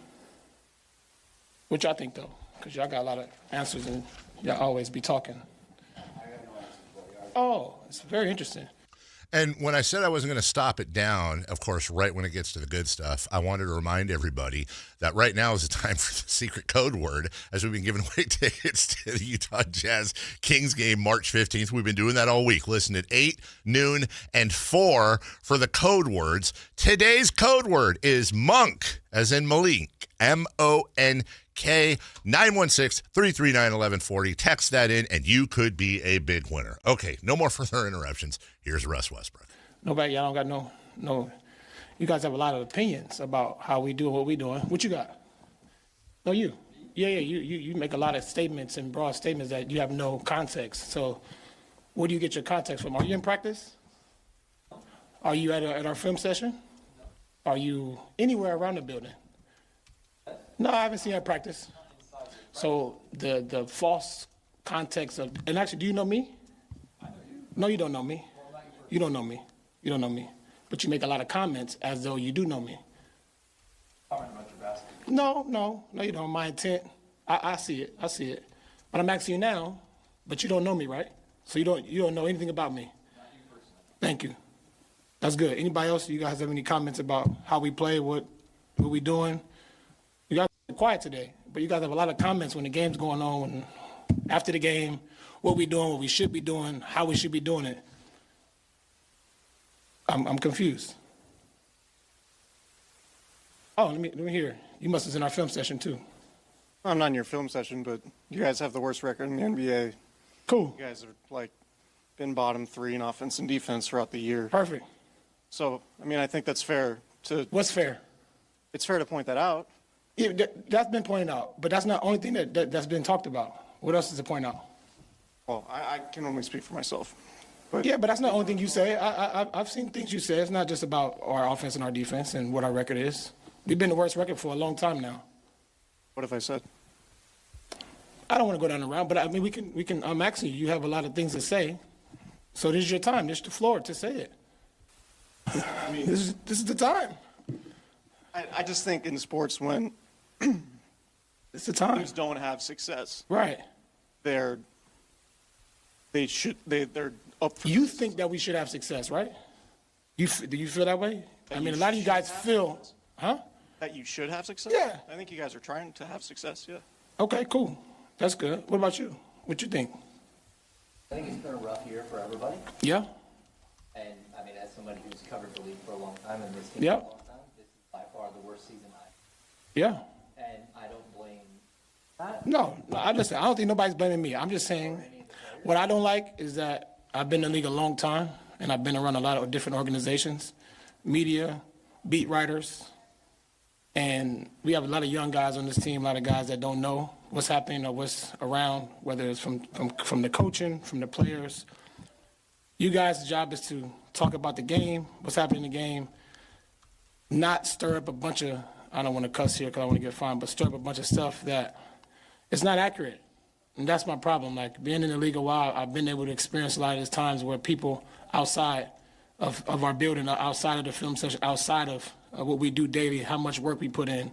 Which I think, though, because y'all got a lot of answers and y'all always be talking. Oh, it's very interesting. And when I said I wasn't going to stop it down, of course, right when it gets to the good stuff, I wanted to remind everybody that right now is the time for the secret code word, as we've been giving away tickets to the Utah Jazz Kings game March 15th. We've been doing that all week. Listen at 8, noon, and 4 for the code words. Today's code word is monk, as in Malik, MONK, 916-339-1140. Text that in, and you could be a big winner. Okay, no more further interruptions. Here's Russ Westbrook. Nobody, y'all don't got no. You guys have a lot of opinions about how we do what we doing. What you got? No, you. Yeah, you make a lot of statements and broad statements that you have no context. So where do you get your context from? Are you in practice? Are you at our film session? Are you anywhere around the building? No, I haven't seen you at practice. So the false context of, and actually, do you know me? No, you don't know me. You don't know me. You don't know me. But you make a lot of comments as though you do know me. No, you don't. My intent, I see it. But I'm asking you now, but you don't know me, right? So you don't know anything about me. Thank you. That's good. Anybody else? You guys have any comments about how we play, what we doing? You guys are quiet today, but you guys have a lot of comments when the game's going on, when after the game, what we doing, what we should be doing, how we should be doing it. I'm confused. Oh, let me hear. You must have been in our film session too. I'm not in your film session, but you guys have the worst record in the NBA. Cool. You guys are been bottom 3 in offense and defense throughout the year. Perfect. So, I think that's fair to. What's fair? It's fair to point that out. Yeah, that's been pointed out, but that's not the only thing that's been talked about. What else is to point out? Well, I can only speak for myself. Yeah, but that's not the only thing you say. I've seen things you say. It's not just about our offense and our defense and what our record is. We've been the worst record for a long time now. What have I said? I don't want to go down the route, but I mean, we can. I'm asking you. You have a lot of things to say, so this is your time. This is the floor to say it. I mean, this is the time. I just think in sports when it's the time teams don't have success, right? They're up for. You think that we should have success, right? Do you feel that way? I mean, a lot of you guys feel, huh? That you should have success? Yeah. I think you guys are trying to have success, yeah. Okay, cool. That's good. What about you? What you think? I think it's been a rough year for everybody. Yeah. And, I mean, as somebody who's covered the league for a long time and this team Yeah. for a long time, this is by far the worst season Yeah. And I don't blame that. No, listen, I don't think nobody's blaming me. I'm just saying what I don't like is that I've been in the league a long time, and I've been around a lot of different organizations, media, beat writers, and we have a lot of young guys on this team, a lot of guys that don't know what's happening or what's around, whether it's from the coaching, from the players. You guys' job is to talk about the game, what's happening in the game, not stir up a bunch of, I don't want to cuss here because I want to get fined, but stir up a bunch of stuff that it's not accurate. And that's my problem. Like, being in the league a while, I've been able to experience a lot of these times where people outside of our building, outside of the film session, outside of what we do daily, how much work we put in,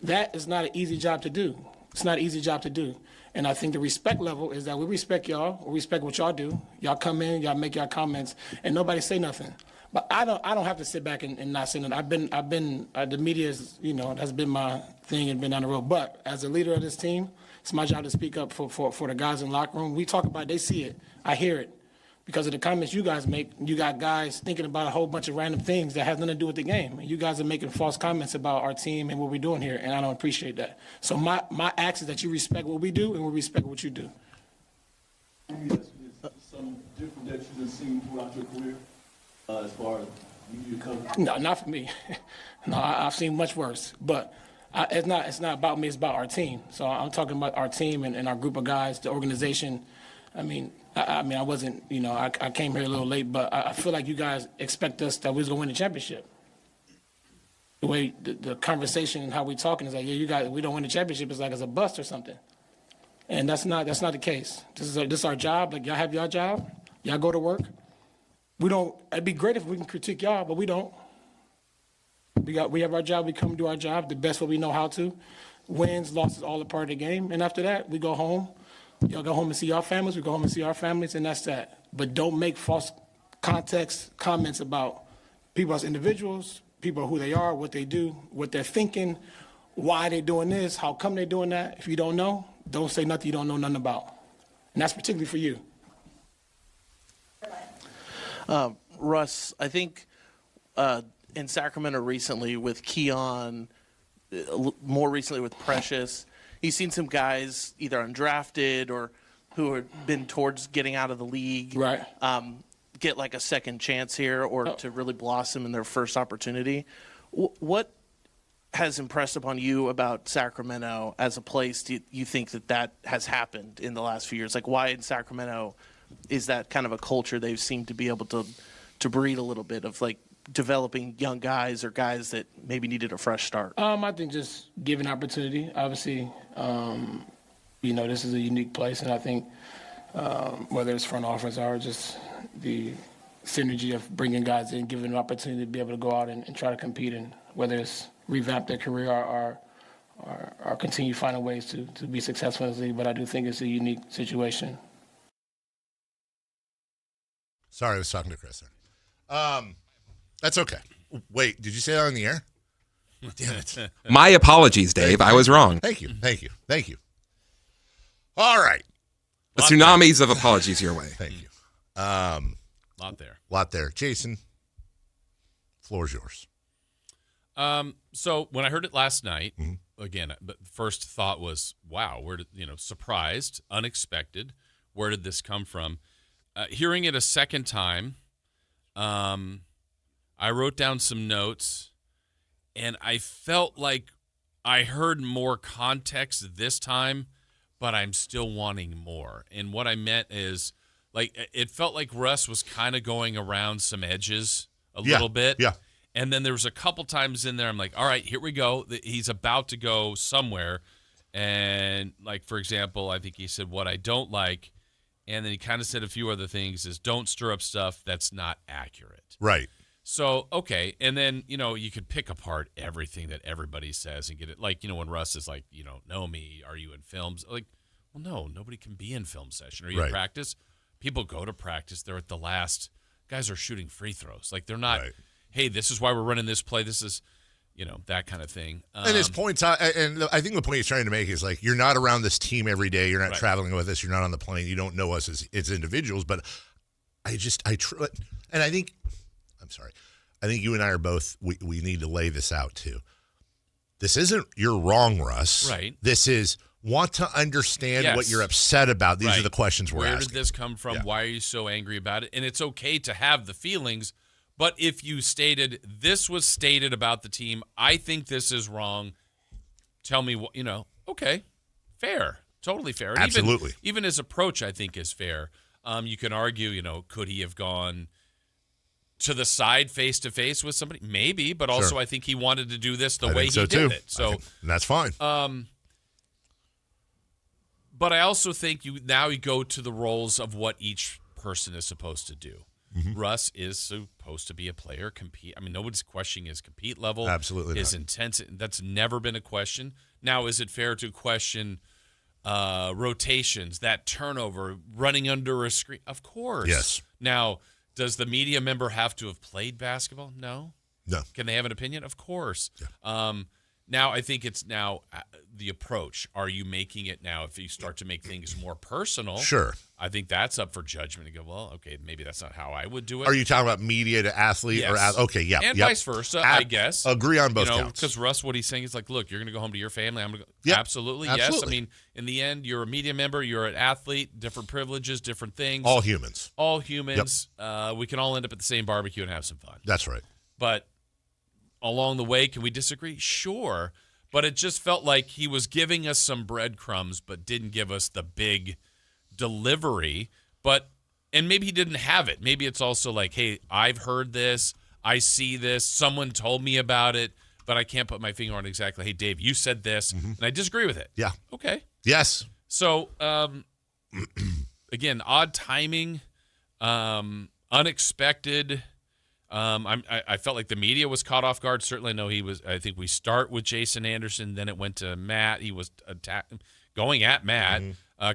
that is not an easy job to do. It's not an easy job to do. And I think the respect level is that we respect y'all, we respect what y'all do. Y'all come in, y'all make y'all comments, and nobody say nothing. But I don't have to sit back and not say nothing. I've been the media is, that's been my thing and been down the road. But as a leader of this team, it's my job to speak up for the guys in the locker room. We talk about it, they see it, I hear it. Because of the comments you guys make, you got guys thinking about a whole bunch of random things that have nothing to do with the game. And you guys are making false comments about our team and what we're doing here, and I don't appreciate that. So my ask is that you respect what we do and we respect what you do. Something different that you've seen throughout your career as far as media coverage? No, not for me. No, I've seen much worse. But it's not about me, it's about our team. So I'm talking about our team and our group of guys, the organization. I mean, I wasn't, I came here a little late, but I feel like you guys expect us that we was going to win the championship. The way the conversation and how we talking is like, yeah, you guys, we don't win the championship, it's like it's a bust or something. And that's not the case. This is our job. Like, y'all have your job. Y'all go to work. It'd be great if we can critique y'all, but we don't. We have our job. We come do our job the best way we know how to. Wins, losses, all a part of the game. And after that, we go home. Y'all go home and see your families. We go home and see our families, and that's that. But don't make false comments about people as individuals, people who they are, what they do, what they're thinking, why they're doing this, how come they're doing that. If you don't know, don't say nothing you don't know nothing about. And that's particularly for you. Russ, I think in Sacramento recently with Keon, more recently with Precious, he's seen some guys either undrafted or who have been towards getting out of the league, right? Get like a second chance here or to really blossom in their first opportunity. What has impressed upon you about Sacramento as a place? Do you think that has happened in the last few years? Like, why in Sacramento is that kind of a culture they've seemed to be able to breed a little bit of, like, developing young guys or guys that maybe needed a fresh start? I think just giving opportunity. Obviously, this is a unique place, and I think whether it's front office or just the synergy of bringing guys in, giving them an opportunity to be able to go out and try to compete, and whether it's revamp their career or continue finding ways to be successful in this league. But I do think it's a unique situation. Sorry, I was talking to Chris there. That's okay. Wait, did you say that on the air? Damn it. My apologies, Dave. I was wrong. Thank you. All right. The tsunamis of apologies your way. Thank you. Lot there. Jason, floor's yours. So when I heard it last night, again, the first thought was, wow, surprised, unexpected. Where did this come from? Hearing it a second time, I wrote down some notes, and I felt like I heard more context this time, but I'm still wanting more. And what I meant is, like it felt like Russ was kind of going around some edges a Yeah, little bit. yeah. And then there was a couple times in there I'm like, all right, here we go. He's about to go somewhere. And like, for example, I think he said what I don't like. And then he kind of said a few other things is don't stir up stuff that's not accurate. Right. So, okay. And then, you could pick apart everything that everybody says and get it. Like, when Russ is like, know me, are you in films? Like, well, no, nobody can be in film session. Are you in practice? People go to practice. They're at the last. Guys are shooting free throws. Like, they're not, hey, this is why we're running this play. This is, that kind of thing. And his points, and I think the point he's trying to make is like, you're not around this team every day. You're not traveling with us. You're not on the plane. You don't know us as individuals. But and I think, I'm sorry, I think you and I are both, we need to lay this out too. This isn't you're wrong, Russ. Right. This is want to understand what you're upset about. These are the questions we're asking. Where did this come from? Why are you so angry about it? And it's okay to have the feelings. But if you stated, this was stated about the team, I think this is wrong, tell me what, okay, fair, totally fair. And absolutely. Even his approach, I think, is fair. You can argue, could he have gone to the side face-to-face with somebody? Maybe, but also I think he wanted to do this the way he did it. So that's fine. But I also think you go to the roles of what each person is supposed to do. Mm-hmm. Russ is supposed to be a player, compete. I mean, nobody's questioning his compete level. Absolutely his intensity. That's never been a question. Now, is it fair to question rotations, that turnover, running under a screen? Of course. Yes. Now, does the media member have to have played basketball? No. No. Can they have an opinion? Of course. Yeah. Now, I think it's the approach. Are you making it now, if you start to make things more personal? Sure. I think that's up for judgment to go, well, okay, maybe that's not how I would do it. Are you talking about media to athlete? Yes. Or okay, yeah. And vice versa, I guess. Agree on both counts. Because Russ, what he's saying is like, look, you're going to go home to your family. I'm going to go. Absolutely, yes. I mean, in the end, you're a media member. You're an athlete, different privileges, different things. All humans. All humans. Yep. We can all end up at the same barbecue and have some fun. That's right. But along the way, can we disagree? Sure. But it just felt like he was giving us some breadcrumbs, but didn't give us the big delivery. And maybe he didn't have it. Maybe it's also like, hey, I've heard this. I see this. Someone told me about it, but I can't put my finger on exactly. Hey, Dave, you said this, and I disagree with it. Yeah. Okay. Yes. So, again, odd timing, unexpected. I felt like the media was caught off guard. Certainly, I know he was. I think we start with Jason Anderson, then it went to Matt. He was going at Matt,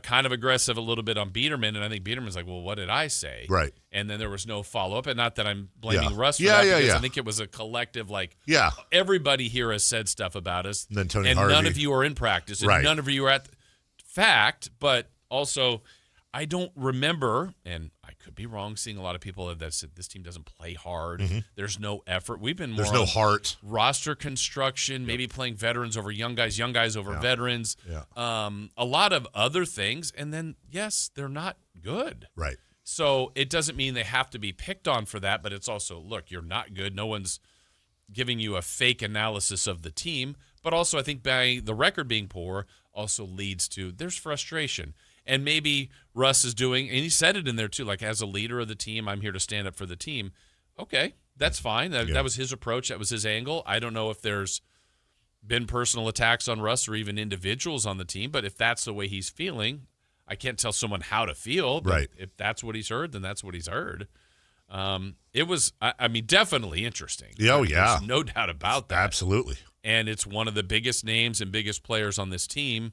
kind of aggressive a little bit on Biederman, and I think Biederman's like, "Well, what did I say?" Right. And then there was no follow up, and not that I'm blaming Russ for that. Because I think it was a collective, everybody here has said stuff about us, and then Tony and Harvey. None of you are in practice, and none of you are at fact, but also. I don't remember, and I could be wrong, seeing a lot of people that said this team doesn't play hard. Mm-hmm. There's no effort. We've been more There's no heart. Roster construction, maybe playing veterans over young guys over veterans. Yeah. A lot of other things. And then, yes, they're not good. Right. So it doesn't mean they have to be picked on for that, but it's also, look, you're not good. No one's giving you a fake analysis of the team. But also I think by the record being poor also leads to there's frustration. And maybe Russ is doing, and he said it in there too, like as a leader of the team, I'm here to stand up for the team. Okay, that's fine. That was his approach. That was his angle. I don't know if there's been personal attacks on Russ or even individuals on the team, but if that's the way he's feeling, I can't tell someone how to feel. But if that's what he's heard, then that's what he's heard. It was, I mean, definitely interesting. Oh, yeah. There's no doubt about that. Absolutely. And it's one of the biggest names and biggest players on this team.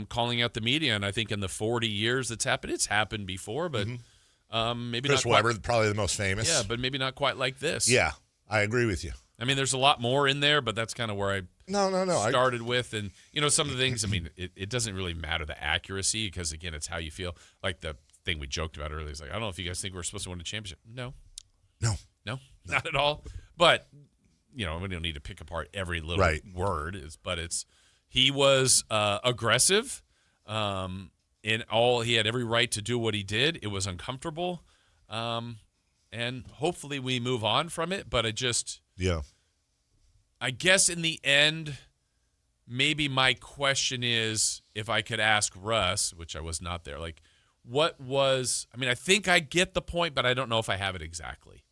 Calling out the media, and I think in the 40 years it's happened before, but maybe Chris not quite. Weber, probably the most famous. Yeah, but maybe not quite like this. Yeah, I agree with you. I mean, there's a lot more in there, but that's kind of where I started with. And, some of the things, I mean, it doesn't really matter the accuracy because, again, it's how you feel. Like the thing we joked about earlier is like, I don't know if you guys think we're supposed to win a championship. No, not at all. But, we don't need to pick apart every little word, but he was aggressive. In all, he had every right to do what he did. It was uncomfortable, and hopefully we move on from it. But I guess in the end, maybe my question is, if I could ask Russ, which I was not there, like, what was, I mean, I think I get the point, but I don't know if I have it exactly.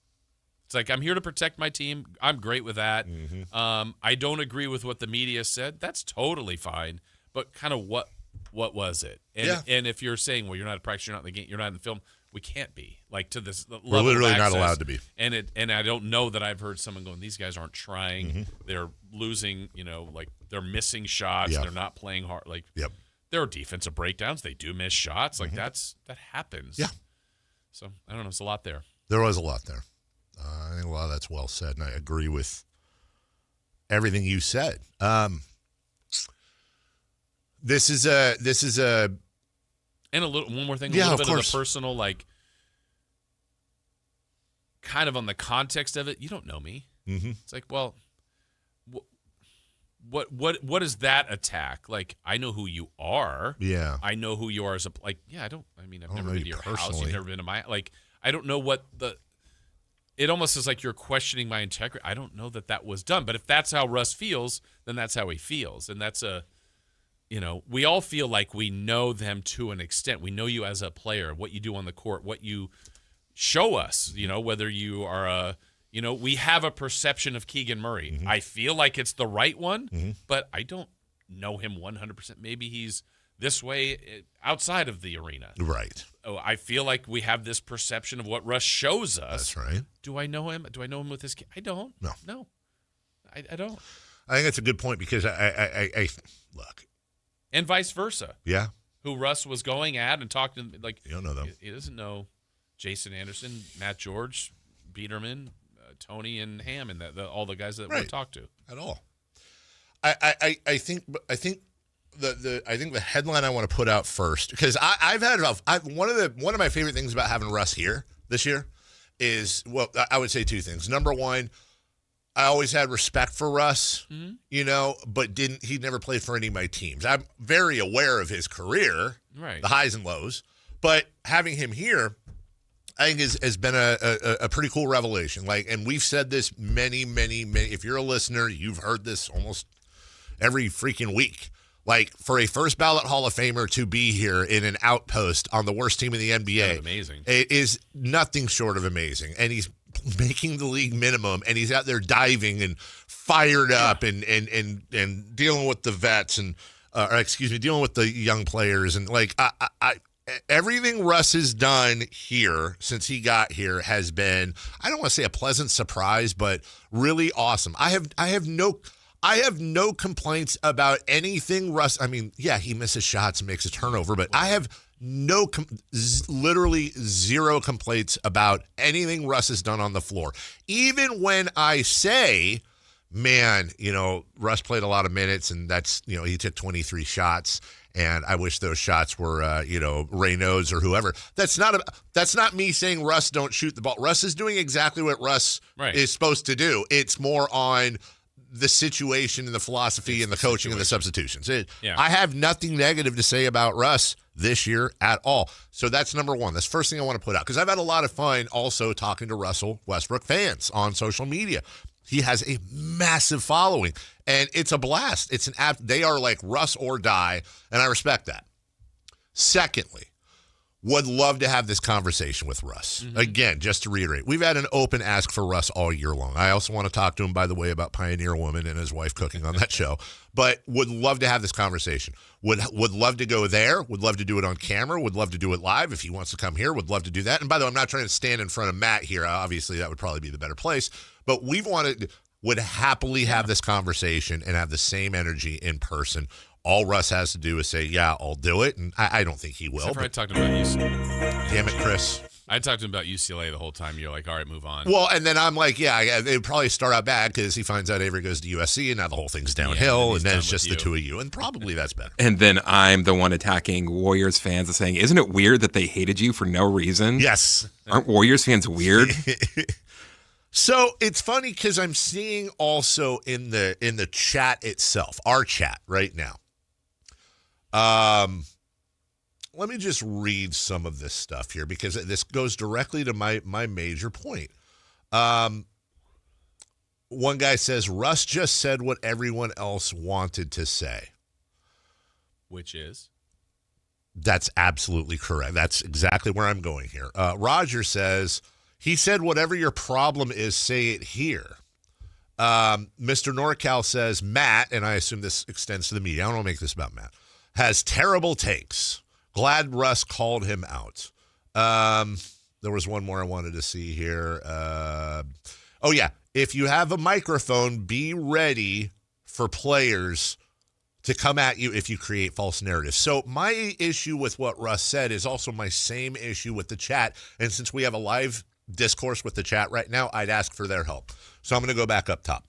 It's like, I'm here to protect my team. I'm great with that. I don't agree with what the media said. That's totally fine. But kind of what was it? And if you're saying, well, you're not at practice, you're not in the game, you're not in the film, we can't be. Like, to this level We're literally of not access. allowed to be. And I don't know that I've heard someone going, these guys aren't trying. They're losing, like they're missing shots. They're not playing hard. Like, there are defensive breakdowns. They do miss shots. Like, that happens. Yeah. So, I don't know. It's a lot there. There was a lot there. I think a lot of that's well said, and I agree with everything you said. This is a and one more thing, a little bit of the personal, like, kind of on the context of it. You don't know me. It's like, well, what is that attack? Like, I know who you are. Yeah, I know who you are as a I don't. I mean, I've never know been to you your house. personally. You've never been to my I don't know what the. It almost is like you're questioning my integrity. I don't know that was done, but if that's how Russ feels, then that's how he feels, and that's we all feel like we know them to an extent. We know you as a player, what you do on the court, what you show us, whether you are we have a perception of Keegan Murray. I feel like it's the right one, but I don't know him 100%. Maybe he's this way outside of the arena. Right. Oh, I feel like we have this perception of what Russ shows us. That's right. Do I know him? Do I know him with his kid? I don't. No. I don't. I think that's a good point because I look. And vice versa. Yeah. Who Russ was going at and talking to, like, you don't know them. He doesn't know Jason Anderson, Matt George, Biederman, Tony, and Ham, and all the guys that we talked to at all. I think the headline I want to put out first, because one of my favorite things about having Russ here this year is, well, I would say two things. Number one, I always had respect for Russ, but he never played for any of my teams. I'm very aware of his career, the highs and lows, but having him here, I think has been a pretty cool revelation. Like, and we've said this many, if you're a listener, you've heard this almost every freaking week. Like, for a first ballot Hall of Famer to be here in an outpost on the worst team in the NBA, amazing. It is nothing short of amazing. And he's making the league minimum, and he's out there diving and fired up and dealing with the vets and dealing with the young players. And like, everything Russ has done here since he got here has been, I don't want to say a pleasant surprise, but really awesome. I have no complaints about anything Russ. I mean, yeah, he misses shots and makes a turnover, but I have literally zero complaints about anything Russ has done on the floor. Even when I say, man, Russ played a lot of minutes, and that's, he took 23 shots, and I wish those shots were, Reynaud's or whoever. That's not me saying Russ don't shoot the ball. Russ is doing exactly what Russ is supposed to do. It's more on the situation and the philosophy and the coaching and the substitutions. I have nothing negative to say about Russ this year at all. So that's number one. That's the first thing I want to put out, because I've had a lot of fun also talking to Russell Westbrook fans on social media. He has a massive following, and it's a blast. It's an app. They are like Russ or die, and I respect that. Secondly, would love to have this conversation with Russ. Again, just to reiterate, we've had an open ask for Russ all year long. I also want to talk to him, by the way, about Pioneer Woman and his wife cooking on that show. But would love to have this conversation. Would love to go there. Would love to do it on camera. Would love to do it live. If he wants to come here, would love to do that. And by the way, I'm not trying to stand in front of Matt here. Obviously, that would probably be the better place. But would happily have this conversation and have the same energy in person. All Russ has to do is say, yeah, I'll do it. And I don't think he will. Except for I talked about UCLA. Damn it, Chris. I talked to him about UCLA the whole time. You're like, all right, move on. Well, and then I'm like, yeah, it would probably start out bad because he finds out Avery goes to USC, and now the whole thing's downhill, and then it's just the two of you. And probably that's better. And then I'm the one attacking Warriors fans and saying, isn't it weird that they hated you for no reason? Yes. Aren't Warriors fans weird? So it's funny because I'm seeing also in the chat itself, our chat right now. Let me just read some of this stuff here because this goes directly to my major point. One guy says, Russ just said what everyone else wanted to say. Which is? That's absolutely correct. That's exactly where I'm going here. Roger says, he said, whatever your problem is, say it here. Mr. NorCal says, Matt, and I assume this extends to the media. I don't want to make this about Matt, has terrible takes. Glad Russ called him out. There was one more I wanted to see here. Oh, yeah. If you have a microphone, be ready for players to come at you if you create false narratives. So my issue with what Russ said is also my same issue with the chat. And since we have a live discourse with the chat right now, I'd ask for their help. So I'm going to go back up top.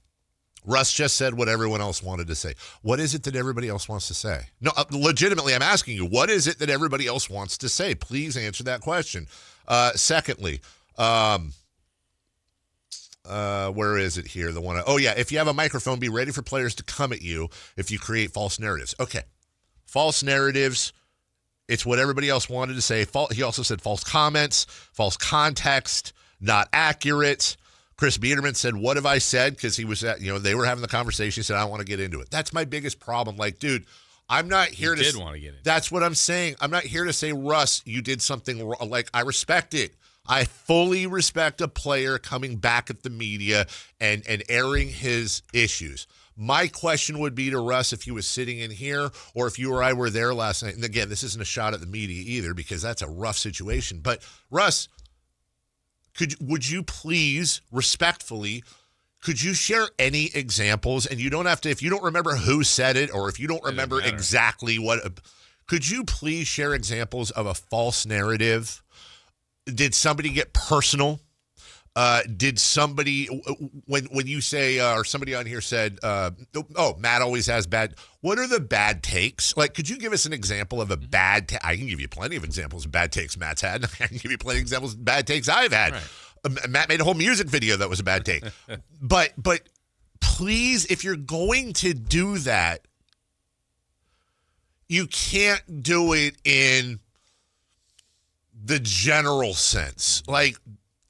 Russ just said what everyone else wanted to say. What is it that everybody else wants to say? No, legitimately, I'm asking you, what is it that everybody else wants to say? Please answer that question. Secondly, where is it here? If you have a microphone, be ready for players to come at you if you create false narratives. Okay. False narratives. It's what everybody else wanted to say. He also said false comments, false context, not accurate. Chris Biederman said, what have I said? Because he was they were having the conversation. He said, I don't want to get into it. That's my biggest problem. Like, dude, I'm not here want to get into it. That's what I'm saying. I'm not here to say, Russ, you did something wrong. Like, I respect it. I fully respect a player coming back at the media and airing his issues. My question would be to Russ if he was sitting in here or if you or I were there last night. And again, this isn't a shot at the media either because that's a rough situation. But Russ, would you please, respectfully, could you share any examples? And you don't have to, if you don't remember who said it or if you don't remember exactly what, could you please share examples of a false narrative? Did somebody get personal? Did somebody, when you say, or somebody on here said, Matt always has bad, what are the bad takes? Like, could you give us an example of a bad take? I can give you plenty of examples of bad takes Matt's had. I can give you plenty of examples of bad takes I've had. Right. Matt made a whole music video that was a bad take. But please, if you're going to do that, you can't do it in the general sense. Like,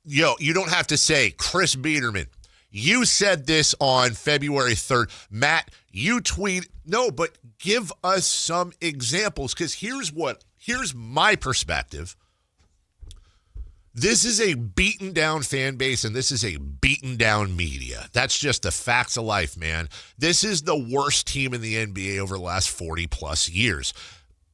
you don't have to say, Chris Biederman, you said this on February 3rd. Matt, you tweet. No, but give us some examples because here's my perspective. This is a beaten down fan base and this is a beaten down media. That's just the facts of life, man. This is the worst team in the NBA over the last 40 plus years.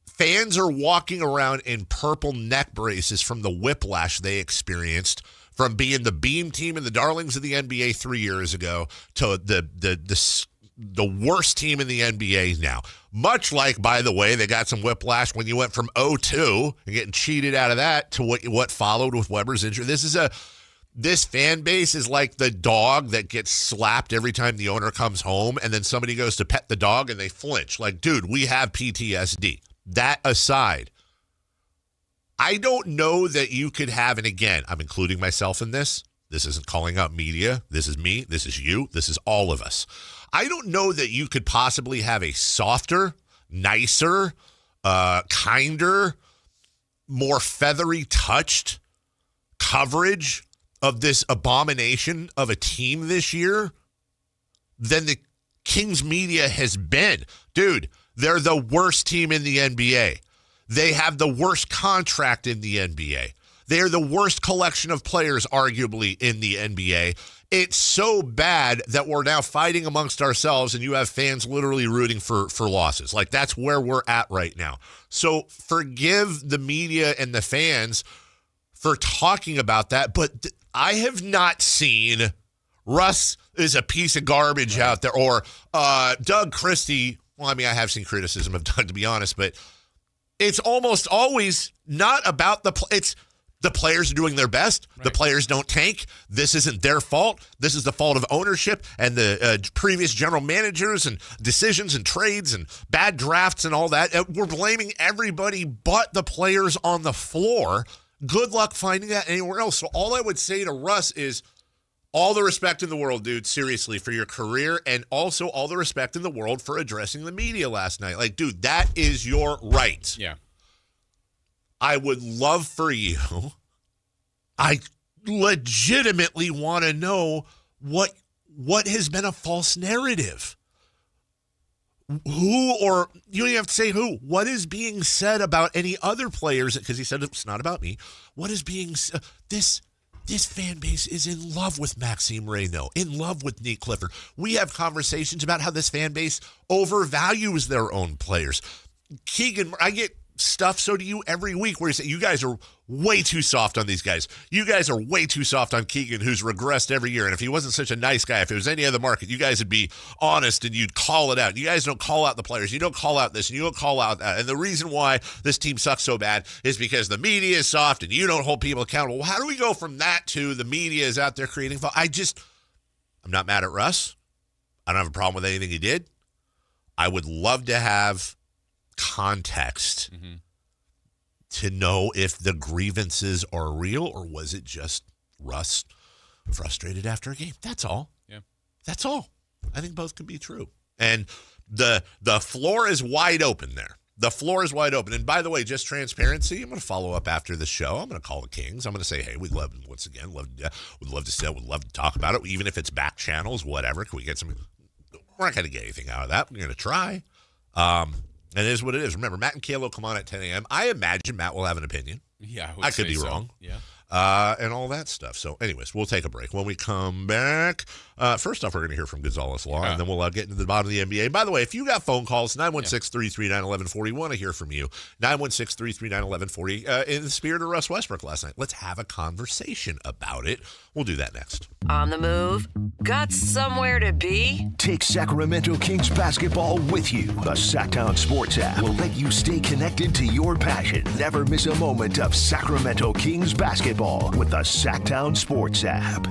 Fans are walking around in purple neck braces from the whiplash they experienced from being the beam team and the darlings of the NBA 3 years ago to the worst team in the NBA now. Much like, by the way, they got some whiplash when you went from 0-2 and getting cheated out of that to what followed with Weber's injury. This fan base is like the dog that gets slapped every time the owner comes home and then somebody goes to pet the dog and they flinch. Like, dude, we have PTSD. That aside, I don't know that you could have, and again, I'm including myself in this. This isn't calling out media. This is me. This is you. This is all of us. I don't know that you could possibly have a softer, nicer, kinder, more feathery touched coverage of this abomination of a team this year than the Kings media has been. Dude, they're the worst team in the NBA. They have the worst contract in the NBA. They are the worst collection of players, arguably, in the NBA. It's so bad that we're now fighting amongst ourselves and you have fans literally rooting for losses. Like, that's where we're at right now. So forgive the media and the fans for talking about that, but I have not seen Russ is a piece of garbage out there or Doug Christie. Well, I mean, I have seen criticism of Doug, to be honest, but it's almost always not about it's the players are doing their best. Right. The players don't tank. This isn't their fault. This is the fault of ownership and the previous general managers and decisions and trades and bad drafts and all that. We're blaming everybody but the players on the floor. Good luck finding that anywhere else. So all I would say to Russ is all the respect in the world, dude, seriously, for your career, and also all the respect in the world for addressing the media last night. Like, dude, that is your right. Yeah. I would love for you, I legitimately want to know what has been a false narrative. who, or you don't even have to say who, what is being said about any other players, because he said it's not about me. What is being said? This fan base is in love with Maxime Reynaud, in love with Nate Clifford. We have conversations about how this fan base overvalues their own players. Keegan, I get stuff, so do you, every week, where you say, you guys are way too soft on these guys. You guys are way too soft on Keegan, who's regressed every year. And if he wasn't such a nice guy, if it was any other market, you guys would be honest and you'd call it out. You guys don't call out the players. You don't call out this and you don't call out that. And the reason why this team sucks so bad is because the media is soft and you don't hold people accountable. Well, how do we go from that to the media is out there creating? I'm not mad at Russ. I don't have a problem with anything he did. I would love to have context to know if the grievances are real or was it just Russ frustrated after a game. That's all. Yeah. That's all. I think both can be true. And the floor is wide open there. The floor is wide open. And by the way, just transparency, I'm going to follow up after the show. I'm going to call the Kings. I'm going to say, hey, we'd love, once again, would love to sit, would love to talk about it, even if it's back channels, whatever. Can we get some? We're not going to get anything out of that. We're going to try. And it is what it is. Remember, Matt and Kayla come on at 10 a.m. I imagine Matt will have an opinion. Yeah, I could be so. wrong. Yeah. And all that stuff. So, anyways, we'll take a break. When we come back, first off, we're going to hear from Gonzalez Law, and then we'll get into the bottom of the NBA. By the way, if you got phone calls, 916-339-1140, want to hear from you. 916-339-1140. In the spirit of Russ Westbrook last night, let's have a conversation about it. We'll do that next. On the move? Got somewhere to be? Take Sacramento Kings basketball with you. The Sactown Sports app will let you stay connected to your passion. Never miss a moment of Sacramento Kings basketball with the Sactown Sports app.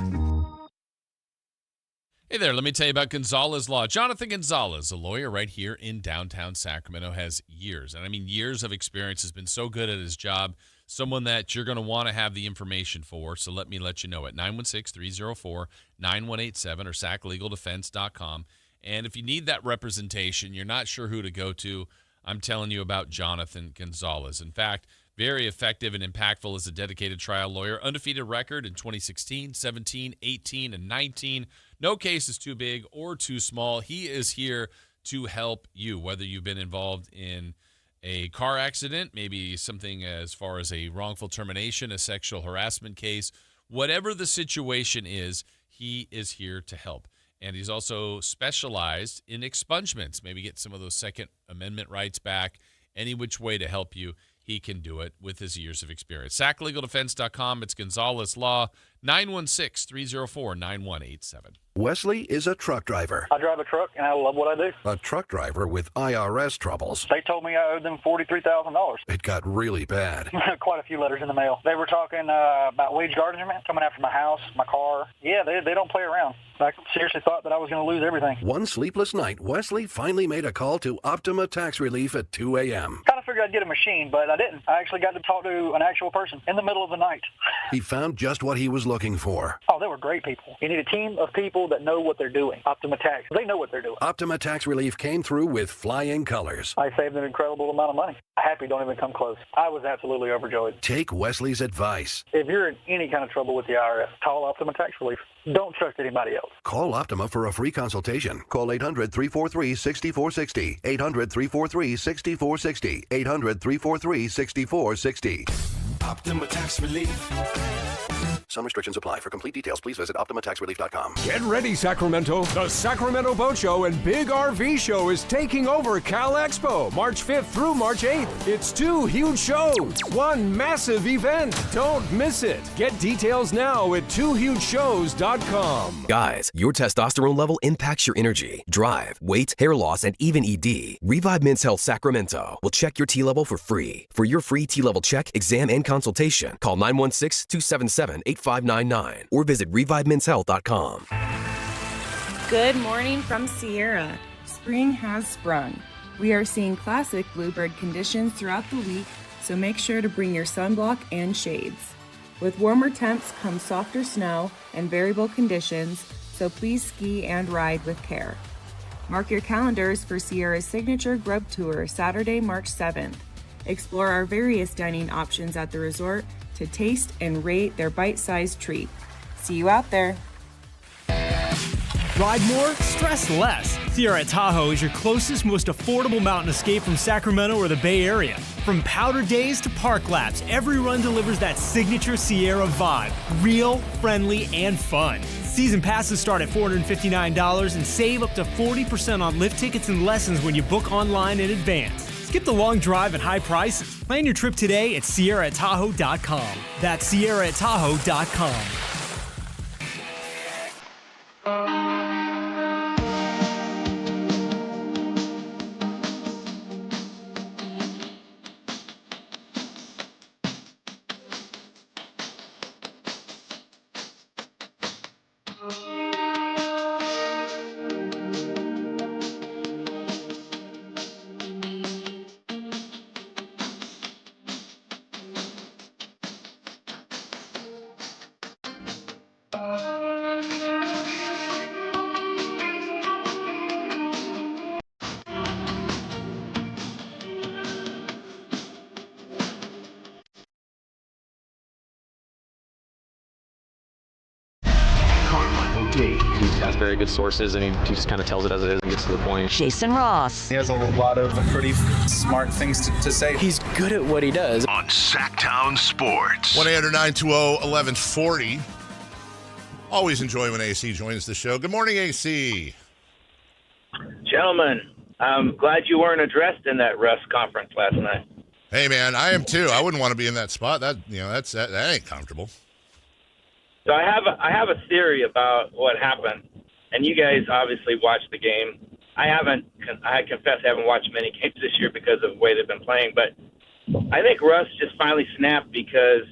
Hey there, let me tell you about Gonzalez Law. Jonathan Gonzalez, a lawyer right here in downtown Sacramento, has years, and I mean years of experience, has been so good at his job, someone that you're going to want to have the information for, so let me let you know at 916-304-9187 or saclegaldefense.com. And if you need that representation, you're not sure who to go to, I'm telling you about Jonathan Gonzalez. In fact, very effective and impactful as a dedicated trial lawyer. Undefeated record in 2016, 17, 18, and 19. No case is too big or too small. He is here to help you, whether you've been involved in a car accident, maybe something as far as a wrongful termination, a sexual harassment case, whatever the situation is, he is here to help. And he's also specialized in expungements, maybe get some of those Second Amendment rights back, any which way to help you. He can do it with his years of experience. SacLegalDefense.com. It's Gonzalez Law, 916-304-9187. Wesley is a truck driver. I drive a truck, and I love what I do. A truck driver with IRS troubles. They told me I owed them $43,000. It got really bad. Quite a few letters in the mail. They were talking about wage garnishment, coming after my house, my car. Yeah, they don't play around. I seriously thought that I was going to lose everything. One sleepless night, Wesley finally made a call to Optima Tax Relief at 2 a.m. Kind of figured I'd get a machine, but I didn't. I actually got to talk to an actual person in the middle of the night. He found just what he was looking for. Oh, they were great people. You need a team of people that know what they're doing. Optima Tax, they know what they're doing. Optima Tax Relief came through with flying colors. I saved an incredible amount of money. Happy don't even come close. I was absolutely overjoyed. Take Wesley's advice. If you're in any kind of trouble with the IRS, call Optima Tax Relief. Don't trust anybody else. Call Optima for a free consultation. Call 800-343-6460. 800-343-6460. 800-343-6460. Optima Tax Relief. Some restrictions apply. For complete details, please visit OptimaTaxRelief.com. Get ready, Sacramento. The Sacramento Boat Show and Big RV Show is taking over Cal Expo, March 5th through March 8th. It's 2 huge shows, one massive event. Don't miss it. Get details now at 2hugeshows.com. Guys, your testosterone level impacts your energy, drive, weight, hair loss, and even ED. Revive Men's Health Sacramento will check your T level for free. For your free T level check, exam, and consultation, call 916-277-8599 or visit ReviveMen'sHealth.com. Good morning from Sierra. Spring has sprung. We are seeing classic bluebird conditions throughout the week, so make sure to bring your sunblock and shades. With warmer temps comes softer snow and variable conditions, so please ski and ride with care. Mark your calendars for Sierra's signature Grub Tour, Saturday, March 7th. Explore our various dining options at the resort to taste and rate their bite-sized treat. See you out there. Ride more, stress less. Sierra Tahoe is your closest, most affordable mountain escape from Sacramento or the Bay Area. From powder days to park laps, every run delivers that signature Sierra vibe. Real, friendly, and fun. Season passes start at $459 and save up to 40% on lift tickets and lessons when you book online in advance. Skip the long drive and high prices. Plan your trip today at SierraTahoe.com. That's SierraTahoe.com. Carmichael Dave. He has very good sources, and he just kind of tells it as it is and gets to the point. Jason Ross. He has a lot of pretty smart things to say. He's good at what he does. On Sactown Sports. 1-800-920-1140. Always enjoy when AC joins the show. Good morning, AC. Gentlemen, I'm glad you weren't addressed in that Russ conference last night. Hey, man, I am too. I wouldn't want to be in that spot. That ain't comfortable. So I have a theory about what happened, and you guys obviously watched the game. I confess I haven't watched many games this year because of the way they've been playing, but I think Russ just finally snapped because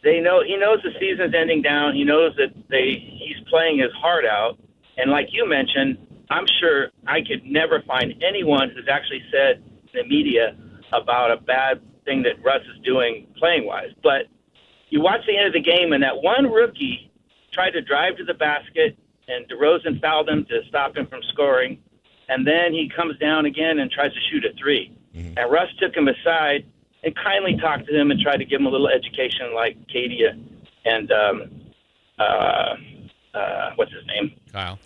he knows the season's ending down. He knows that he's playing his heart out, and like you mentioned, I'm sure I could never find anyone who's actually said in the media about a bad thing that Russ is doing playing-wise, but you watch the end of the game, and that one rookie tried to drive to the basket, and DeRozan fouled him to stop him from scoring. And then he comes down again and tries to shoot a three. Mm-hmm. And Russ took him aside and kindly talked to him and tried to give him a little education like Katie and what's his name? Kyle,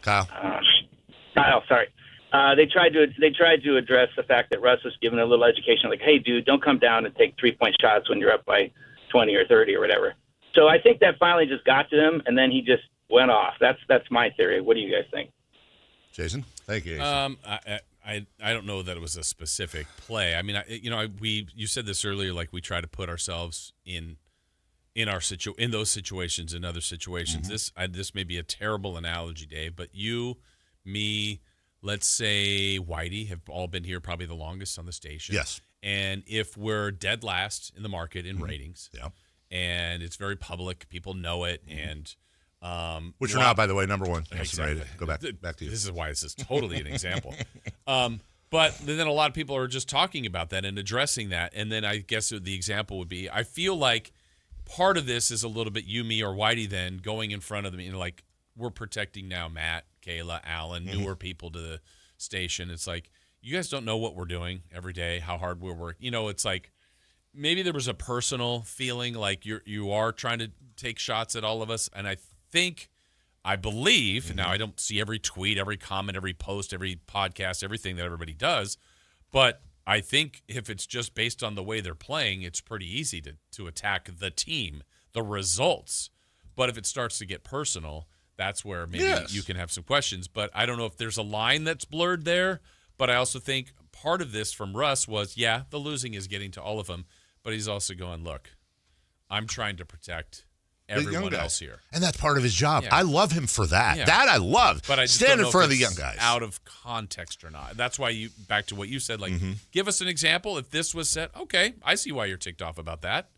sorry. They tried to address the fact that Russ was given a little education like, hey, dude, don't come down and take 3-point shots when you're up by 20 or 30 or whatever. So I think that finally just got to him, and then he just went off. That's my theory. What do you guys think? Jason, thank you. I don't know that it was a specific play. I mean, you said this earlier, like we try to put ourselves in those situations, in other situations. Mm-hmm. This may be a terrible analogy, Dave, but you, me, let's say Whitey have all been here probably the longest on the station. Yes. And if we're dead last in the market in ratings, and it's very public, people know it, and which are not, by the way, number one. Exactly. Go back to you. This is why this is totally an example. But then a lot of people are just talking about that and addressing that, and then I guess the example would be, I feel like part of this is a little bit you, me, or Whitey then going in front of them, like we're protecting now Matt, Kayla, Alan, newer people to the station. It's like, you guys don't know what we're doing every day, how hard we're working. It's like maybe there was a personal feeling like you are trying to take shots at all of us. And I believe, now I don't see every tweet, every comment, every post, every podcast, everything that everybody does, but I think if it's just based on the way they're playing, it's pretty easy to attack the team, the results. But if it starts to get personal, that's where maybe you can have some questions. But I don't know if there's a line that's blurred there. But I also think part of this from Russ was, the losing is getting to all of them, but he's also going, look, I'm trying to protect everyone else here. And that's part of his job. Yeah. I love him for that. Yeah. That I love. But I just stand don't know in front of if the young it's guys. out of context or not. That's why back to what you said, like, give us an example. If this was said, okay, I see why you're ticked off about that.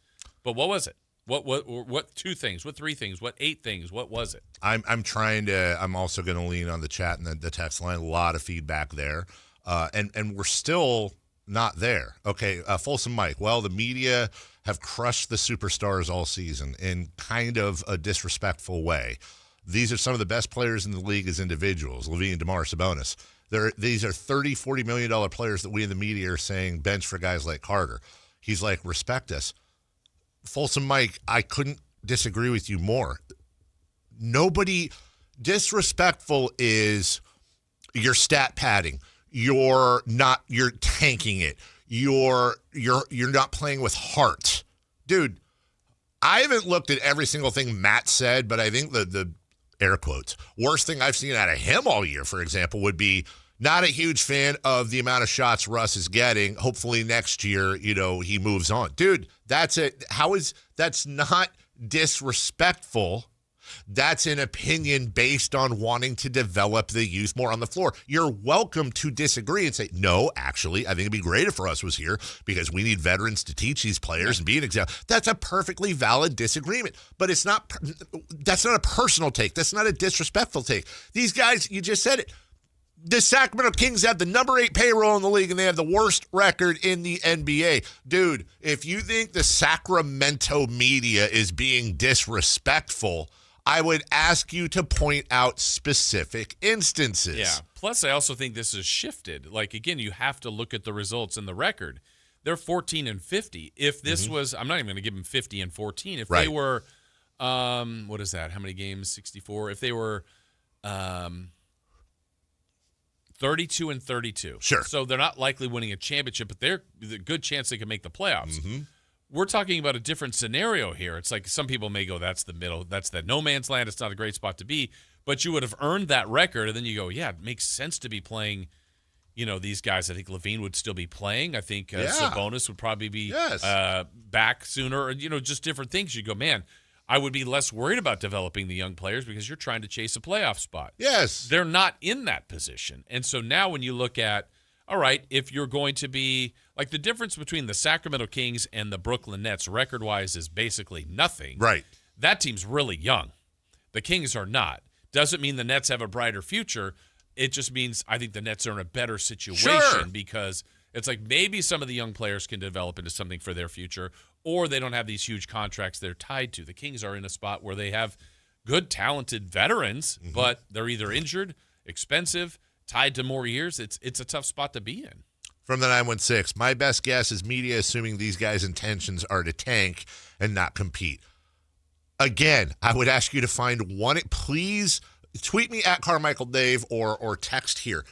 But what was it? What 2 things? What 3 things? What 8 things? What was it? I'm also going to lean on the chat and the text line. A lot of feedback there. And we're still not there. Okay, Folsom Mike. Well, the media have crushed the superstars all season in kind of a disrespectful way. These are some of the best players in the league as individuals, Levine, DeMar, Sabonis. These are $30, $40 million players that we in the media are saying bench for guys like Carter. He's like, respect us. Folsom Mike, I couldn't disagree with you more. Disrespectful is You're stat padding. You're tanking it. You're not playing with heart. Dude, I haven't looked at every single thing Matt said, but I think the air quotes worst thing I've seen out of him all year, for example, would be not a huge fan of the amount of shots Russ is getting. Hopefully next year, he moves on. Dude, that's it. That's not disrespectful. That's an opinion based on wanting to develop the youth more on the floor. You're welcome to disagree and say, no, actually, I think it'd be great if Russ was here because we need veterans to teach these players and be an example. That's a perfectly valid disagreement, but that's not a personal take. That's not a disrespectful take. These guys, you just said it. The Sacramento Kings have the number 8 payroll in the league, and they have the worst record in the NBA. Dude, if you think the Sacramento media is being disrespectful, I would ask you to point out specific instances. Yeah. Plus, I also think this has shifted. Like, again, you have to look at the results in the record. They're 14-50. If this was, I'm not even going to give them 50 and 14. If they were, what is that? How many games? 64. If they were 32 and 32. Sure. So they're not likely winning a championship, but they're a good chance they can make the playoffs. Mm-hmm. We're talking about a different scenario here. It's like some people may go, that's the middle. That's that no man's land. It's not a great spot to be. But you would have earned that record, and then you go, yeah, it makes sense to be playing, these guys. I think Levine would still be playing. I think Sabonis would probably be back sooner. Or, just different things. You go, man, I would be less worried about developing the young players because you're trying to chase a playoff spot. Yes. They're not in that position. And so now when you look at, all right, if you're going to be like the difference between the Sacramento Kings and the Brooklyn Nets record-wise is basically nothing. Right. That team's really young. The Kings are not. Doesn't mean the Nets have a brighter future. It just means I think the Nets are in a better situation because it's like maybe some of the young players can develop into something for their future, or they don't have these huge contracts they're tied to. The Kings are in a spot where they have good, talented veterans, but they're either injured, expensive, tied to more years. It's a tough spot to be in. From the 916, my best guess is media assuming these guys' intentions are to tank and not compete. Again, I would ask you to find one. Please tweet me at Carmichael Dave or text here.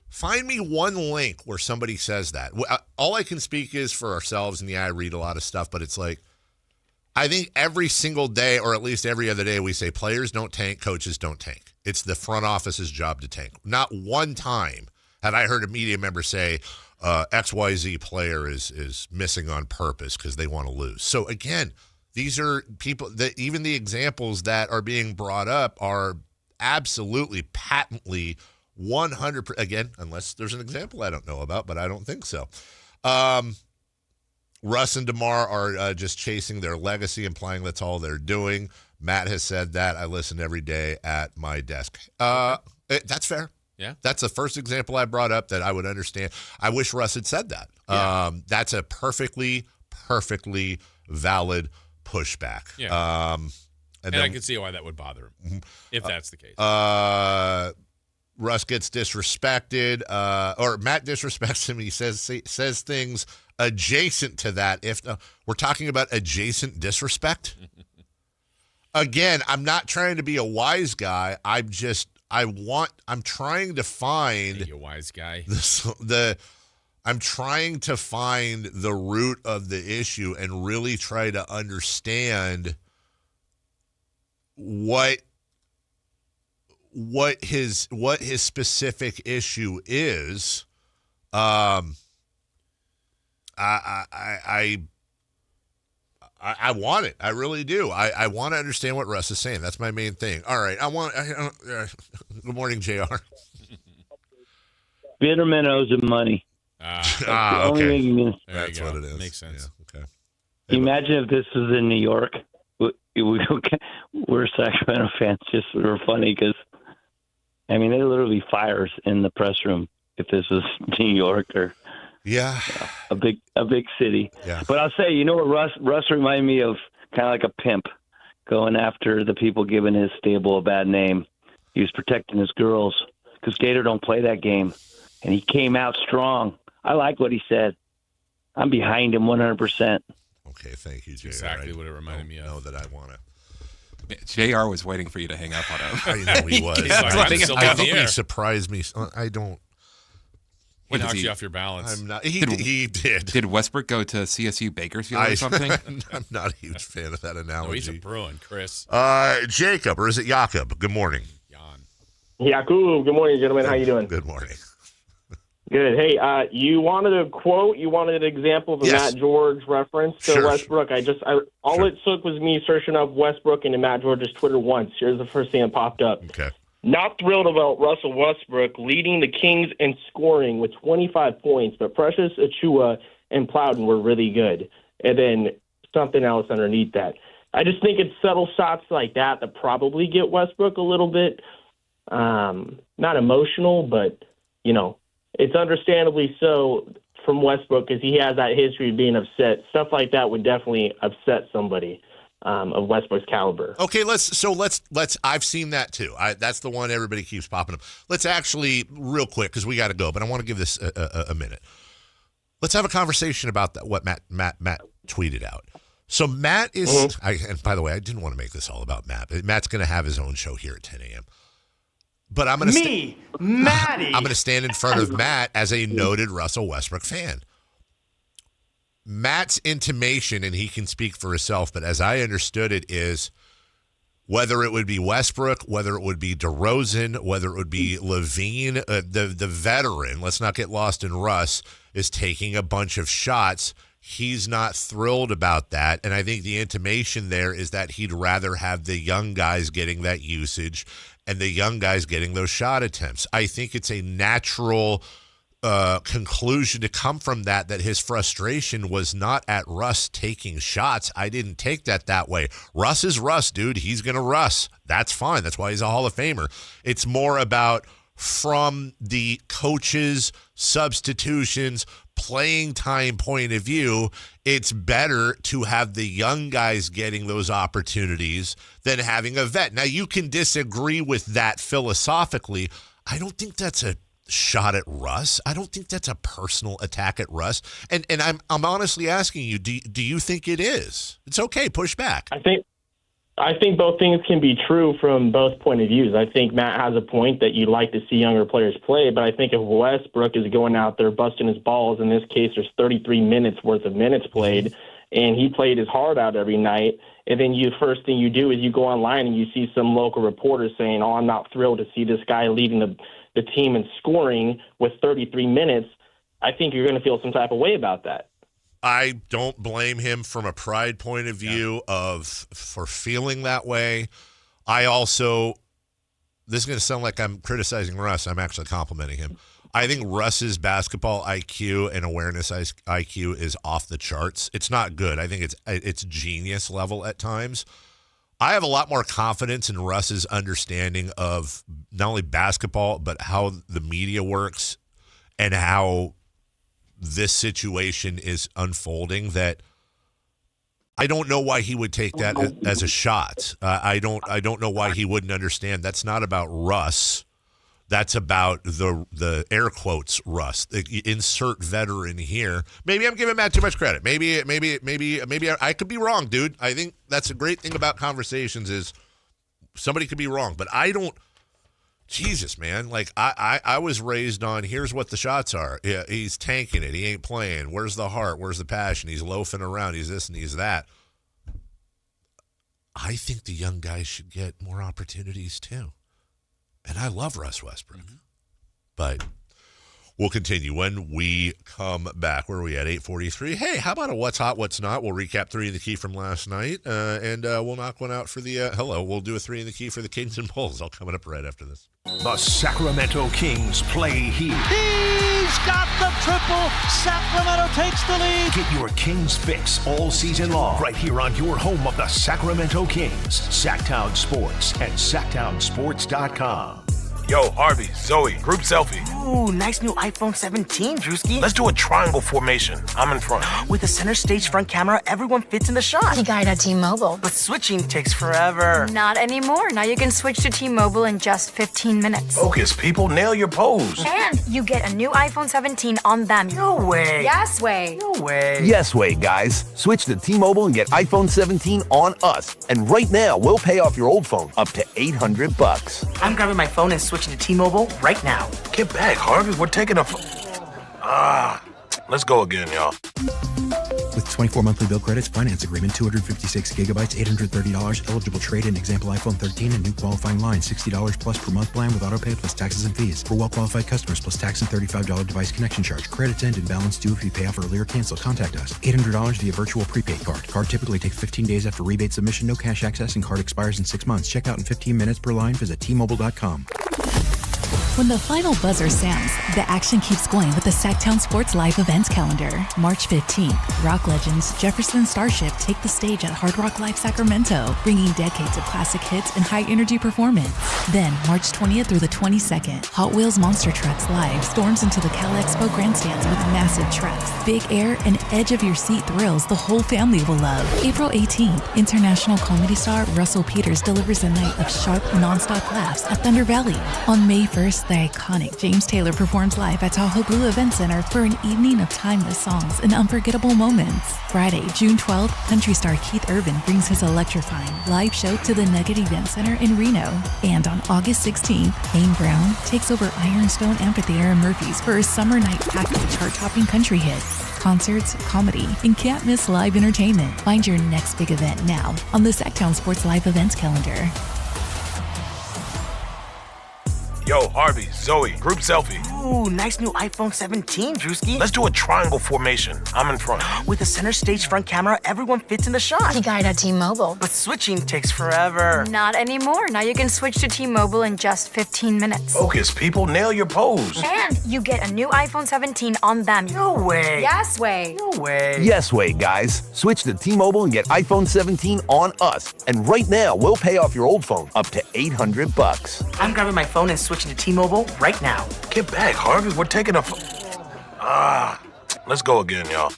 Find me one link where somebody says that. All I can speak is for ourselves, and I read a lot of stuff, but it's like, I think every single day, or at least every other day, we say players don't tank, coaches don't tank. It's the front office's job to tank. Not one time have I heard a media member say XYZ player is missing on purpose because they want to lose. So again, these are people that even the examples that are being brought up are absolutely patently 100%. Again, unless there's an example I don't know about, but I don't think so. Russ and DeMar are just chasing their legacy, implying that's all they're doing. Matt has said that. I listen every day at my desk. That's fair. Yeah. That's the first example I brought up that I would understand. I wish Russ had said that. Yeah. That's a perfectly valid pushback. Yeah. And then, I can see why that would bother him, if that's the case. Russ gets disrespected, or Matt disrespects him. He says things adjacent to that. If we're talking about adjacent disrespect, again, I'm not trying to be a wise guy. I'm trying to find a wise guy. I'm trying to find the root of the issue and really try to understand what his specific issue is. I want it. I really do. I want to understand what Russ is saying. That's my main thing. All right. Good morning, JR. Bitterman owes him money. Okay. That's what it is. Makes sense. Yeah, okay. Imagine if this was in New York. We're Sacramento fans. Just we're funny because, I mean, there literally fires in the press room if this was New York or a big city. Yeah. But I'll say, you know what Russ reminded me of? Kind of like a pimp going after the people giving his stable a bad name. He was protecting his girls because Gator don't play that game, and he came out strong. I like what he said. I'm behind him 100%. Okay, thank you, JR. Exactly what it reminded me of. Know that I want to JR was waiting for you to hang up on him. I know he was. I think he surprised me. I don't. He knocked you off your balance. I'm not. He did. Did Westbrook go to CSU Bakersfield or something? I'm not a huge fan of that analogy. No, he's a Bruin, Chris. Jacob, or is it Jakob? Good morning. Jakob. Good morning, gentlemen. How you doing? Good morning. Good. Hey, you wanted a quote? You wanted an example of a Matt George reference to Westbrook? All it took was me searching up Westbrook into Matt George's Twitter once. Here's the first thing that popped up. Okay. Not thrilled about Russell Westbrook leading the Kings in scoring with 25 points, but Precious Achiuwa and Plowden were really good. And then something else underneath that. I just think it's subtle shots like that probably get Westbrook a little bit, not emotional, but, it's understandably so from Westbrook because he has that history of being upset. Stuff like that would definitely upset somebody of Westbrook's caliber. Okay, let's. I've seen that too. That's the one everybody keeps popping up. Let's actually, real quick, because we got to go, but I want to give this a minute. Let's have a conversation about that. What Matt tweeted out. So Matt is, and by the way, I didn't want to make this all about Matt. Matt's going to have his own show here at 10 a.m. But I'm going to Matty. I'm going to stand in front of Matt as a noted Russell Westbrook fan. Matt's intimation, and he can speak for himself, but as I understood it, is whether it would be Westbrook, whether it would be DeRozan, whether it would be Levine, the veteran, let's not get lost in Russ, is taking a bunch of shots. He's not thrilled about that, and I think the intimation there is that he'd rather have the young guys getting that usage and the young guys getting those shot attempts. I think it's a natural conclusion to come from that his frustration was not at Russ taking shots. I didn't take that way. Russ is Russ, dude. He's going to Russ. That's fine. That's why he's a Hall of Famer. It's more about from the coaches, substitutions, playing time point of view, it's better to have the young guys getting those opportunities than having a vet. Now, you can disagree with that philosophically. I don't think that's a shot at Russ. I don't think that's a personal attack at Russ. And I'm honestly asking you, do you think it is? It's okay. Push back. I think both things can be true from both point of views. I think Matt has a point that you'd like to see younger players play, but I think if Westbrook is going out there busting his balls, in this case there's 33 minutes worth of minutes played, and he played his heart out every night, and then first thing you do is you go online and you see some local reporters saying, I'm not thrilled to see this guy leading the team in scoring with 33 minutes, I think you're going to feel some type of way about that. I don't blame him from a pride point of view for feeling that way. I also, this is going to sound like I'm criticizing Russ. I'm actually complimenting him. I think Russ's basketball IQ and awareness IQ is off the charts. It's not good. I think it's genius level at times. I have a lot more confidence in Russ's understanding of not only basketball, but how the media works and how this situation is unfolding, that I don't know why he would take that as a shot. I don't know why he wouldn't understand. That's not about Russ. That's about the air quotes Russ. Insert veteran here. Maybe I'm giving Matt too much credit. Maybe I could be wrong, dude. I think that's a great thing about conversations is somebody could be wrong, but I don't. Jesus, man. Like, I was raised on here's what the shots are. Yeah, he's tanking it. He ain't playing. Where's the heart? Where's the passion? He's loafing around. He's this and he's that. I think the young guys should get more opportunities too. And I love Russ Westbrook. But we'll continue when we come back. Where are we at? 8:43. Hey, how about a what's hot, what's not? We'll recap 3 in the key from last night, and we'll knock one out for the We'll do a 3 in the key for the Kings and Bulls. All coming up right after this. The Sacramento Kings play here. He's got the triple. Sacramento takes the lead. Get your Kings fix all season long right here on your home of the Sacramento Kings, Sactown Sports and SactownSports.com. Yo, Harvey, Zoe, group selfie. Ooh, nice new iPhone 17, Drewski. Let's do a triangle formation. I'm in front. With a center stage front camera, everyone fits in the shot. You got it at T-Mobile. But switching takes forever. Not anymore. Now you can switch to T-Mobile in just 15 minutes. Focus, people. Nail your pose. And you get a new iPhone 17 on them. No way. Yes way. No way. Yes way, guys. Switch to T-Mobile and get iPhone 17 on us. And right now, we'll pay off your old phone up to $800. I'm grabbing my phone and switching to T-Mobile right now. Get back, Harvey. We're taking a... let's go again, y'all. With 24 monthly bill credits, finance agreement, 256 gigabytes, $830, eligible trade-in, example iPhone 13, and new qualifying line, $60 plus per month plan with auto pay plus taxes and fees. For well-qualified customers, plus tax and $35 device connection charge. Credits end and balance due if you pay off early or cancel. Contact us. $800 via virtual prepaid card. Card typically takes 15 days after rebate submission, no cash access, and card expires in 6 months. Check out in 15 minutes per line. Visit T-Mobile.com. When the final buzzer sounds, the action keeps going with the Sactown Sports Live event calendar. March 15th, rock legends Jefferson Starship take the stage at Hard Rock Live Sacramento, bringing decades of classic hits and high-energy performance. Then, March 20th through the 22nd, Hot Wheels Monster Trucks Live storms into the Cal Expo grandstands with massive trucks, big air, and edge-of-your-seat thrills the whole family will love. April 18th, international comedy star Russell Peters delivers a night of sharp, non-stop laughs at Thunder Valley. On May 1st, the iconic James Taylor performs live at Tahoe Blue Event Center for an evening of timeless songs and unforgettable moments. Friday, June 12th, country star Keith Urban brings his electrifying live show to the Nugget Event Center in Reno. And on August 16th, Wayne Brown takes over Ironstone Amphitheater in Murphys for a summer night packed with chart-topping country hits, concerts, comedy, and can't miss live entertainment. Find your next big event now on the Sactown Sports Live events calendar. Yo, Harvey, Zoe, group selfie. Ooh, nice new iPhone 17, Drewski. Let's do a triangle formation. I'm in front. With a center stage front camera, everyone fits in the shot. You got it at T-Mobile. But switching takes forever. Not anymore. Now you can switch to T-Mobile in just 15 minutes. Focus, people. Nail your pose. And you get a new iPhone 17 on them. No way. Yes way. No way. Yes way, guys. Switch to T-Mobile and get iPhone 17 on us. And right now, we'll pay off your old phone up to $800. I'm grabbing my phone and switching to T-Mobile right now. Get back, Harvey. We're taking a... let's go again, y'all.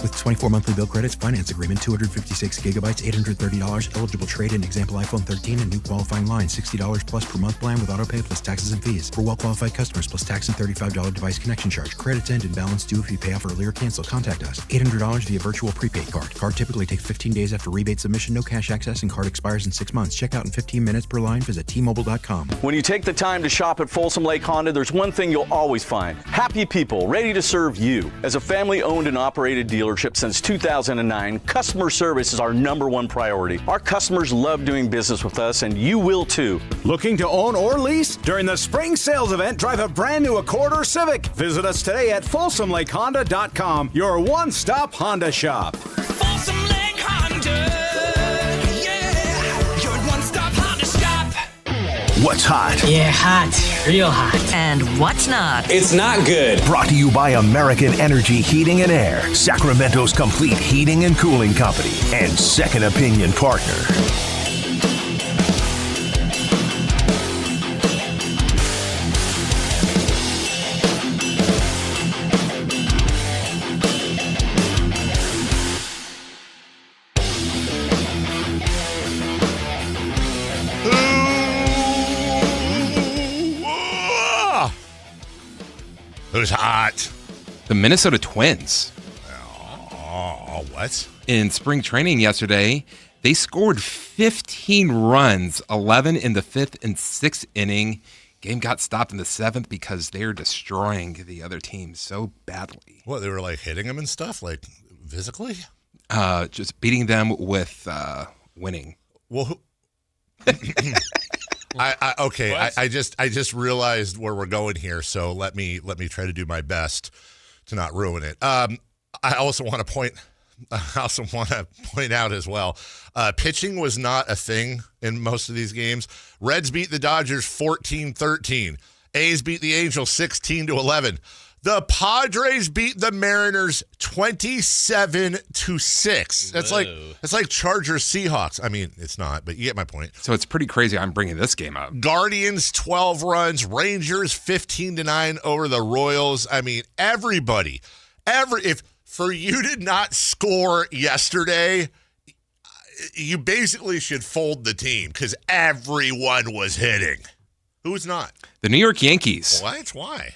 With 24 monthly bill credits, finance agreement, 256 gigabytes, $830, eligible trade-in, example iPhone 13, and new qualifying line, $60 plus per month plan with auto pay plus taxes and fees. For well-qualified customers, plus tax and $35 device connection charge. Credits end and balance due if you pay off early or cancel. Contact us. $800 via virtual prepaid card. Card typically takes 15 days after rebate submission, no cash access, and card expires in 6 months. Check out in 15 minutes per line. Visit T-Mobile.com. When you take the time to shop at Folsom Lake Honda, there's one thing you'll always find. Happy people ready to serve you. As a family-owned and operated dealership since 2009, customer service is our #1 priority. Our customers love doing business with us, and you will too. Looking to own or lease? During the spring sales event, drive a brand new Accord or Civic. Visit us today at FolsomLakeHonda.com, your one-stop Honda shop. Folsom Lake Honda, yeah, your one-stop Honda shop. What's hot? Yeah, hot. Real hot. And what's not? It's not good. Brought to you by American Energy Heating and Air, Sacramento's complete heating and cooling company, and second opinion partner. It was hot. The Minnesota Twins. Oh, what? In spring training yesterday, they scored 15 runs, 11 in the 5th and 6th inning. Game got stopped in the 7th because they're destroying the other team so badly. What, they were like hitting them and stuff, like physically? Just beating them with winning. Well, I just realized where we're going here, so let me try to do my best to not ruin it. I also want to point out as well, pitching was not a thing in most of these games. Reds beat the Dodgers 14-13. A's beat the Angels 16-11. The Padres beat the Mariners 27-6. That's like Chargers Seahawks. I mean, it's not, but you get my point. So it's pretty crazy I'm bringing this game up. Guardians 12 runs, Rangers 15-9 over the Royals. I mean, everybody, if for you to not score yesterday, you basically should fold the team because everyone was hitting. Who's not? The New York Yankees. What? Why?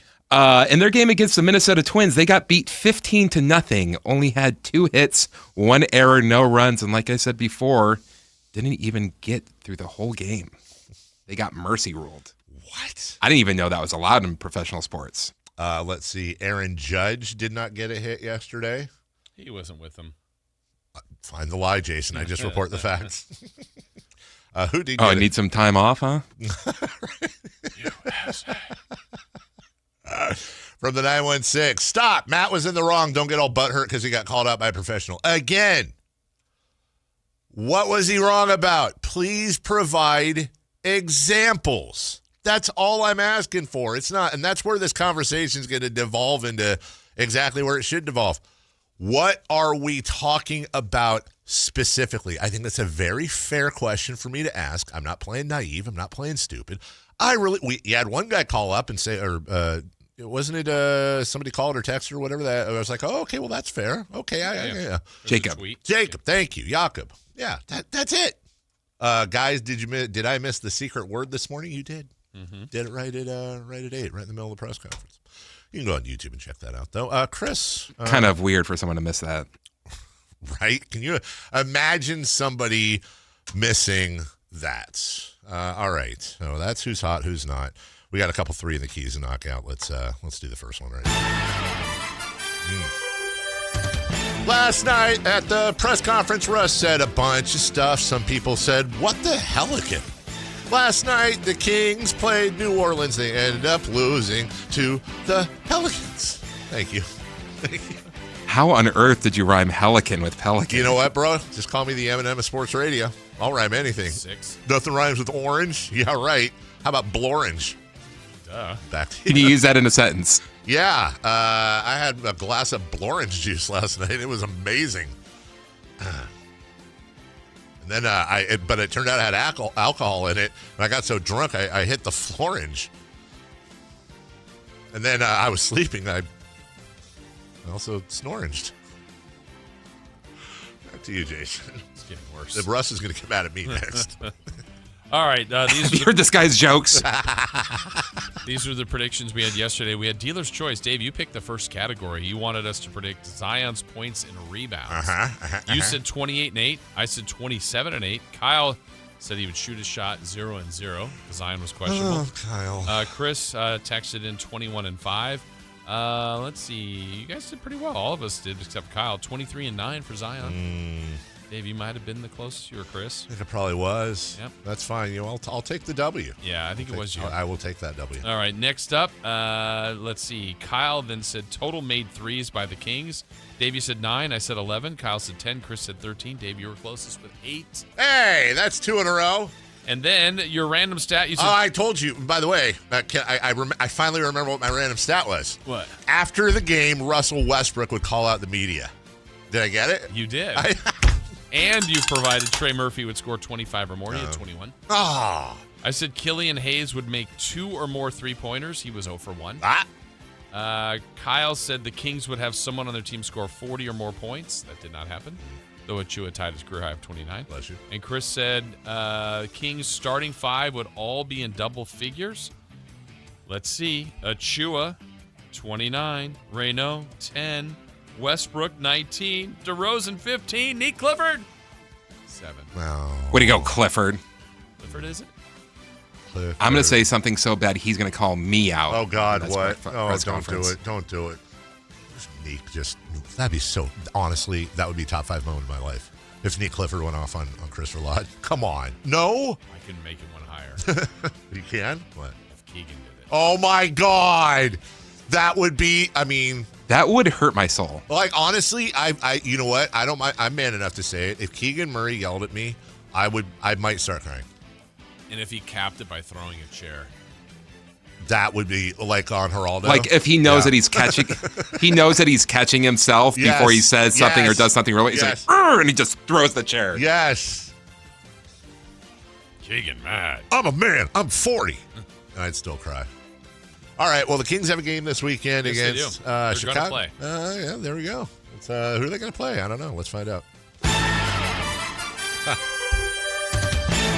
In their game against the Minnesota Twins, they got beat 15-0, only had 2 hits, 1 error, no runs, and like I said before, didn't even get through the whole game. They got mercy ruled. What? I didn't even know that was allowed in professional sports. Let's see. Aaron Judge did not get a hit yesterday. He wasn't with them. Find the lie, Jason. I just report the facts. Who did? I need some time off, huh? From the 916. Stop. Matt was in the wrong. Don't get all butthurt because he got called out by a professional. Again, what was he wrong about? Please provide examples. That's all I'm asking for. It's not, and that's where this conversation is going to devolve into exactly where it should devolve. What are we talking about specifically? I think that's a very fair question for me to ask. I'm not playing naive. I'm not playing stupid. You had one guy call up and say, wasn't it somebody called or texted or whatever that? I was like, oh, okay, well, that's fair. Okay, yeah. Jacob, thank you. Jakob. Yeah, that's it. Guys, did I miss the secret word this morning? You did. Mm-hmm. Did it right at 8, right in the middle of the press conference. You can go on YouTube and check that out, though. Chris. Kind of weird for someone to miss that. Right? Can you imagine somebody missing that? All right. So that's who's hot, who's not. We got a couple 3 in the keys to knock out. Let's do the first one right now. Last night at the press conference, Russ said a bunch of stuff. Some people said, what the Pelican? Last night, the Kings played New Orleans. They ended up losing to the Pelicans. Thank you. How on earth did you rhyme Helican with Pelican? You know what, bro? Just call me the Eminem of sports radio. I'll rhyme anything. 6. Nothing rhymes with orange? Yeah, right. How about blorange? Duh. Back to you. Can you use that in a sentence? Yeah. I had a glass of blorange juice last night. It was amazing. And then but it turned out it had alcohol in it, and I got so drunk I hit the florange. And then I was sleeping. I also snoranged. Back to you, Jason. It's getting worse. The Russ is going to come out at me next. All right. These are this guy's jokes. These are the predictions we had yesterday. We had dealer's choice. Dave, you picked the first category. You wanted us to predict Zion's points and rebounds. You said 28-8. I said 27-8. Kyle said he would shoot a shot 0-0. Zion was questionable. Oh, Kyle. Chris texted in 21-5. Let's see. You guys did pretty well. All of us did except Kyle. 23-9 for Zion. Dave, you might have been the closest. You or Chris? I think it probably was. Yep. That's fine. I'll take the W. Yeah, I think it was you. I will take that W. All right, next up, let's see. Kyle then said total made threes by the Kings. Dave, you said 9. I said 11. Kyle said 10. Chris said 13. Dave, you were closest with 8. Hey, that's 2 in a row. And then your random stat, you said... Oh, I told you. By the way, I finally remember what my random stat was. What? After the game, Russell Westbrook would call out the media. Did I get it? You did. And you provided Trey Murphy would score 25 or more. He had 21. Oh. I said Killian Hayes would make 2 or more three-pointers. He was 0 for 1. Kyle said the Kings would have someone on their team score 40 or more points. That did not happen, though Achua tied his career high of 29. Bless you. And Chris said Kings starting 5 would all be in double figures. Let's see. Achua, 29. Reyno, 10. Westbrook, 19. DeRozan, 15. Nate Clifford, 7. No. Way to go, Clifford. Clifford, is it? Clifford. I'm going to say something so bad he's going to call me out. Oh, God, what? Don't do it. Don't do it. Neek that'd be so, honestly, that would be top 5 moment of my life. If Nate Clifford went off on Christopher Lott. Come on. No? I can make it one higher. You can? What? If Keegan did it. Oh, my God. That would be, that would hurt my soul. Like, honestly, I you know what? I don't mind. I'm man enough to say it. If Keegan Murray yelled at me, I might start crying. And if he capped it by throwing a chair. That would be like on Geraldo. Like if he knows that he's catching, he knows that he's catching himself before he says something or does something really. He's like, "Arr!" and he just throws the chair. Yes. Keegan mad. I'm a man. I'm 40. I'd still cry. All right. Well, the Kings have a game this weekend against Chicago. Play. Yeah, there we go. It's, who are they going to play? I don't know. Let's find out.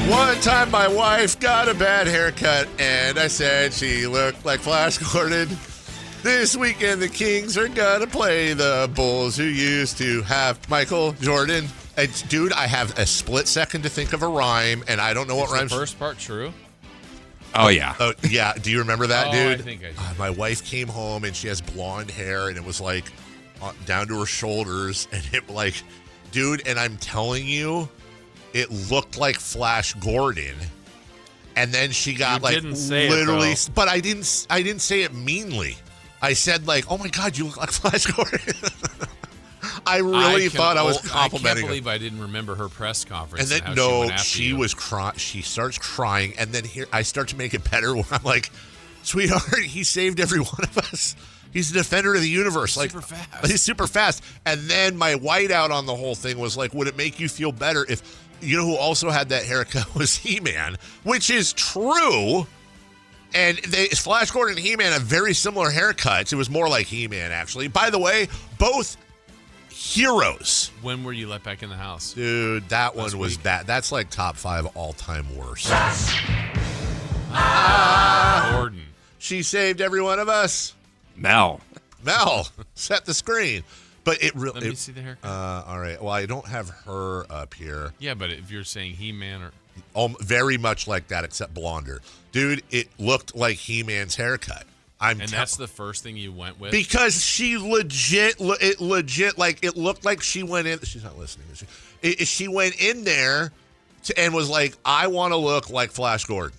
One time my wife got a bad haircut, and I said she looked like Flash Gordon. This weekend, the Kings are going to play the Bulls, who used to have Michael Jordan. And, dude, I have a split second to think of a rhyme, and I don't know what rhymes. The first part true? Oh, yeah. Oh, yeah. Do you remember that, dude? I think I do. My wife came home, and she has blonde hair, and it was, like, down to her shoulders. And it, like, dude, and I'm telling you, it looked like Flash Gordon, and then she got didn't say literally. it, but I didn't say it meanly. I said like, "Oh my God, you look like Flash Gordon." I really thought I was complimenting I can't her. believe I didn't remember her press conference. And then she was crying. She starts crying, and then here I start to make it better. Where I'm like, "Sweetheart, he saved every one of us. He's the defender of the universe. Like super fast. He's super fast." And then my whiteout on the whole thing was like, "Would it make you feel better if?" You know who also had that haircut was He-Man, which is true. And Flash Gordon and He-Man have very similar haircuts. It was more like He-Man, actually. By the way, both heroes. When were you let back in the house? Dude, that one was bad. That's like top 5 all-time worst. Gordon. She saved every one of us. Mel, set the screen. But it really. Let me see the haircut. All right. Well, I don't have her up here. Yeah, but if you're saying He-Man or very much like that, except blonder, dude. It looked like He-Man's haircut. That's the first thing you went with because she legit like it looked like she went in. She's not listening. She went in there and was like, "I want to look like Flash Gordon.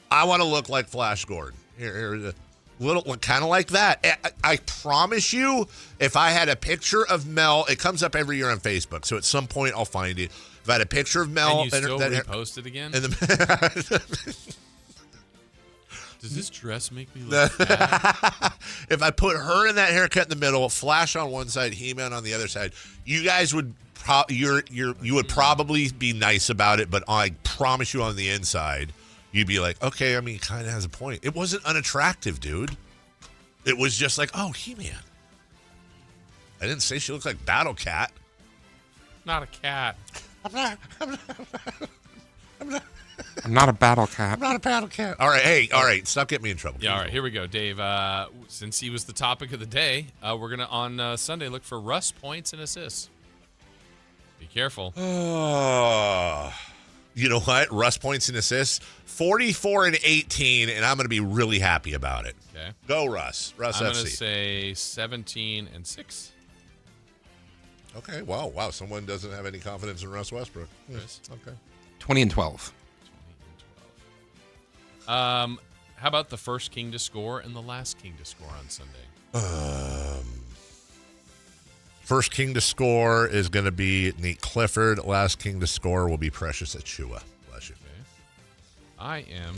I want to look like Flash Gordon." Here. Little kind of like that. I promise you, if I had a picture of Mel, it comes up every year on Facebook, so at some point I'll find it. If I had a picture of Mel, and you still repost it again. Does this dress make me look bad? If I put her in that haircut in the middle, Flash on one side, He-Man on the other side, you guys would you would probably be nice about it, but I promise you, on the inside, you'd be like, okay, I mean, kind of has a point. It wasn't unattractive, dude. It was just like, oh, He-Man. I didn't say she looked like Battle Cat. Not a cat. I'm not a battle cat. I'm not a battle cat. All right, all right. Stop getting me in trouble. Yeah, all right, here we go, Dave. Since he was the topic of the day, we're going to, on Sunday, look for Russ points and assists. Be careful. You know what? Russ points and assists, 44 and 18, and I'm going to be really happy about it. Okay. Go, Russ. Russ I'm FC. going to say 17 and 6. Okay. Wow. Someone doesn't have any confidence in Russ Westbrook. Yes. Okay. 20 and 12. How about the first King to score and the last King to score on Sunday? First King to score is going to be Nate Clifford. Last King to score will be Precious Achua. Bless you. Okay. I am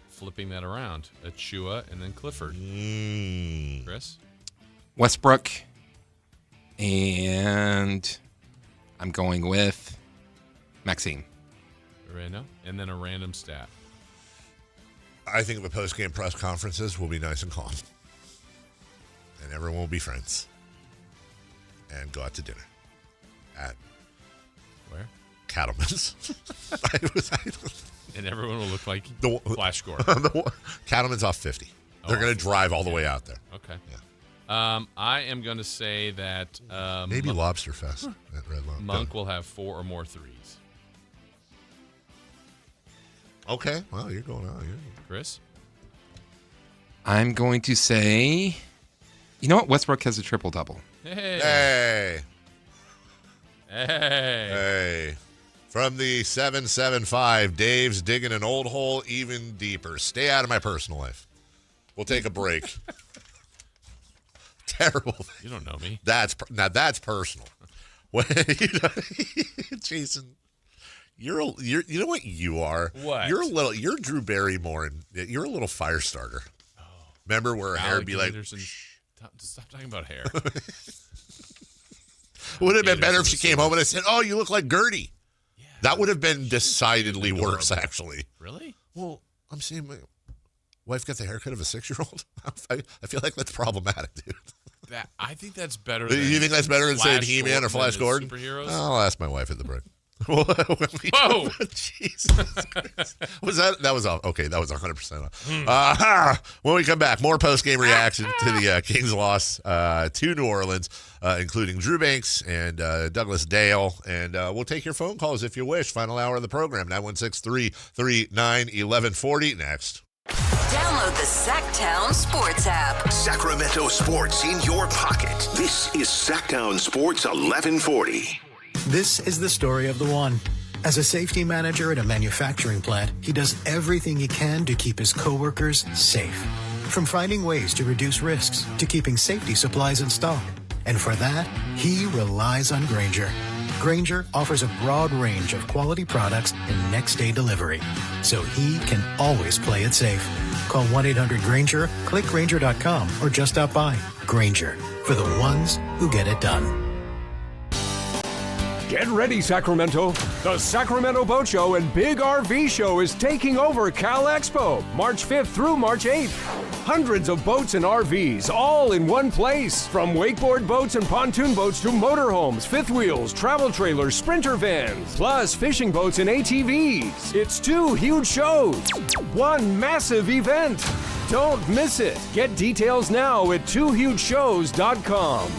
flipping that around. Achua and then Clifford. Chris? Westbrook. And I'm going with Maxine. Random. And then a random stat. I think the post-game press conferences will be nice and calm. And everyone will be friends. And go out to dinner. At where? Cattleman's. And everyone will look like Flash Gordon. Cattleman's off 50. They're going to drive all the way out there. Okay. Yeah. I am going to say that maybe Lobster Fest at Red Lobster. Monk will have 4 or more threes. Okay. Well, you're going out. Chris? I'm going to say, you know what? Westbrook has a triple-double. Hey. From the 775, Dave's digging an old hole even deeper. Stay out of my personal life. We'll take a break. Terrible. You don't know me. That's personal. Jason, You know what you are? What? You're Drew Barrymore, and you're a little fire starter. Oh. Remember where her hair would be like, stop talking about hair. Would have been better if she came home and I said, "Oh, you look like Gertie." Yeah, that would have been decidedly worse, actually. Really? Well, I'm saying my wife got the haircut of a 6-year-old. I feel like that's problematic, dude. I think that's better. You think that's better than saying Flash He-Man or Flash Gordon? Superheroes? I'll ask my wife at the break. Whoa! Jesus Christ. Was that was off? Okay, that was 100% off. When we come back, more post-game reaction to the Kings' loss to New Orleans, including Drew Banks and Douglas Dale. And we'll take your phone calls if you wish. Final hour of the program, 916-339-1140. Next. Download the Sactown Sports app. Sacramento sports in your pocket. This is Sactown Sports 1140. This is the story of the one. As a safety manager at a manufacturing plant, he does everything he can to keep his coworkers safe. From finding ways to reduce risks to keeping safety supplies in stock. And for that, he relies on Grainger. Grainger offers a broad range of quality products and next-day delivery, so he can always play it safe. Call 1-800-GRAINGER, click Grainger.com, or just stop by. Grainger, for the ones who get it done. Get ready, Sacramento. The Sacramento Boat Show and Big RV Show is taking over Cal Expo, March 5th through March 8th. Hundreds of boats and RVs, all in one place. From wakeboard boats and pontoon boats to motorhomes, fifth wheels, travel trailers, sprinter vans, plus fishing boats and ATVs. It's 2 huge shows, one massive event. Don't miss it. Get details now at 2hugeshows.com.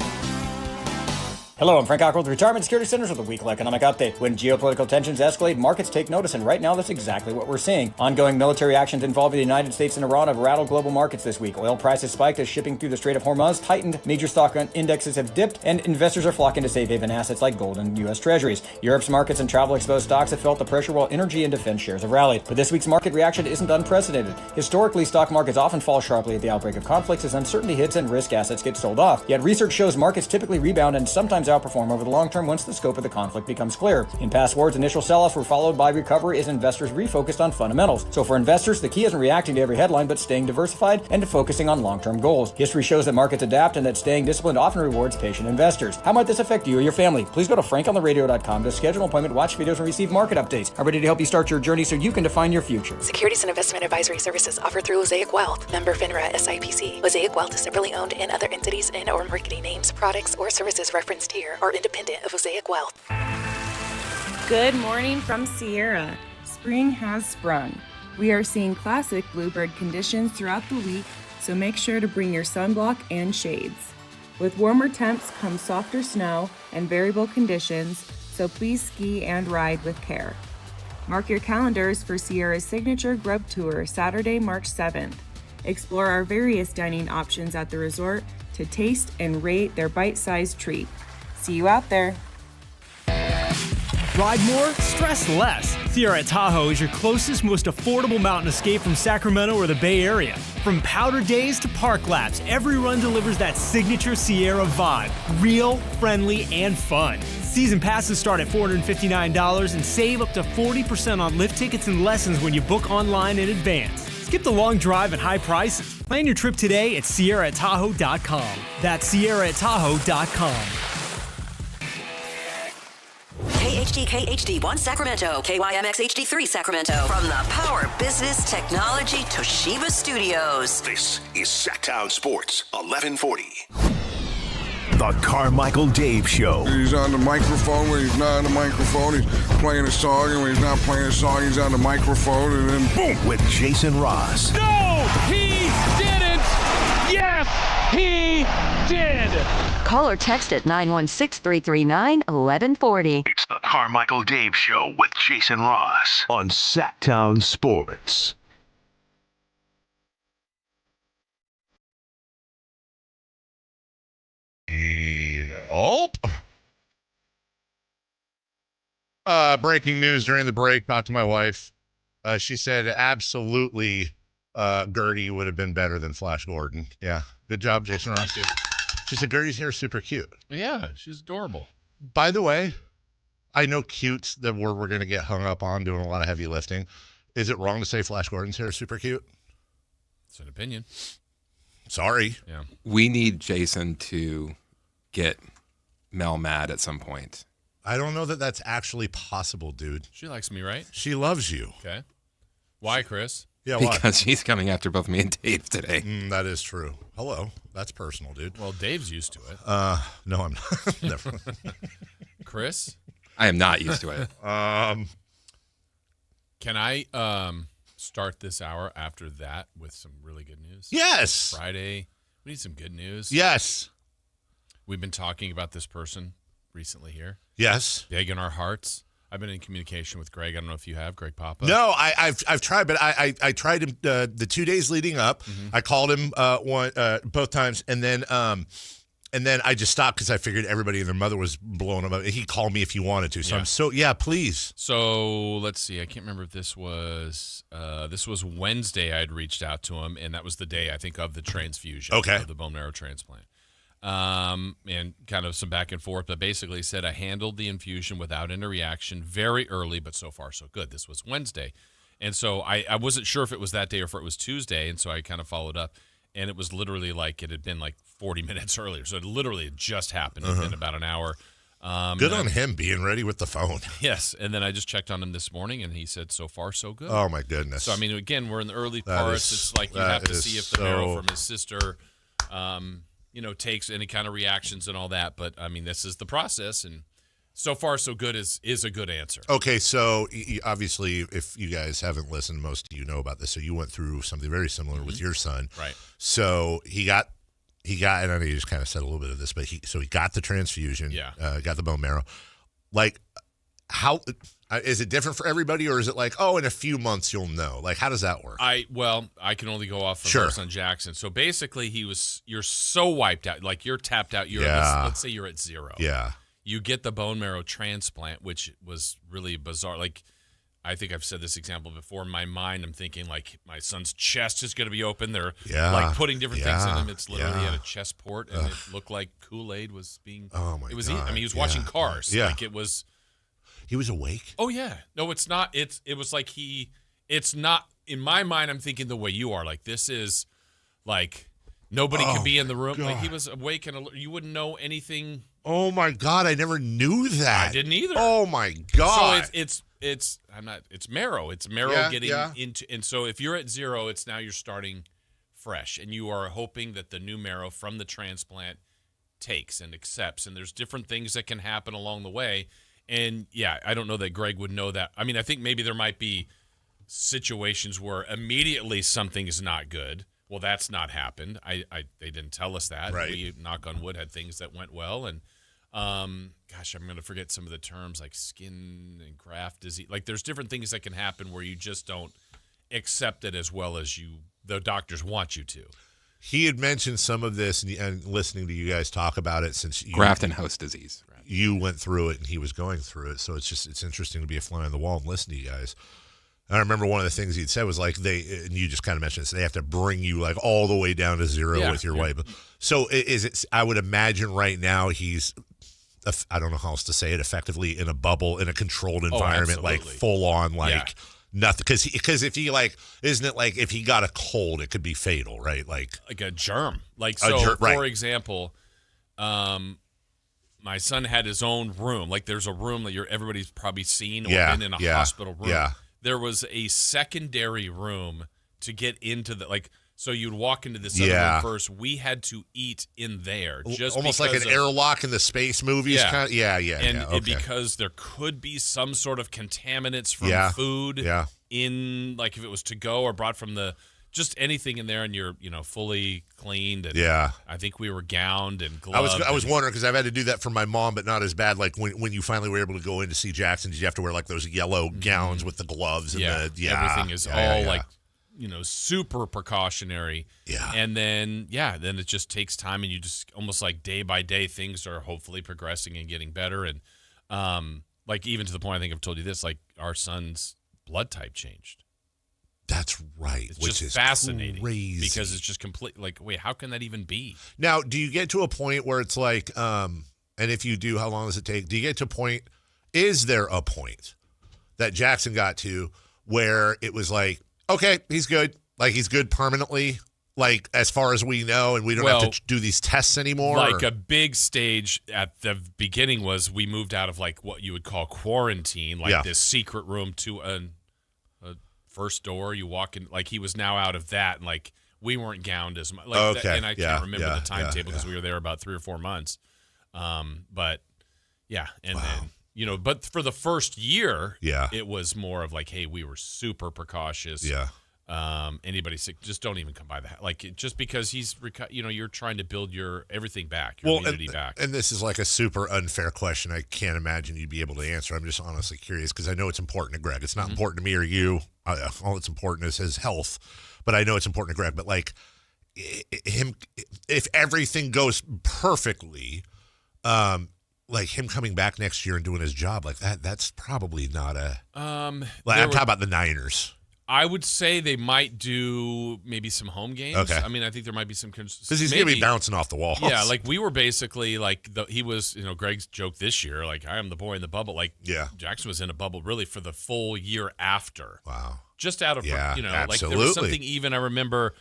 Hello, I'm Frank Cockrell with Retirement Security Centers with a weekly economic update. When geopolitical tensions escalate, markets take notice, and right now that's exactly what we're seeing. Ongoing military actions involving the United States and Iran have rattled global markets this week. Oil prices spiked as shipping through the Strait of Hormuz tightened, major stock indexes have dipped, and investors are flocking to safe haven assets like gold and U.S. Treasuries. Europe's markets and travel-exposed stocks have felt the pressure while energy and defense shares have rallied. But this week's market reaction isn't unprecedented. Historically, stock markets often fall sharply at the outbreak of conflicts as uncertainty hits and risk assets get sold off. Yet research shows markets typically rebound and sometimes outperform over the long term once the scope of the conflict becomes clear. In past wars, initial sell-offs were followed by recovery as investors refocused on fundamentals. So for investors, the key isn't reacting to every headline, but staying diversified and focusing on long-term goals. History shows that markets adapt and that staying disciplined often rewards patient investors. How might this affect you or your family? Please go to frankontheradio.com to schedule an appointment, watch videos, and receive market updates. I'm ready to help you start your journey so you can define your future. Securities and investment advisory services offered through Mosaic Wealth. Member FINRA SIPC. Mosaic Wealth is separately owned, and other entities and or marketing names, products, or services referenced here are independent of Mosaic Wealth. Good morning from Sierra. Spring has sprung. We are seeing classic bluebird conditions throughout the week, so make sure to bring your sunblock and shades. With warmer temps comes softer snow and variable conditions, so please ski and ride with care. Mark your calendars for Sierra's signature grub tour, Saturday, March 7th. Explore our various dining options at the resort to taste and rate their bite-sized treat. See you out there. Ride more, stress less. Sierra Tahoe is your closest, most affordable mountain escape from Sacramento or the Bay Area. From powder days to park laps, every run delivers that signature Sierra vibe. Real, friendly, and fun. Season passes start at $459 and save up to 40% on lift tickets and lessons when you book online in advance. Skip the long drive and high prices. Plan your trip today at SierraTahoe.com. That's SierraTahoe.com. KHD HD1 Sacramento, KYMX HD3 Sacramento. From the Power Business Technology Toshiba Studios. This is Sactown Sports 1140. The Carmichael Dave Show. He's on the microphone when he's not on the microphone. He's playing a song, and when he's not playing a song, he's on the microphone, and then boom. With Jason Ross. No, he didn't. Yes, he did. Call or text at 916-339-1140. It's the Carmichael Dave Show with Jason Ross on Sactown Sports. Breaking news during the break. Talked to my wife. She said absolutely Gertie would have been better than Flash Gordon. Yeah. Good job, Jason Ross. She said Gertie's hair is super cute. Yeah, she's adorable. By the way, I know cute's the word we're going to get hung up on doing a lot of heavy lifting. Is it wrong to say Flash Gordon's hair is super cute? It's an opinion. Sorry. Yeah. We need Jason to get Mel mad at some point. I don't know that that's actually possible, dude. She likes me, right? She loves you. Okay. Why, Chris? Yeah, why? Because she's coming after both me and Dave today. That is true. Hello. That's personal, dude. Well, Dave's used to it. No, I'm not. Never. Chris? I am not used to it. Can I start this hour after that with some really good news? Yes. Friday. We need some good news. Yes. We've been talking about this person recently here. Yes. Big in our hearts. I've been in communication with Greg. I don't know if you have, Greg Papa. No, I've tried, but I tried him the 2 days leading up. Mm-hmm. I called him both times, and then I just stopped because I figured everybody and their mother was blowing him up. He called me if he wanted to, so please. So let's see. I can't remember if this was Wednesday. I'd reached out to him, and that was the day I think of the transfusion, of the bone marrow transplant. And kind of some back and forth, but basically said I handled the infusion without any reaction very early, but so far so good. This was Wednesday. And so I wasn't sure if it was that day or if it was Tuesday. And so I kind of followed up, and it was literally like it had been like 40 minutes earlier. So it literally had just happened in about an hour. Good on him being ready with the phone. Yes. And then I just checked on him this morning, and he said so far so good. Oh my goodness. So I mean, again, we're in the early parts. It's like you have to see if the marrow from his sister takes any kind of reactions and all that. But, I mean, this is the process, and so far so good is a good answer. Okay, so obviously if you guys haven't listened, most of you know about this. So you went through something very similar with your son. Right. So he got, and I know you just kind of said a little bit of this, but he got the transfusion. Yeah. Got the bone marrow. Like, how is it different for everybody, or is it like, oh, in a few months you'll know? Like, how does that work? I can only go off of our son Jackson. So basically, you're so wiped out, like you're tapped out. Let's say you're at 0. Yeah. You get the bone marrow transplant, which was really bizarre. Like, I think I've said this example before. In my mind, I'm thinking like my son's chest is going to be open. They're like putting different things in him. It's literally at a chest port, and it looked like Kool-Aid was being. Oh my God! I mean, he was Yeah. watching Cars. Yeah. Like it was. He was awake? Oh, yeah. No, it's not. It was like it's not, in my mind, I'm thinking the way you are. Like, this is, like, nobody could be in the room. God. Like, he was awake and alert. You wouldn't know anything. Oh, my God. I never knew that. I didn't either. Oh, my God. So it's marrow. It's marrow getting into, and so if you're at 0, it's now you're starting fresh, and you are hoping that the new marrow from the transplant takes and accepts, and there's different things that can happen along the way. And, yeah, I don't know that Greg would know that. I mean, I think maybe there might be situations where immediately something is not good. Well, that's not happened. They didn't tell us that. Right. We, knock on wood, had things that went well. And, I'm going to forget some of the terms like skin and graft disease. Like, there's different things that can happen where you just don't accept it as well as the doctors want you to. He had mentioned some of this, and listening to you guys talk about it since Graft and host disease. You went through it and he was going through it. So it's interesting to be a fly on the wall and listen to you guys. And I remember one of the things he'd said was like and you just kind of mentioned this, they have to bring you like all the way down to 0 with your wife. So is it, I would imagine right now he's, I don't know how else to say it, effectively in a bubble, in a controlled environment, like full on, like nothing. Because if he isn't it like if he got a cold, it could be fatal, right? Like a germ. Like, so for example, my son had his own room. Like, there's a room that everybody's probably seen or been in a hospital room. Yeah. There was a secondary room to get into so you'd walk into this other room first. We had to eat in there. Just almost like an airlock in the space movies. And because there could be some sort of contaminants from food in, like if it was to go or brought from just anything in there, and you're, fully cleaned. And I think we were gowned and gloved. I was wondering, because I've had to do that for my mom, but not as bad. Like when you finally were able to go in to see Jackson, did you have to wear like those yellow gowns with the gloves? And everything is all super precautionary. Yeah. And then it just takes time, and you just almost like day by day things are hopefully progressing and getting better. And like even to the point, I think I've told you this, like our son's blood type changed. That's right. Which is fascinating because it's just complete. Like, wait, how can that even be? Now, do you get to a point where it's like, and if you do, how long does it take? Do you get to a point is there a point that Jackson got to where it was like, okay, he's good. Like, he's good permanently, like, as far as we know, and we don't have to do these tests anymore? Like, a big stage at the beginning was we moved out of, like, what you would call quarantine, like this secret room to a first door. You walk in, like, he was now out of that, and, like, we weren't gowned as much. Like, and I can't remember the timetable because we were there about 3 or 4 months. But, yeah, and then, you know, but for the first year, it was more of like, hey, we were super precautious. Yeah. Anybody sick, just don't even come by the house. Like, just because he's, you know, you're trying to build your everything back, your immunity back. And this is like a super unfair question. I can't imagine you'd be able to answer. I'm just honestly curious because I know it's important to Greg. It's not important to me or you. All that's important is his health, but I know it's important to Greg. But like him, if everything goes perfectly, like him coming back next year and doing his job like that's probably not a. I'm talking about the Niners. I would say they might do maybe some home games. Okay. I mean, I think there might be some because he's going to be bouncing off the walls. Yeah, like we were basically like he was. You know, Greg's joke this year, like I am the boy in the bubble. Like Jackson was in a bubble really for the full year after. Wow. Just out of you know, absolutely. like there was something even. I remember.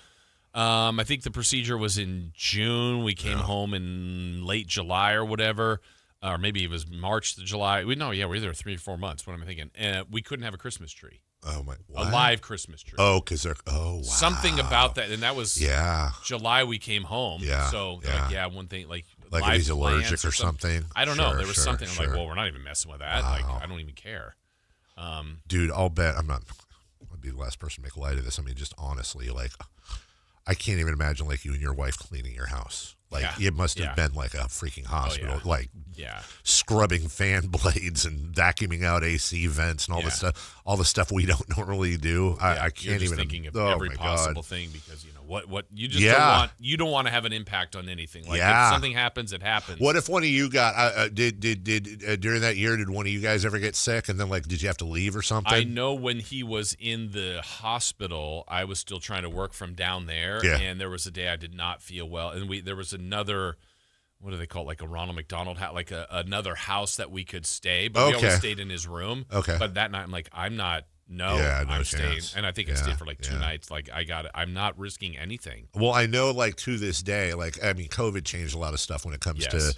I think the procedure was in June. We came home in late July or whatever. Or maybe it was March to July. We're there 3 or 4 months. What am I thinking? We couldn't have a Christmas tree. Oh my! What? A live Christmas tree. Oh, because they're wow. Something about that, and that was July. We came home. Yeah. So like one thing like if he's allergic or something. I don't know. There was something. I'm like, well, we're not even messing with that. Wow. Like I don't even care. Dude, I'll bet I'm not. I'd be the last person to make light of this. I mean, just honestly, like I can't even imagine like you and your wife cleaning your house. Like it must have been like a freaking hospital, like scrubbing fan blades and vacuuming out AC vents and all all the stuff we don't normally do. I can't even thinking of every possible thing because you know what you just don't want to have an impact on anything. Like if something happens, it happens. What if one of you got did during that year? Did one of you guys ever get sick and then like did you have to leave or something? I know when he was in the hospital, I was still trying to work from down there, and there was a day I did not feel well, and there was another, what do they call it, like a Ronald McDonald house, like another house that we could stay, but we always stayed in his room. Okay. But that night I'm like, I'm staying. And I think I stayed for like 2 nights. Like I'm not risking anything. Well, I know like to this day, like, I mean, COVID changed a lot of stuff when it comes to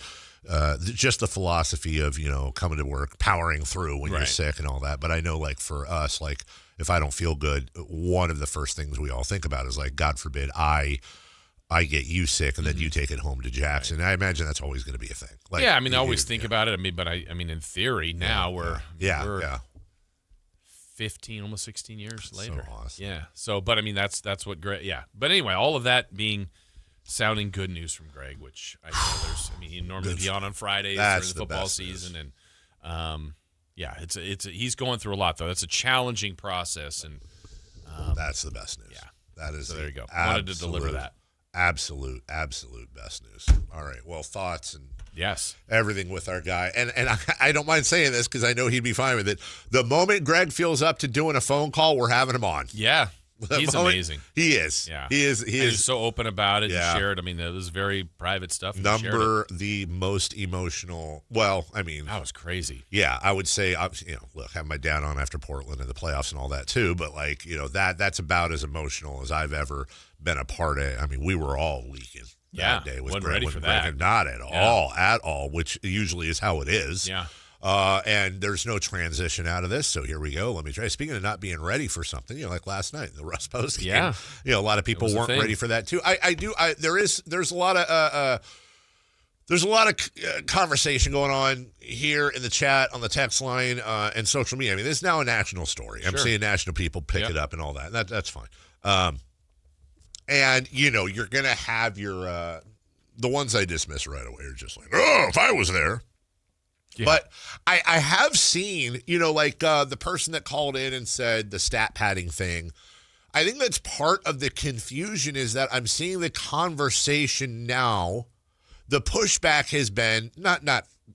just the philosophy of, you know, coming to work, powering through when you're sick and all that. But I know like for us, like if I don't feel good, one of the first things we all think about is like, God forbid I get you sick and then you take it home to Jackson. Right. I imagine that's always going to be a thing. Like, I mean, I always think about it. I mean, but I mean, in theory, now we're 15, almost 16 years later. So awesome. Yeah. So, but I mean, that's what Greg. Yeah. But anyway, all of that sounding good news from Greg, which I know there's. I mean, he normally be on Fridays during the football season, and he's going through a lot though. That's a challenging process, and that's the best news. Yeah. That is. So there you go. Wanted to deliver that. Absolute best news. All right. Well, thoughts and everything with our guy. And I don't mind saying this because I know he'd be fine with it. The moment Greg feels up to doing a phone call, we're having him on. Yeah. He's amazing. He is. Yeah. He is. He's so open about it and shared. I mean, it was very private stuff. The most emotional. Well, I mean, that was crazy. Yeah, I would say, look, have my dad on after Portland and the playoffs and all that too. But like, you know, that's about as emotional as I've ever been a part of. I mean, we were all leaking that day with wasn't Greg. Ready for that. Not at all, which usually is how it is. Yeah. And there's no transition out of this, so here we go. Let me try. Speaking of not being ready for something, you know, like last night, the Russ post game. Yeah, you know, a lot of people weren't ready for that too. There's a lot of conversation going on here in the chat, on the text line, and social media. I mean, this is now a national story. I'm seeing national people pick it up and all that. That's fine. And you know, you're gonna have your the ones I dismiss right away are just like, oh, if I was there. Yeah. But I have seen, you know, like the person that called in and said the stat padding thing. I think that's part of the confusion is that I'm seeing the conversation now. The pushback has been not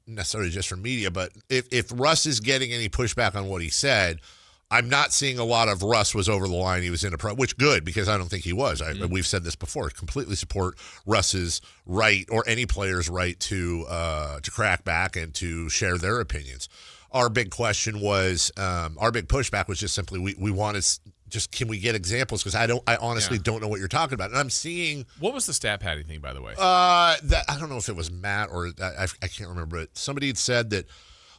necessarily just from media, but if Russ is getting any pushback on what he said, I'm not seeing a lot of Russ was over the line. He was in a pro, which good because I don't think he was. We've said this before. Completely support Russ's right or any player's right to crack back and to share their opinions. our big question was, our big pushback was just simply we want to just, can we get examples? Because I honestly don't know what you're talking about. And I'm seeing. What was the stat padding thing, by the way? I don't know if it was Matt or I can't remember it. Somebody had said that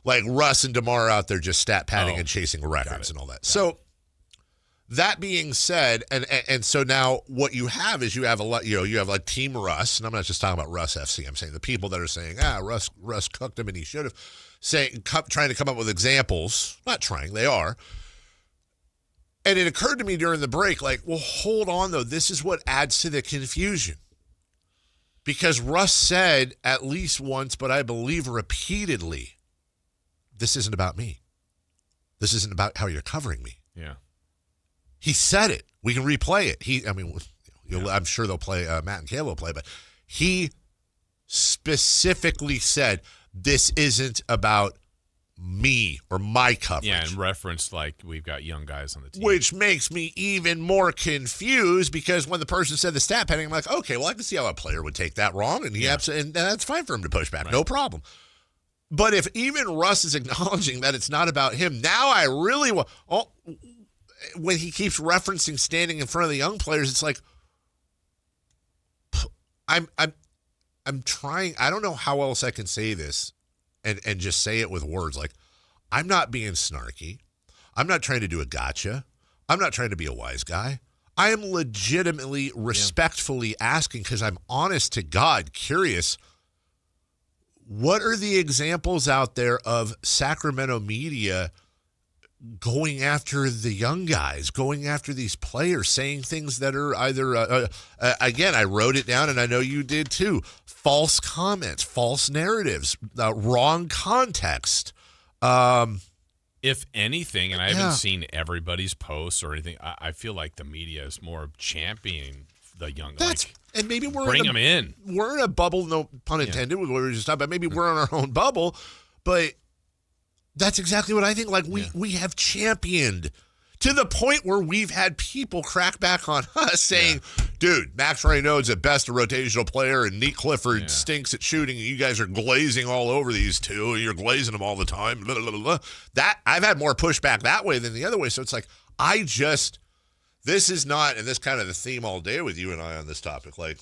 like Russ and DeMar out there just stat padding and chasing records and all that. So that being said, and so now what you have is you have a lot, you have like Team Russ, and I'm not just talking about Russ FC. I'm saying the people that are saying, Russ cooked him and he should have, trying to come up with examples. Not trying, they are. And it occurred to me during the break, like, well, hold on, though. This is what adds to the confusion. Because Russ said at least once, but I believe repeatedly, this isn't about me. This isn't about how you're covering me. Yeah. He said it. We can replay it. I'm sure they'll play, Matt and Kayla will play, but he specifically said, this isn't about me or my coverage. Yeah, and referenced like we've got young guys on the team. Which makes me even more confused because when the person said the stat padding, I'm like, okay, well, I can see how a player would take that wrong, and and that's fine for him to push back. Right. No problem. But if even Russ is acknowledging that it's not about him, now I really want. When he keeps referencing standing in front of the young players, it's like I'm trying. I don't know how else I can say this. And just say it with words like, I'm not being snarky. I'm not trying to do a gotcha. I'm not trying to be a wise guy. I am legitimately, respectfully asking because I'm honest to God, curious. What are the examples out there of Sacramento media going after the young guys, going after these players, saying things that are either, again, I wrote it down and I know you did too, false comments, false narratives, wrong context. If anything, and I haven't seen everybody's posts or anything, I feel like the media is more championing the young guys. And maybe bring them in. We're in a bubble, no pun intended, with what we were just talking about. Maybe we're in our own bubble, but that's exactly what I think. Like we have championed to the point where we've had people crack back on us saying, dude, Max Reynaud's at best a rotational player and Neat Clifford stinks at shooting and you guys are glazing all over these two and you're glazing them all the time. Blah, blah, blah, blah. That I've had more pushback that way than the other way. So it's like, this is not, and this kind of the theme all day with you and I on this topic. Like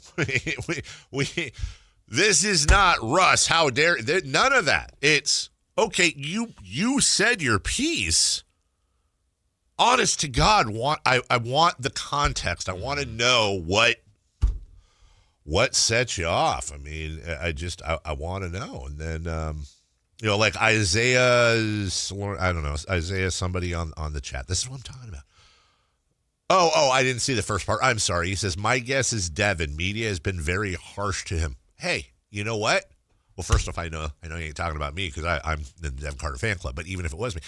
this is not Russ. How dare, none of that. It's, okay, you said your piece. Honest to God, I want the context. I want to know what sets you off. I mean, I want to know. And then, like Isaiah, somebody on the chat. This is what I'm talking about. Oh, I didn't see the first part. I'm sorry. He says, my guess is Devin. Media has been very harsh to him. Hey, you know what? Well, first off, I know you ain't talking about me because I'm in the Devin Carter fan club, but even if it was me,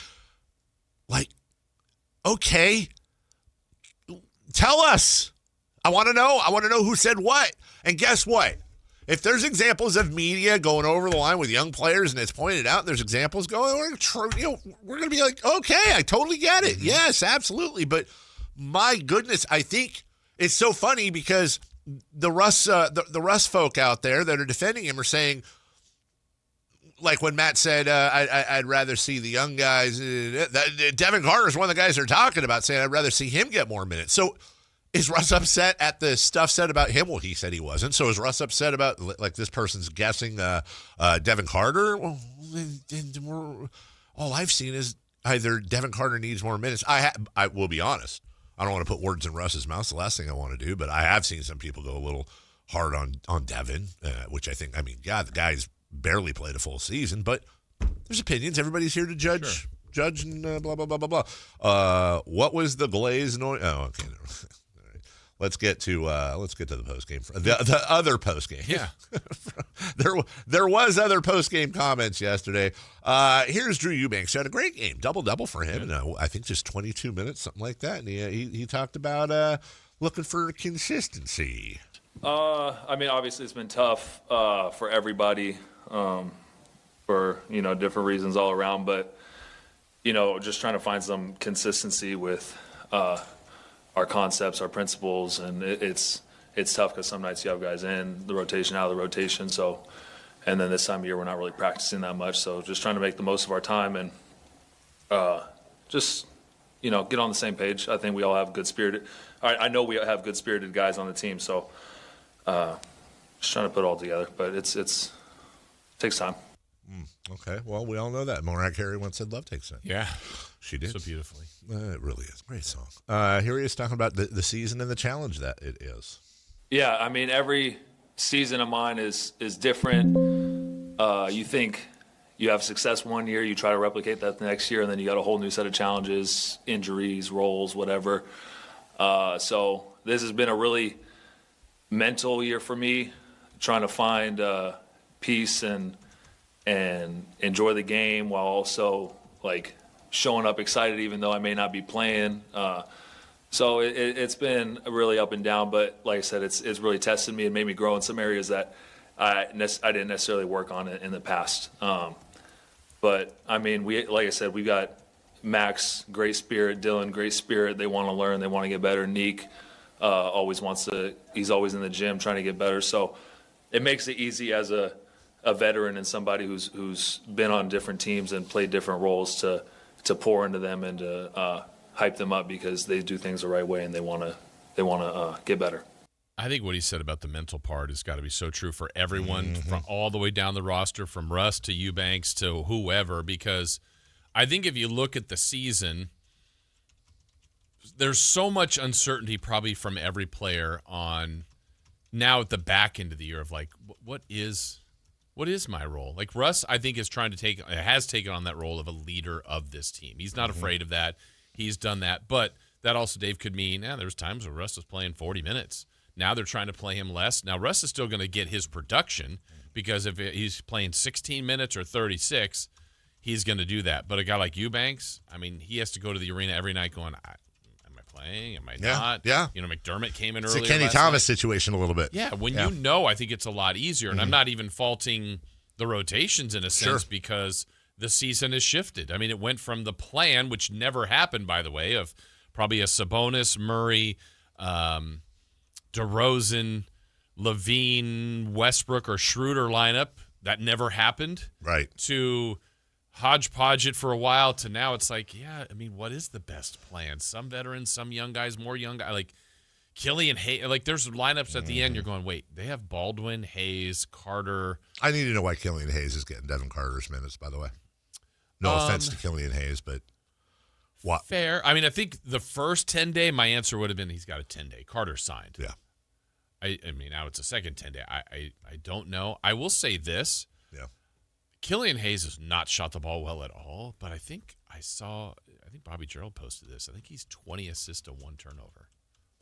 like, okay, tell us. I want to know. I want to know who said what. And guess what? If there's examples of media going over the line with young players and it's pointed out and there's examples going, we're going to be like, okay, I totally get it. Yes, absolutely. But my goodness, I think it's so funny because the Russ folk out there that are defending him are saying, like when Matt said, I'd rather see the young guys. Devin Carter is one of the guys they're talking about saying, I'd rather see him get more minutes. So is Russ upset at the stuff said about him? Well, he said he wasn't. So is Russ upset about, like, this person's guessing Devin Carter? Well, all I've seen is either Devin Carter needs more minutes. I will be honest. I don't want to put words in Russ's mouth. It's the last thing I want to do. But I have seen some people go a little hard on Devin, which I think, God, the guy's barely played a full season, but there's opinions. Everybody's here to judge and blah, blah, blah, blah, blah. What was the glaze noise? Oh, okay. All right. Let's get to the post game. The other post game. Yeah. there was other post game comments yesterday. Here's Drew Eubanks. He had a great game, double for him. And I think just 22 minutes, something like that. And he talked about looking for consistency. Obviously it's been tough for everybody for different reasons all around, but just trying to find some consistency with our concepts, our principles, and it's tough because some nights you have guys in the rotation, out of the rotation. So, and then this time of year we're not really practicing that much. So just trying to make the most of our time and just, get on the same page. I think we all have I know we have good-spirited guys on the team, so just trying to put it all together. But it takes time. Okay, well, we all know that. Mariah Carey once said love takes time. Yeah. She did. So beautifully. It really is. Great song. Here he is talking about the season and the challenge that it is. Yeah, I mean, every season of mine is different. You think you have success one year, you try to replicate that the next year, and then you got a whole new set of challenges, injuries, roles, whatever. So this has been a really mental year for me, trying to find peace and enjoy the game while also showing up excited even though I may not be playing. So it's been really up and down, but like I said, it's really tested me and made me grow in some areas that I didn't necessarily work on in the past. But I mean, like I said, we got Max, great spirit, Dylan, great spirit. They want to learn, they want to get better. Neek he's always in the gym trying to get better. So it makes it easy as a veteran and somebody who's been on different teams and played different roles to pour into them and to hype them up because they do things the right way and they want to get better. I think what he said about the mental part has got to be so true for everyone, from all the way down the roster, from Russ to Eubanks to whoever, because I think if you look at the season, there's so much uncertainty probably from every player on now at the back end of the year of what is my role? Like Russ, I think has taken on that role of a leader of this team. He's not afraid of that. He's done that. But that also, Dave, could mean there's times where Russ was playing 40 minutes. Now they're trying to play him less. Now Russ is still going to get his production because if he's playing 16 minutes or 36, he's going to do that. But a guy like Eubanks, I mean, he has to go to the arena every night going, am I playing? Am I not? Yeah. McDermott came in It's earlier. It's a Kenny Thomas situation a little bit. Yeah, I think it's a lot easier. And I'm not even faulting the rotations in a sense because the season has shifted. I mean, it went from the plan, which never happened, by the way, of probably a Sabonis, Murray, DeRozan, Levine, Westbrook, or Schroeder lineup. That never happened. Right. To hodgepodge it for a while to now it's what is the best plan? Some veterans, some young guys, more young guys. Killian Hayes, there's lineups at the end you're going, wait, they have Baldwin, Hayes, Carter. I need to know why Killian Hayes is getting Devin Carter's minutes, by the way. No offense to Killian Hayes, but what? Fair. I mean, I think the first 10-day, my answer would have been he's got a 10-day. Carter signed. Yeah. I mean, now it's a second 10-day. I don't know. I will say this. Yeah. Killian Hayes has not shot the ball well at all, but I think Bobby Gerald posted this. I think he's 20 assists to 1 turnover.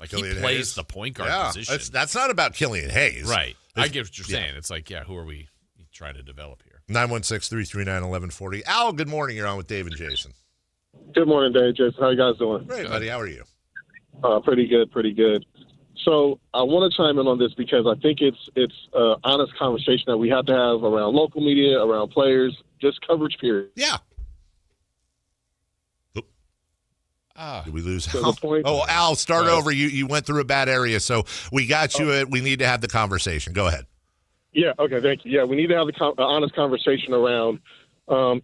Killian he plays Hayes. the point guard position. That's not about Killian Hayes. Right. I get what you're saying. It's who are we trying to develop here? 916-339-1140. Al, good morning. You're on with Dave and Jason. Good morning, Dave, Jason. How you guys doing? Great, buddy. How are you? Pretty good. So I want to chime in on this because I think it's an honest conversation that we have to have around local media, around players, just coverage period. Yeah. Did we lose So Al? the point- Oh, Al, start over. You went through a bad area, so we got you. We need to have the conversation. Go ahead. Yeah, okay, thank you. Yeah, we need to have the honest conversation around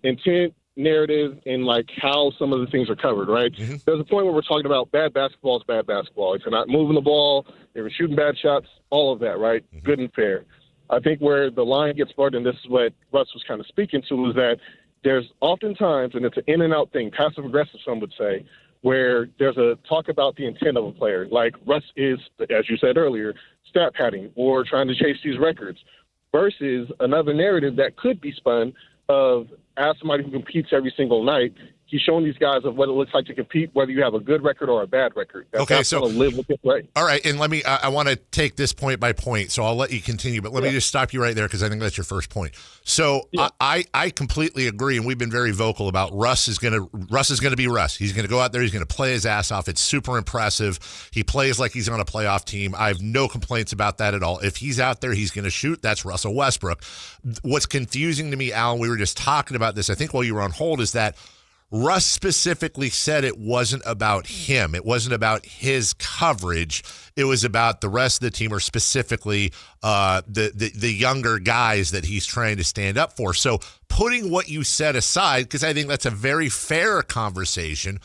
intent, narrative, and how some of the things are covered, right? Mm-hmm. There's a point where we're talking about bad basketball is bad basketball. If you're not moving the ball, if you're shooting bad shots, all of that, right? Mm-hmm. Good and fair. I think where the line gets blurred, and this is what Russ was kind of speaking to, is that there's oftentimes, and it's an in and out thing, passive aggressive, some would say, where there's a talk about the intent of a player. Like Russ is, as you said earlier, stat padding or trying to chase these records, versus another narrative that could be spun of, as somebody who competes every single night, he's showing these guys of what it looks like to compete, whether you have a good record or a bad record. That's so live with it, right? All right, and let me. I want to take this point by point, so I'll let you continue. But let me just stop you right there because I think that's your first point. So I completely agree, and we've been very vocal about Russ is going to be Russ. He's going to go out there. He's going to play his ass off. It's super impressive. He plays like he's on a playoff team. I have no complaints about that at all. If he's out there, he's going to shoot. That's Russell Westbrook. What's confusing to me, Alan, we were just talking about this, I think while you were on hold, is that Russ specifically said it wasn't about him. It wasn't about his coverage. It was about the rest of the team, or specifically the younger guys that he's trying to stand up for. So putting what you said aside, because I think that's a very fair conversation,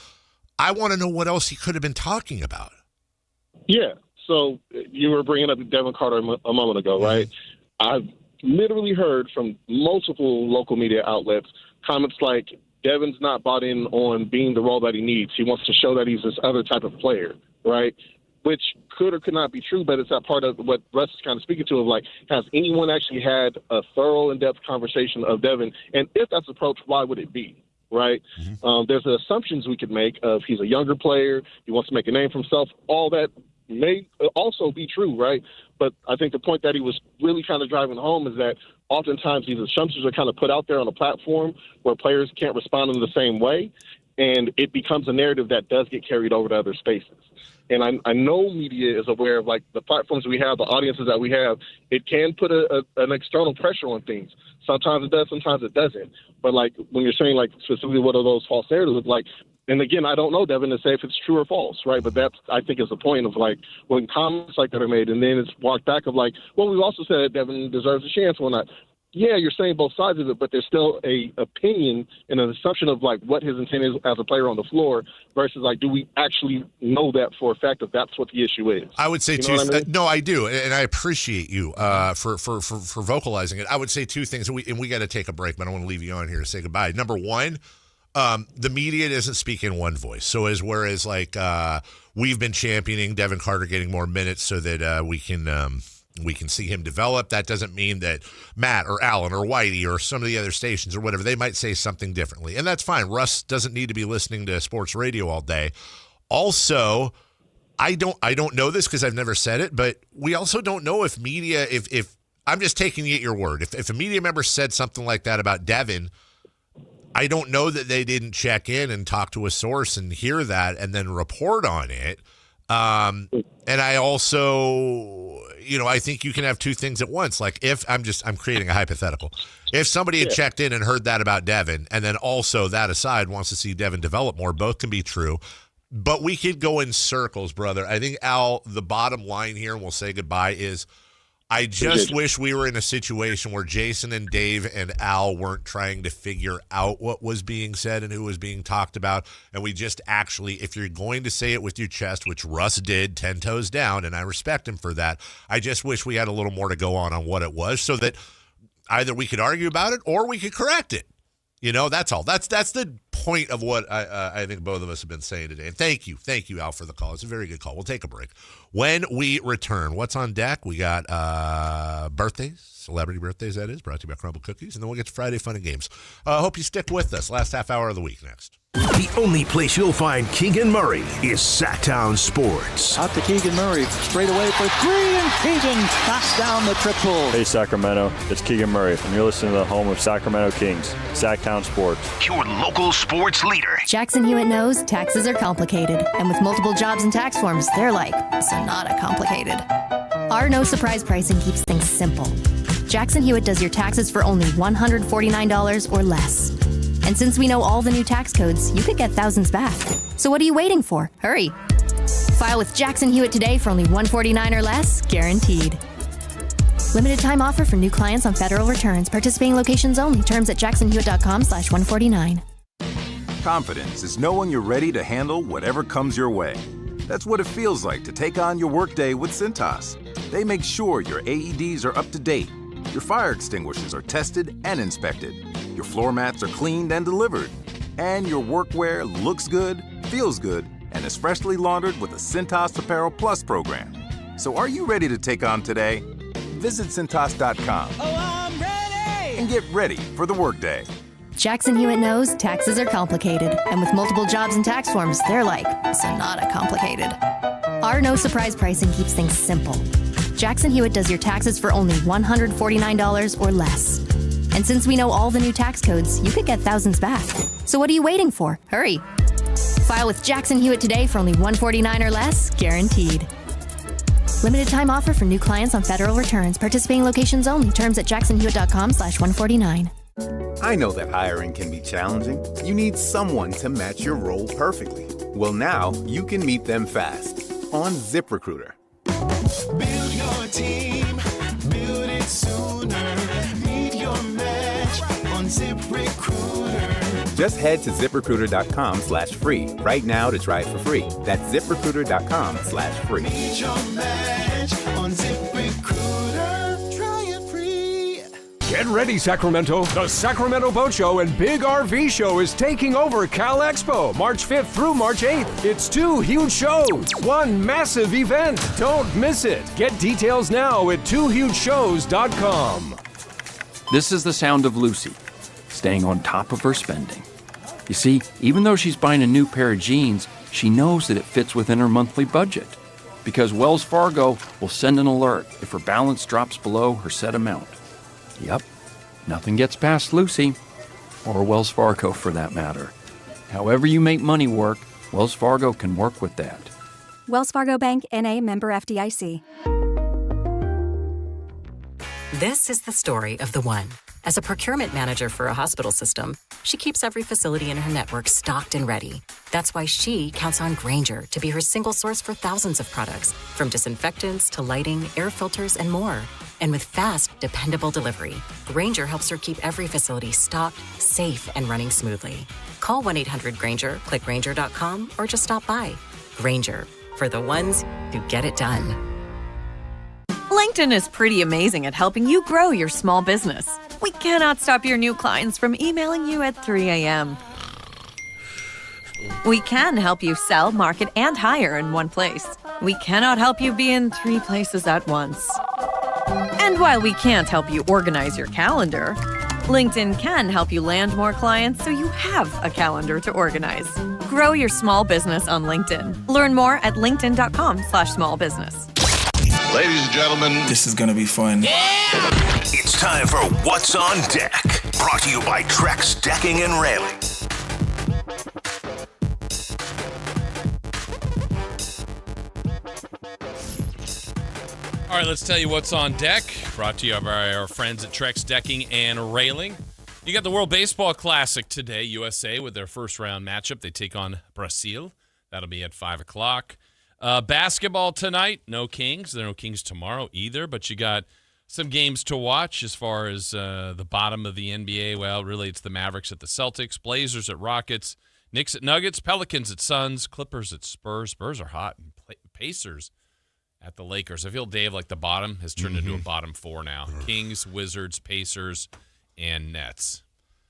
I want to know what else he could have been talking about. Yeah. So you were bringing up Devin Carter a moment ago, right? I've literally heard from multiple local media outlets comments like, Devin's not bought in on being the role that he needs. He wants to show that he's this other type of player, right? Which could or could not be true, but it's that part of what Russ is kind of speaking to of like, has anyone actually had a thorough, in-depth conversation of Devin? And if that's the approach, why would it be, right? There's assumptions we could make of he's a younger player, he wants to make a name for himself. All that may also be true, right? But I think the point that he was really kind of driving home is that oftentimes these assumptions are kind of put out there on a platform where players can't respond in the same way, and it becomes a narrative that does get carried over to other spaces. And I know media is aware of, like, the platforms we have, the audiences that we have. It can put an external pressure on things. Sometimes it does, sometimes it doesn't. But, like, when you're saying, like, specifically what are those false narratives, like, and again, I don't know, Devin, to say if it's true or false, right? But that's, I think, is the point of, like, when comments like that are made and then it's walked back of, like, well, we've also said Devin deserves a chance when not. Yeah, you're saying both sides of it, but there's still a opinion and an assumption of, like, what his intent is as a player on the floor versus, like, do we actually know that for a fact if that's what the issue is? I would say I mean? No, I do, and I appreciate you for vocalizing it. I would say two things, and we got to take a break, but I want to leave you on here to say goodbye. Number one, the media doesn't speak in one voice. So whereas we've been championing Devin Carter getting more minutes so that we can see him develop. That doesn't mean that Matt or Alan or Whitey or some of the other stations or whatever, they might say something differently. And that's fine. Russ doesn't need to be listening to sports radio all day. Also, I don't know this because I've never said it, but we also don't know if media, if I'm just taking you at your word. If a media member said something like that about Devin, I don't know that they didn't check in and talk to a source and hear that and then report on it. And I also, I think you can have two things at once. Like I'm creating a hypothetical. If somebody had checked in and heard that about Devin, and then also that aside wants to see Devin develop more, both can be true. But we could go in circles, brother. I think, Al, the bottom line here, and we'll say goodbye, is I just wish we were in a situation where Jason and Dave and Al weren't trying to figure out what was being said and who was being talked about. And we just actually, if you're going to say it with your chest, which Russ did 10 toes down, and I respect him for that, I just wish we had a little more to go on what it was so that either we could argue about it or we could correct it. That's all. That's the point of what I think both of us have been saying today. And thank you, Al, for the call. It's a very good call. We'll take a break. When we return, what's on deck? We got birthdays, celebrity birthdays, that is, brought to you by Crumble Cookies. And then we'll get to Friday Fun and Games. Hope you stick with us. Last half hour of the week next. The only place you'll find Keegan Murray is Sactown Sports. Out to Keegan Murray, straight away for three, and Keegan knocks down the triple. Hey Sacramento, it's Keegan Murray, and you're listening to the home of Sacramento Kings, Sactown Sports. Your local sports leader. Jackson Hewitt knows taxes are complicated, and with multiple jobs and tax forms, they're like Sonata complicated. Our no surprise pricing keeps things simple. Jackson Hewitt does your taxes for only $149 or less. And since we know all the new tax codes, you could get thousands back. So what are you waiting for? Hurry. File with Jackson Hewitt today for only $149 or less, guaranteed. Limited time offer for new clients on federal returns. Participating locations only. Terms at jacksonhewitt.com/149. Confidence is knowing you're ready to handle whatever comes your way. That's what it feels like to take on your workday with Cintas. They make sure your AEDs are up to date, your fire extinguishers are tested and inspected, your floor mats are cleaned and delivered, and your workwear looks good, feels good, and is freshly laundered with the Cintas Apparel Plus program. So are you ready to take on today? Visit Cintas.com and get ready for the workday. Jackson Hewitt knows taxes are complicated, and with multiple jobs and tax forms, they're like Sonata complicated. Our no surprise pricing keeps things simple. Jackson Hewitt does your taxes for only $149 or less. And since we know all the new tax codes, you could get thousands back. So what are you waiting for? Hurry. File with Jackson Hewitt today for only $149 or less, guaranteed. Limited time offer for new clients on federal returns. Participating locations only. Terms at jacksonhewitt.com/149. I know that hiring can be challenging. You need someone to match your role perfectly. Well, now you can meet them fast on ZipRecruiter. Build your team, build it sooner. Meet your match on ZipRecruiter. Just head to ZipRecruiter.com/free right now to try it for free. That's ZipRecruiter.com/free. Meet your match on ZipRecruiter. Try it free. Get ready, Sacramento. The Sacramento Boat Show and Big RV Show is taking over Cal Expo March 5th through March 8th. It's 2 huge shows, one massive event. Don't miss it. Get details now at 2hugeshows.com. This is the sound of Lucy, staying on top of her spending. You see, even though she's buying a new pair of jeans, she knows that it fits within her monthly budget. Because Wells Fargo will send an alert if her balance drops below her set amount. Yep, nothing gets past Lucy, or Wells Fargo for that matter. However you make money work, Wells Fargo can work with that. Wells Fargo Bank, N.A., member FDIC. This is the story of the one. As a procurement manager for a hospital system, she keeps every facility in her network stocked and ready. That's why she counts on Grainger to be her single source for thousands of products, from disinfectants to lighting, air filters, and more. And with fast, dependable delivery, Grainger helps her keep every facility stocked, safe, and running smoothly. Call 1-800-GRAINGER, click Grainger.com, or just stop by. Grainger, for the ones who get it done. LinkedIn is pretty amazing at helping you grow your small business. We cannot stop your new clients from emailing you at 3 a.m. We can help you sell, market, and hire in one place. We cannot help you be in 3 places at once. And while we can't help you organize your calendar, LinkedIn can help you land more clients so you have a calendar to organize. Grow your small business on LinkedIn. Learn more at linkedin.com/smallbusiness. Ladies and gentlemen, this is going to be fun. Yeah! It's time for What's on Deck, brought to you by Trex Decking and Railing. All right, let's tell you what's on deck. Brought to you by our friends at Trex Decking and Railing. You got the World Baseball Classic today. USA with their first round matchup. They take on Brazil. That'll be at 5 o'clock. Basketball tonight. No Kings. There are no Kings tomorrow either, but you got some games to watch as far as the bottom of the NBA. Well, really, it's the Mavericks at the Celtics, Blazers at Rockets, Knicks at Nuggets, Pelicans at Suns, Clippers at Spurs. Spurs are hot. And Pacers at the Lakers. I feel, Dave, like the bottom has turned into a bottom four now. Kings, Wizards, Pacers, and Nets.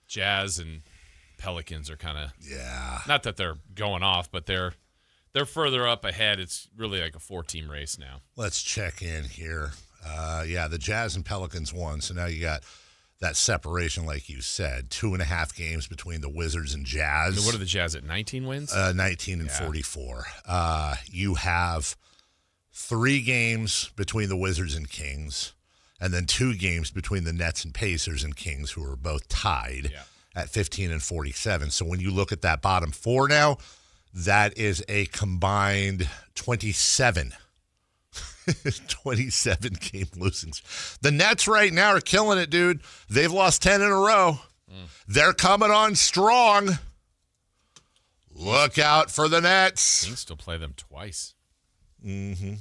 Jazz and Pelicans are kind of, not that they're going off, but they're further up ahead. It's really like a 4-team race now. Let's check in here. The Jazz and Pelicans won, so now you got that separation, like you said, 2.5 games between the Wizards and Jazz. What are the Jazz at, 19 wins? 19 and 44. You have 3 games between the Wizards and Kings, and then 2 games between the Nets and Pacers and Kings, who are both tied at 15 and 47. So when you look at that bottom 4 now, that is a combined 27 game losing. The Nets right now are killing it, dude. They've lost 10 in a row. They're coming on strong. Look out for the Nets. Kings still play them twice. From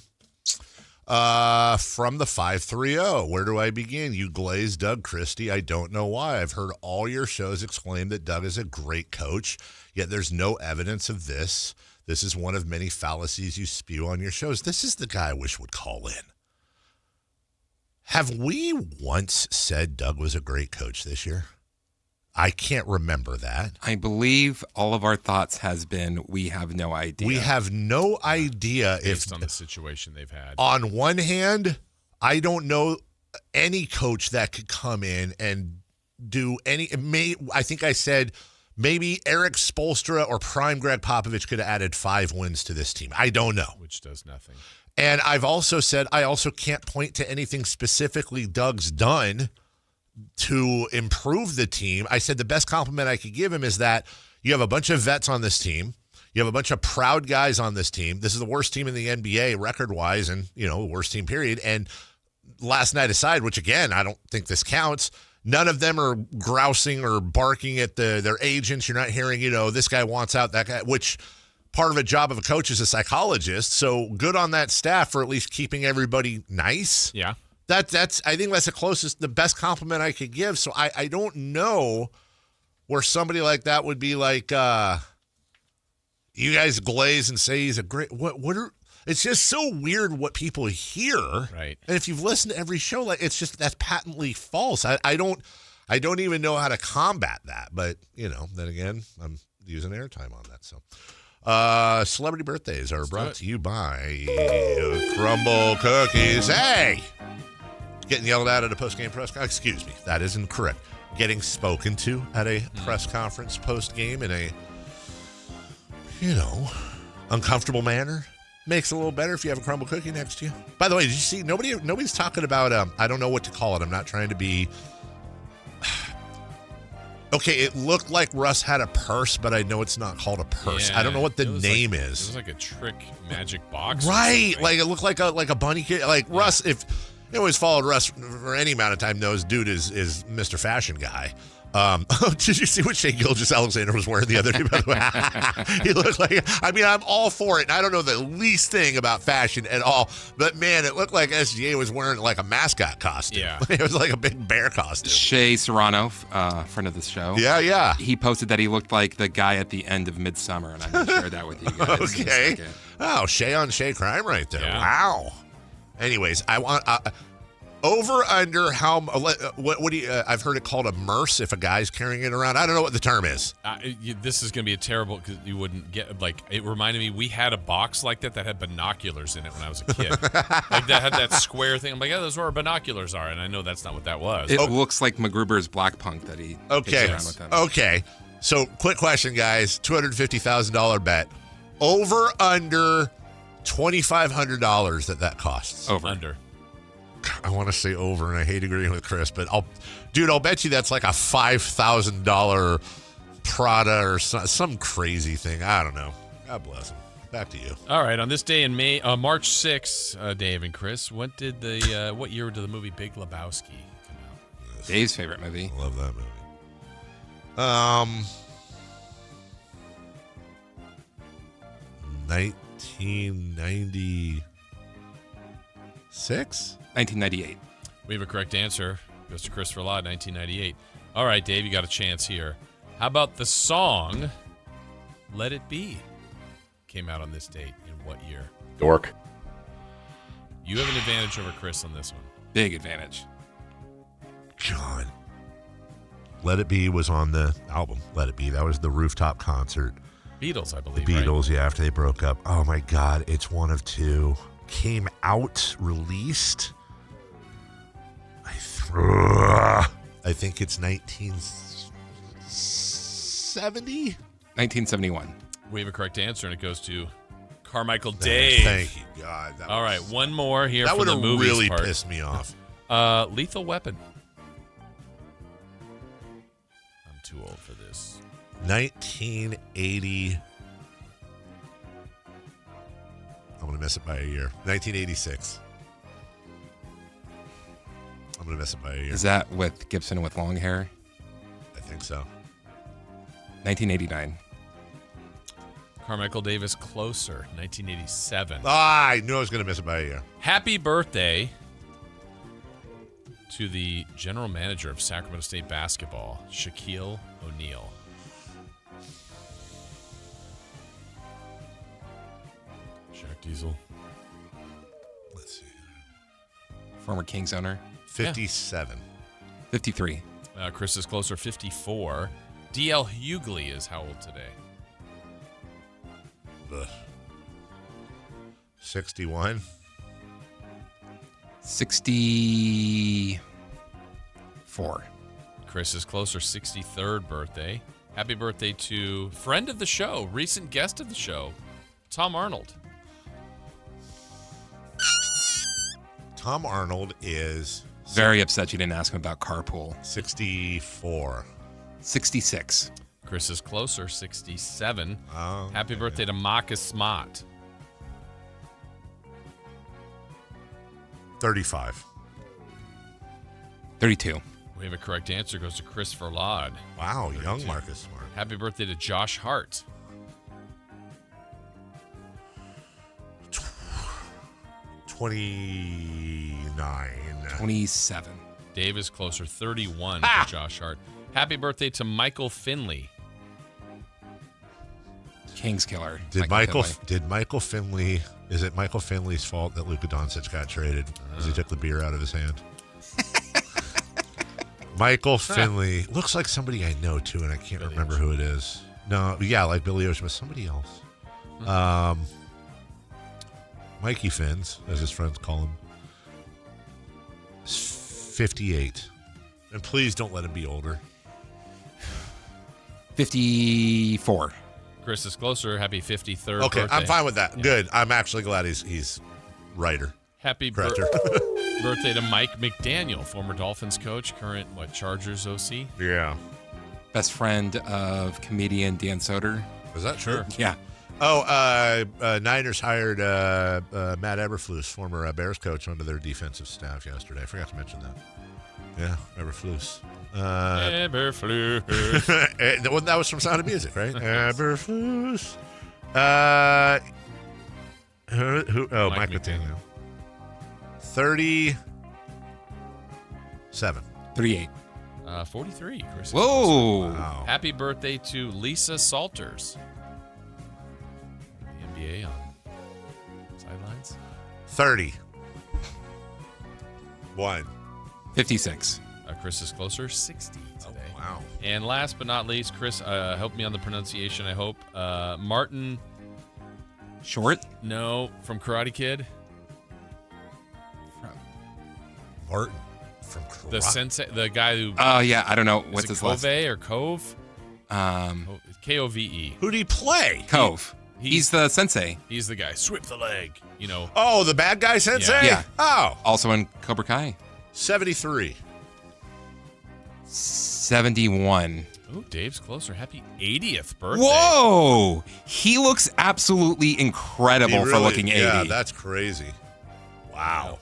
the 530, where do I begin? You glazed Doug Christie. I don't know why. I've heard all your shows exclaim that Doug is a great coach, yet there's no evidence of this. This is one of many fallacies you spew on your shows. This is the guy I wish would call in. Have we once said Doug was a great coach this year? I can't remember that. I believe all of our thoughts has been we have no idea. We have no idea based on the situation they've had. On one hand, I don't know any coach that could come in and do any. I think I said maybe Eric Spoelstra or prime Greg Popovich could have added 5 wins to this team. I don't know. Which does nothing. And I've also said I also can't point to anything specifically Doug's done to improve the team. I said the best compliment I could give him is that you have a bunch of vets on this team. You have a bunch of proud guys on this team. This is the worst team in the NBA record-wise and, worst team period. And last night aside, which, again, I don't think this counts, None of them are grousing or barking at their agents. You're not hearing, this guy wants out, that guy, which part of a job of a coach is a psychologist. So good on that staff for at least keeping everybody nice. Yeah. I think that's the best compliment I could give. So I don't know where somebody like that would be like, you guys glaze and say he's a great, it's just so weird what people hear. Right. And if you've listened to every show, that's patently false. I don't even know how to combat that. But, then again, I'm using airtime on that. So, celebrity birthdays are brought to you by Crumble Cookies. Hey! Getting yelled at a post-game press conference. Excuse me, that isn't correct. Getting spoken to at a press conference post-game in a, uncomfortable manner. Makes it a little better if you have a crumble cookie next to you. By the way, did you see, nobody's talking about, I don't know what to call it. I'm not trying to be, okay, it looked like Russ had a purse, but I know it's not called a purse. Yeah, I don't know what the name is. It was like a trick magic box. Right, like it looked like a bunny kid. Like Russ, if you always followed Russ for any amount of time, knows dude is Mr. Fashion Guy. Did you see what Shea Gilgeous-Alexander was wearing the other day, by the way? He looked like, I'm all for it, and I don't know the least thing about fashion at all, but man, it looked like SGA was wearing like a mascot costume. Yeah. It was like a big bear costume. Shea Serrano, friend of the show. Yeah. He posted that he looked like the guy at the end of Midsummer, and I'm going to share that with you guys. Okay. Oh, Shea on Shea crime right there. Yeah. Wow. Anyways, I want... over, under, how, what do you, I've heard it called a merce if a guy's carrying it around. I don't know what the term is. This is going to be a terrible, because you wouldn't get, it reminded me, we had a box like that had binoculars in it when I was a kid. Like that had that square thing. I'm like, those are where binoculars are, and I know that's not what that was. It looks like MacGruber's Black Punk that he takes around with him. Okay. So, quick question, guys. $250,000 bet. Over, under $2,500 that costs. Over. Under. I want to say over, and I hate agreeing with Chris, but I'll bet you that's like a $5,000 Prada or some crazy thing. I don't know. God bless him. Back to you. All right. On this day in March 6th, Dave and Chris, what year did the movie Big Lebowski come out? Dave's favorite movie. I love that movie. 1996? 1998. We have a correct answer. Goes to Christopher Law, 1998. All right, Dave, you got a chance here. How about the song Let It Be? Came out on this date in what year? Dork. You have an advantage over Chris on this one. Big advantage. John. Let It Be was on the album. Let It Be. That was the rooftop concert. Beatles, I believe. The Beatles, right? Yeah, after they broke up. Oh my God, it's one of two. Came out, released. I think it's 1970? 1971. We have a correct answer, and it goes to Carmichael Dave. Thank you, God. All right, one more here that for the movies really part. pissed me off. Lethal Weapon. I'm too old for this. 1980. I'm going to miss it by a year. 1986. I'm going to miss it by a year. Is that with Gibson with long hair? I think so. 1989. Carmichael Davis Closer, 1987. I knew I was going to miss it by a year. Happy birthday to the general manager of Sacramento State basketball, Shaquille O'Neal. Shaq Diesel. Let's see. Former Kings owner. 57. 53. Chris is closer, 54. D.L. Hughley is how old today? 61. 64. Chris is closer, 63rd birthday. Happy birthday to friend of the show, recent guest of the show, Tom Arnold. Tom Arnold is... Very upset you didn't ask him about carpool. 64. 66. Chris is closer, 67. Oh, Happy birthday to Marcus Smart. 35. 32. We We have a correct answer. It goes to Christopher Laud. Wow, young Marcus Smart. Happy birthday to Josh Hart. 29. 27. Dave is closer, 31 for Josh Hart. Happy birthday to Michael Finley. Kings killer. Did Michael Finley? Is it Michael Finley's fault that Luka Doncic got traded because he took the beer out of his hand? Michael Finley looks like somebody I know too, and I can't remember who it is. No, yeah, like Billy Ocean, but somebody else. Mikey Fins, as his friends call him, is 58. And please don't let him be older. 54. Chris is closer. Happy 53rd Okay, birthday. I'm fine with that. Yeah. Good. I'm actually glad he's righter. Happy birthday to Mike McDaniel, former Dolphins coach, current, Chargers OC? Yeah. Best friend of comedian Dan Soder. Is that true? Yeah. Oh, Niners hired Matt Eberflus, former Bears coach, onto their defensive staff yesterday. I forgot to mention that. Yeah, Eberflus. Eberflus. That was from Sound of Music, right? Eberflus. Mike McDaniel. 37. 38. 43. Chris. Whoa. Wow. Happy birthday to Lisa Salters. The NBA on sidelines. 30. 1. 56. Chris is closer, 60 today. Oh, wow. And last but not least, Chris, help me on the pronunciation, I hope. Martin. Short? No, from Karate Kid. Martin from Karate. The sensei, the guy who. Oh, yeah, I don't know. What's his Cove last? or Cove? Kove. Who did he play? Cove. He's the sensei. He's the guy. Sweep the leg. You know. Oh, the bad guy sensei? Yeah. Oh. Also in Cobra Kai. 73. 71. Oh, Dave's closer. Happy 80th birthday. Whoa! He looks absolutely incredible for looking 80. Yeah, that's crazy. Wow.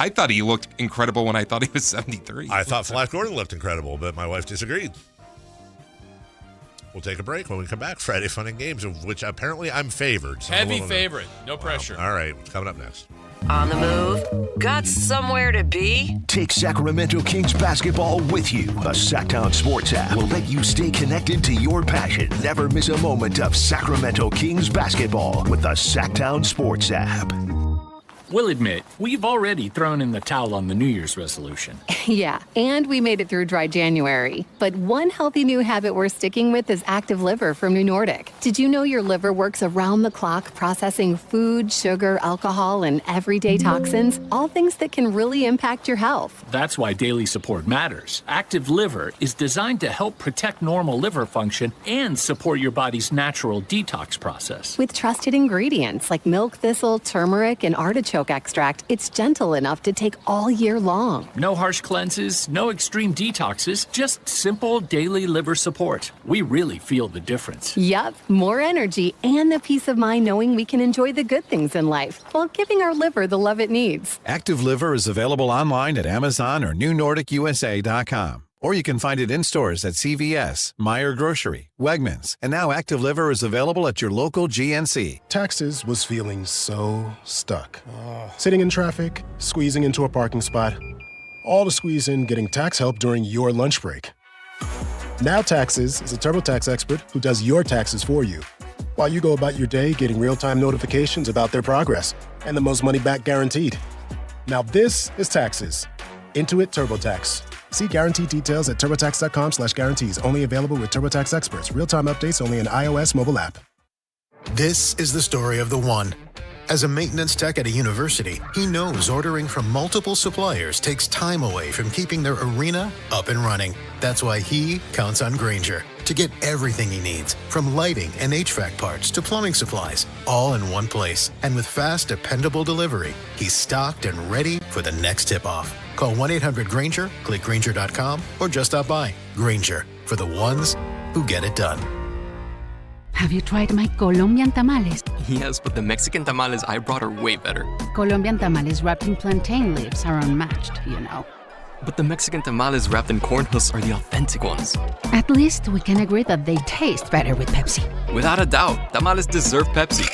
I thought he looked incredible when I thought he was 73. I thought Flash Gordon looked incredible, but my wife disagreed. We'll take a break. When we come back, Friday Fun and Games, of which apparently I'm favored. So Heavy favorite. No pressure. All right, what's coming up next? On the move? Got somewhere to be? Take Sacramento Kings basketball with you. The Sactown Sports app will let you stay connected to your passion. Never miss a moment of Sacramento Kings basketball with the Sactown Sports app. We'll admit, we've already thrown in the towel on the New Year's resolution. Yeah, and we made it through dry January. But one healthy new habit we're sticking with is Active Liver from New Nordic. Did you know your liver works around the clock processing food, sugar, alcohol, and everyday toxins? All things that can really impact your health. That's why daily support matters. Active Liver is designed to help protect normal liver function and support your body's natural detox process. With trusted ingredients like milk thistle, turmeric, and artichoke extract, it's gentle enough to take all year long. No harsh cleanses, no extreme detoxes, just simple daily liver support. We really feel the difference. Yup, more energy and the peace of mind knowing we can enjoy the good things in life while giving our liver the love it needs. Active Liver is available online at Amazon or NewNordicUSA.com. Or you can find it in stores at CVS, Meijer Grocery, Wegmans, and now Active Liver is available at your local GNC. Taxes was feeling so stuck. Sitting in traffic, squeezing into a parking spot, all to squeeze in getting tax help during your lunch break. Now Taxes is a TurboTax expert who does your taxes for you, while you go about your day getting real-time notifications about their progress and the most money back guaranteed. Now this is Taxes. Intuit TurboTax. See guarantee details at TurboTax.com/guarantees. Only available with TurboTax experts. Real-time updates only in iOS mobile app. This is the story of the one. As a maintenance tech at a university, he knows ordering from multiple suppliers takes time away from keeping their arena up and running. That's why he counts on Grainger to get everything he needs, from lighting and HVAC parts to plumbing supplies, all in one place. And with fast, dependable delivery, he's stocked and ready for the next tip-off. Call 1-800-GRAINGER, click Grainger.com, or just stop by. Grainger, for the ones who get it done. Have you tried my Colombian tamales? Yes, but the Mexican tamales I brought are way better. Colombian tamales wrapped in plantain leaves are unmatched, you know. But the Mexican tamales wrapped in corn husks are the authentic ones. At least we can agree that they taste better with Pepsi. Without a doubt, tamales deserve Pepsi.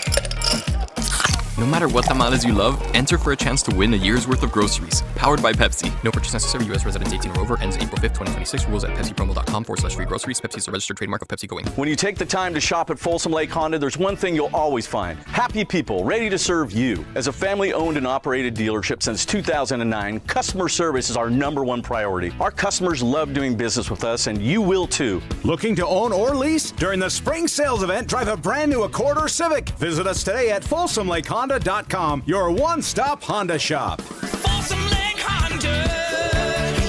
No matter what tamales you love, enter for a chance to win a year's worth of groceries. Powered by Pepsi. No purchase necessary. U.S. residents 18 or over. Ends April 5th, 2026. Rules at pepsipromo.com/free groceries. Pepsi is a registered trademark of Pepsi Going. When you take the time to shop at Folsom Lake Honda, there's one thing you'll always find. Happy people ready to serve you. As a family-owned and operated dealership since 2009, customer service is our #1 priority. Our customers love doing business with us, and you will too. Looking to own or lease? During the spring sales event, drive a brand new Accord or Civic. Visit us today at FolsomLakeHonda.com, your one-stop Honda shop. Folsom Lake Honda,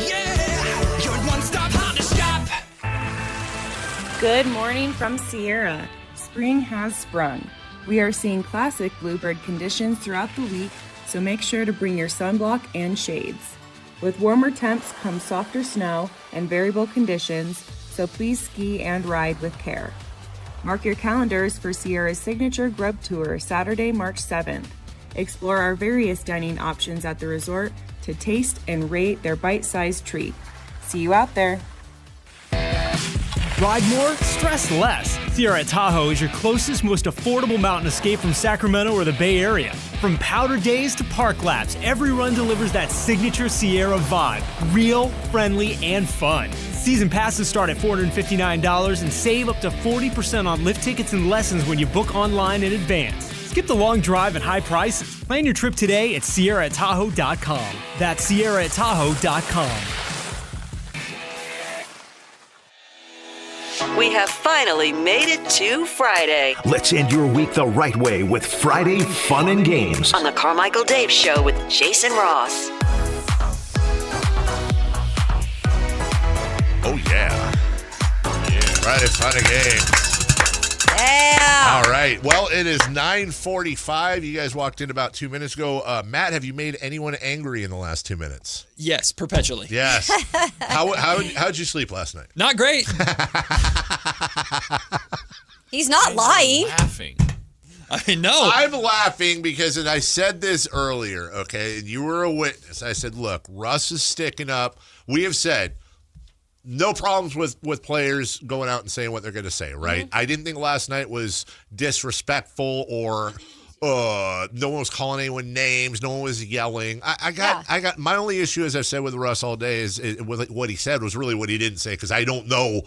yeah, your one-stop Honda shop. Good morning from Sierra. Spring has sprung. We are seeing classic bluebird conditions throughout the week, so make sure to bring your sunblock and shades. With warmer temps comes softer snow and variable conditions, so please ski and ride with care. Mark your calendars for Sierra's signature grub tour, Saturday, March 7th. Explore our various dining options at the resort to taste and rate their bite-sized treat. See you out there. Ride more, stress less. Sierra Tahoe is your closest, most affordable mountain escape from Sacramento or the Bay Area. From powder days to park laps, every run delivers that signature Sierra vibe. Real, friendly, and fun. Season passes start at $459 and save up to 40% on lift tickets and lessons when you book online in advance. Skip the long drive and high prices. Plan your trip today at SierraAtTahoe.com. That's SierraAtTahoe.com. We have finally made it to Friday. Let's end your week the right way with Friday Fun and Games on the Carmichael Dave Show with Jason Ross. Oh, yeah. Friday Fun and Games. Yeah. All right. Well, it is 9:45. You guys walked in about 2 minutes ago. Matt, have you made anyone angry in the last 2 minutes? Yes, perpetually. Yes. How'd you sleep last night? Not great. He's not lying. Laughing. I mean, no. I'm laughing because, and I said this earlier, okay, and you were a witness. I said, look, Russ is sticking up. We have said, no problems with players going out and saying what they're going to say, right? Mm-hmm. I didn't think last night was disrespectful or no one was calling anyone names. No one was yelling. I got my only issue, as I've said with Russ all day, is with what he said was really what he didn't say, because I don't know.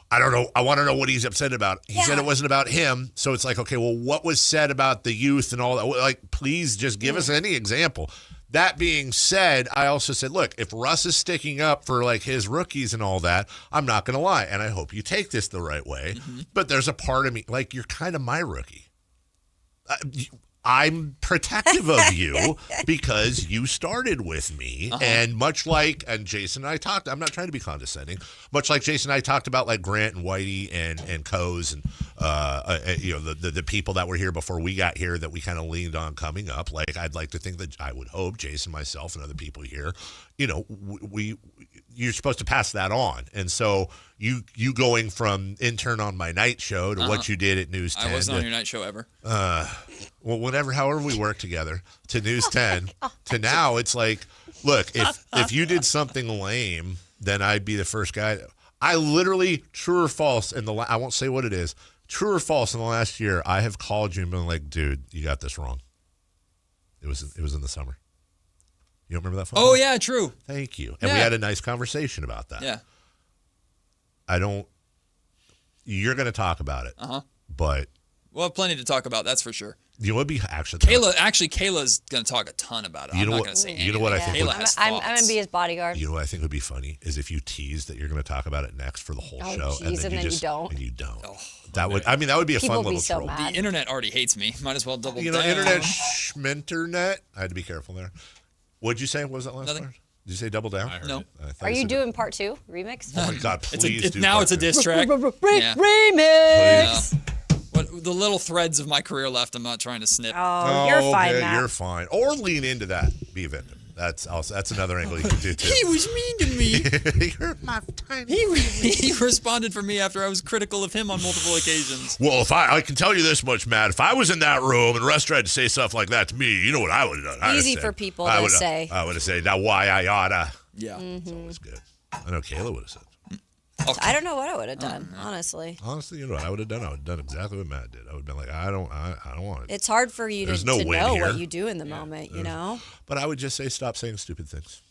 I want to know what he's upset about. He said it wasn't about him. So it's like, okay, well, what was said about the youth and all that? Like, please just give us any example. That being said, I also said, look, if Russ is sticking up for like his rookies and all that, I'm not going to lie. And I hope you take this the right way. Mm-hmm. But there's a part of me, like, you're kind of my rookie. I'm protective of you because you started with me. Uh-huh. And much like, and Jason and I talked, I'm not trying to be condescending, much like Jason and I talked about like Grant and Whitey and Coase and, the people that were here before we got here that we kind of leaned on coming up. Like, I'd like to think that I would hope Jason, myself, and other people here, you're supposed to pass that on. And so you going from intern on my night show to what you did at News 10. I wasn't on your night show ever. However we work together, to News 10, to now, it's like, look, if you did something lame, then I'd be the first guy. I literally, true or false, I won't say what it is, true or false, in the last year, I have called you and been like, dude, you got this wrong. It was in the summer. You don't remember that phone call? Oh, yeah, true. Thank you. And we had a nice conversation about that. Yeah. You're going to talk about it. Uh-huh. But we'll have plenty to talk about, that's for sure. You know what would be actually Kayla's going to talk a ton about it. I'm not going to say anything. You know what I think? Kayla has I'm going to be his bodyguard. You know what I think would be funny is if you tease that you're going to talk about it next for the whole show, geez, and then you don't. And you don't. Oh, that would be a fun little troll. The internet already hates me. Might as well double down. Internet schminternet. I had to be careful there. What'd you say? What was that last part? Did you say double down? No. Are you doing part 2 remix? Oh my God! Please do. Now it's a diss track. Remix. What the little threads of my career left, I'm not trying to snip. Oh, you're fine, okay, Matt. You're fine. Or lean into that. Be a victim. That's another angle you can do too. He was mean to me. You're my tiny. He responded for me after I was critical of him on multiple occasions. Well, if I can tell you this much, Matt, if I was in that room and Russ tried to say stuff like that to me, you know what I would have done? Easy for people to say. I would have said, now why I oughta. Yeah. It's always good. I know Kayla would have said. I don't know what I would have done, honestly. Honestly, you know what I would have done? I would have done exactly what Matt did. I would have been like, I don't want it. It's hard for you to no know win here. what you do in the moment, you know? But I would just say stop saying stupid things.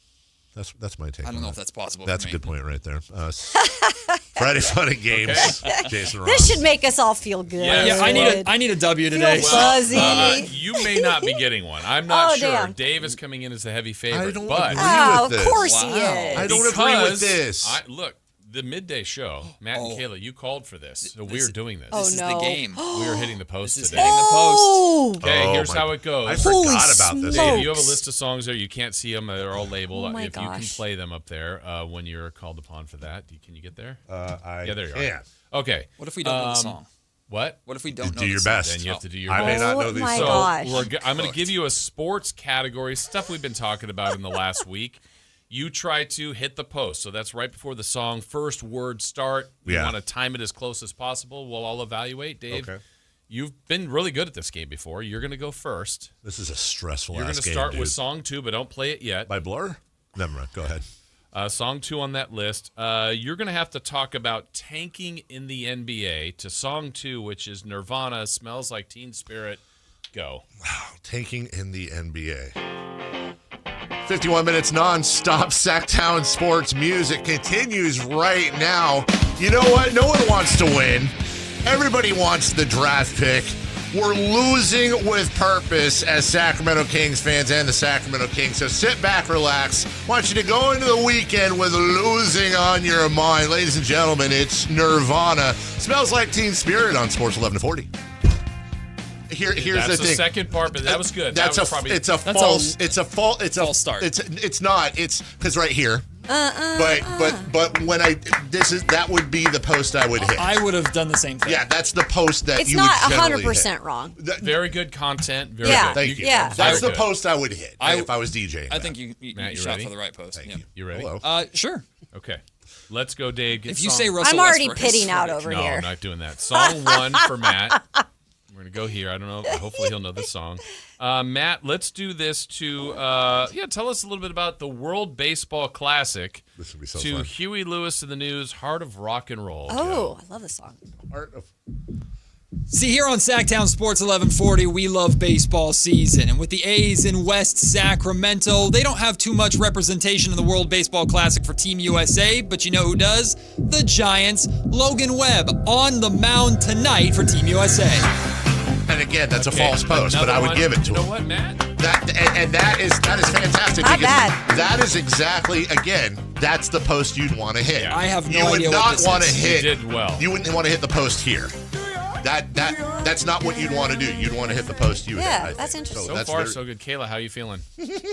That's my take. I don't know if that's possible. That's for a me. good point right there. Friday Fun and Games. Jason Ross. This should make us all feel good. Yeah, I need a W today. Feel fuzzy. You may not be getting one. I'm not sure. Damn. Dave is coming in as the heavy favorite. I don't but agree with this. Of course he is. I don't agree with this. Look, the midday show, Matt and Kayla, you called for this. So we're doing this. Oh, This is no. the game. We are hitting the post This is today. hitting the post. Oh, Okay, here's how it goes. I forgot about this. Dave, you have a list of songs there. You can't see them. They're all labeled. Oh my if you can gosh. play them up there when you're called upon for that. Can you get there? Yeah, there you can. are. Okay. What if we don't know the song? What? What if we don't know Do your the song? best. Then you have to do your I best. may not know these my songs. gosh. I'm going to give you a sports category, stuff we've been talking about in the last week. You try to hit the post. So that's right before the song. First word start. We want to time it as close as possible. We'll all evaluate. Dave, you've been really good at this game before. You're going to go first. This is a stressful You're ass going to game, start dude. with song 2, but don't play it yet. By Blur? Never mind. Go ahead. Song 2 on that list. You're going to have to talk about tanking in the NBA to song 2, which is Nirvana, Smells Like Teen Spirit. Go. Wow. Tanking in the NBA. 51 minutes non-stop Sactown sports music continues right now. You know what? No one wants to win. Everybody wants the draft pick. We're losing with purpose as Sacramento Kings fans and the Sacramento Kings. So sit back, relax. I want you to go into the weekend with losing on your mind. Ladies and gentlemen, it's Nirvana. Smells Like Teen Spirit on Sports 1140. Here's that's the thing. Second part, but that was good. It's a false start. It's not. It's because right here. But when that would be the post I would hit. I would have done the same thing. Yeah, that's the post that it's you not would generally 100% hit. wrong. Very good content. Very Yeah. good. Thank you. Yeah. That's the Very good. post I would hit if I was DJing. I think you Matt, you shot ready? for the right post. Thank Yeah. you. You ready? Hello. Sure. Okay. Let's go, Dave. Get If you song- say Russell I'm already Westbrook, pitting out over no, here. I'm not doing that. Song 1 for Matt. We're going to go here. I don't know. Hopefully he'll know this song. Matt, let's do this to, tell us a little bit about the World Baseball Classic. This would be so to fun. Huey Lewis in the News, Heart of Rock and Roll. Oh, I love this song. See, here on Sactown Sports 1140, we love baseball season. And with the A's in West Sacramento, they don't have too much representation in the World Baseball Classic for Team USA, but you know who does? The Giants. Logan Webb on the mound tonight for Team USA. And again, that's a false post, but I would give it to You know him. what, Matt? That is fantastic. Not because bad. that is exactly, again, that's the post you'd want to hit. I have no you would idea what not this want to is. hit. You did well. You wouldn't want to hit the post here. That's not what you'd want to do. You'd want to hit the post you would Yeah, hit, I that's think. interesting. So that's far, very- so good. Kayla, how you feeling?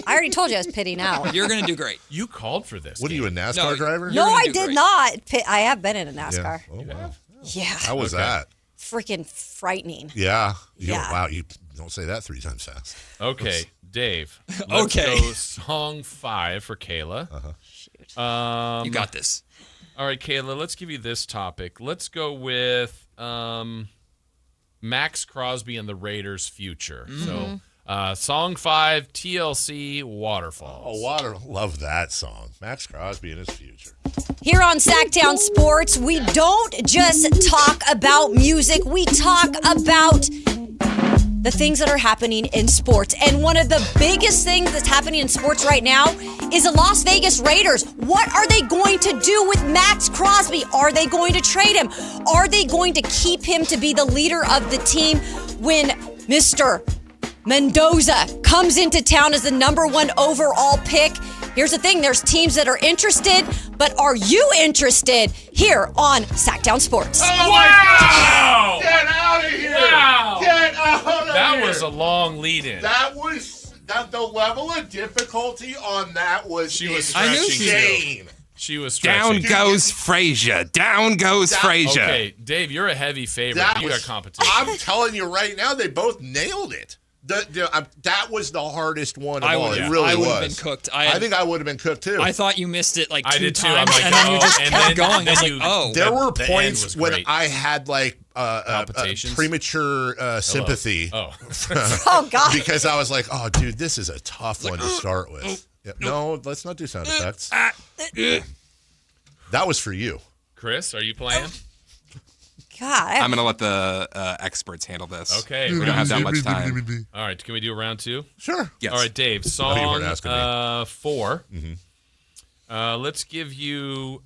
I already told you I was pitting out. You're going to do great. You called for this. What are you, a NASCAR No, driver? No, gonna I do did great. not. I have been in a NASCAR. Yeah. Oh, wow. Yeah. How was that? Freaking frightening. Yeah. Yeah. Wow, you don't say that 3 times fast. Okay, Dave. Let's Okay. go song 5 for Kayla. You got this. All right, Kayla, let's give you this topic. Let's go with Max Crosby and the Raiders' future. So, song 5, TLC, Waterfalls. Love that song. Max Crosby and his future. Here on Sactown Sports, we don't just talk about music, we talk about the things that are happening in sports. And one of the biggest things that's happening in sports right now is the Las Vegas Raiders. What are they going to do with Max Crosby? Are they going to trade him? Are they going to keep him to be the leader of the team when Mr. Mendoza comes into town as the #1 overall pick? Here's the thing, there's teams that are interested, but are you interested? Here on Sactown Sports. Oh my God! Get out of here! Wow. Get out of here! That was a long lead-in. That was the level of difficulty on that was She was insane. stretching. She was Down stretching. goes Frazier. Down goes Frazier. Okay, Dave, you're a heavy favorite. You got competition. I'm telling you right now, they both nailed it. That was the hardest one of all. It really I would was. have been cooked. I think I would have been cooked too. I thought you missed it like I 2 did too. times, I'm like, and then you just and kept then- going. I was then like, you- oh. There were the end points was when great. I had like Palpitations? premature sympathy. Oh. Oh, God. Because I was like, oh, dude, this is a tough one to start with. Yeah, no, let's not do sound effects. That was for you. Chris, are you playing? God. I'm going to let the experts handle this. Okay. We don't have that much time. All right. Can we do round 2? Sure. Yes. All right, Dave. Song 4. Mm-hmm. Let's give you.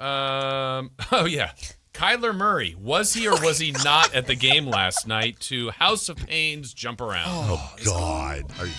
Kyler Murray. Was he or was he not at the game last night to House of Pain's Jump Around? Oh God. Are you...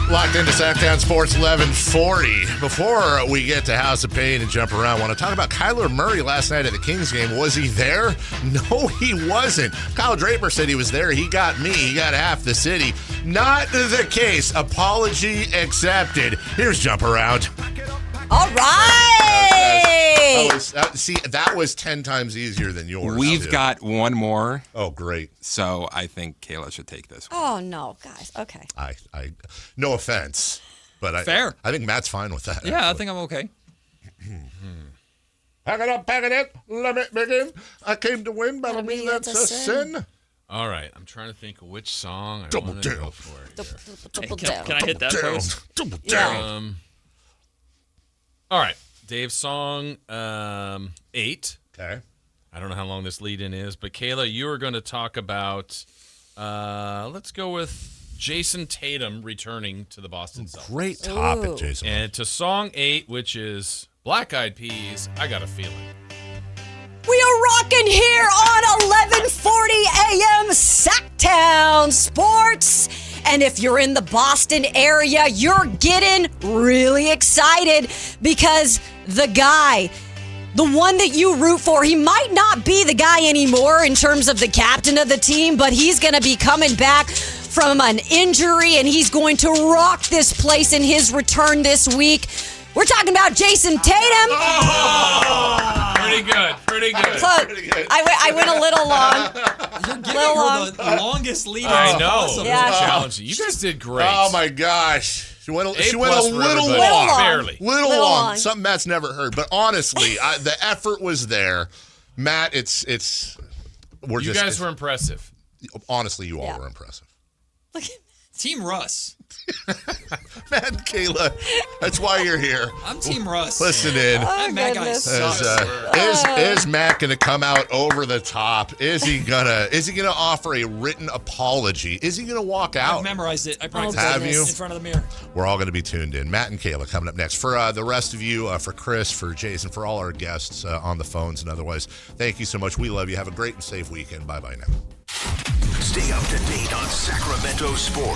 Locked into Sactown Sports 1140. Before we get to House of Pain and Jump Around, I want to talk about Kyler Murray last night at the Kings game. Was he there? No, he wasn't. Kyle Draper said he was there. He got me. He got half the city. Not the case. Apology accepted. Here's Jump Around. All right. That was 10 times easier than yours. We've got one more. Oh, great. So I think Kayla should take this one. Oh, no, guys. Okay. I no offense, but Fair. I think Matt's fine with that. Yeah, actually. I think I'm okay. Pack it up, pack it in. Let me begin. I came to win, but I mean that's a sin. All right. I'm trying to think of which song I Double want to down. go for. Can I hit that first? Double down. All right. Dave's song 8. Okay. I don't know how long this lead-in is, but Kayla, you are going to talk about, let's go with Jason Tatum returning to the Boston Celtics. Great topic, Jason. And to song 8, which is Black Eyed Peas, I Got a Feeling. We are rocking here on 1140 a.m. Sactown Sports. And if you're in the Boston area, you're getting really excited because the guy, the one that you root for, he might not be the guy anymore in terms of the captain of the team, but he's going to be coming back from an injury, and he's going to rock this place in his return this week. We're talking about Jason Tatum. Oh, pretty good. Pretty good. Pretty good. I went a little long. You're giving her the longest lead. I know. Possible. Yeah. Challenging. You guys did great. Oh my gosh. She went a little everybody. long. Barely. Little long. Something Matt's never heard. But honestly, the effort was there. Matt, you guys were impressive. Honestly, you all were impressive. Look at Team Russ. Matt and Kayla, that's why you're here. I'm Team Russ. Listen in. That Matt guy sucks. Is Matt gonna come out over the top? Is he gonna offer a written apology? Is he gonna walk out? I've memorized it. I practiced Have it you? in front of the mirror. We're all gonna be tuned in. Matt and Kayla coming up next. For the rest of you, for Chris, for Jason, for all our guests on the phones and otherwise, thank you so much. We love you. Have a great and safe weekend. Bye-bye now. Stay up to date on Sacramento sports.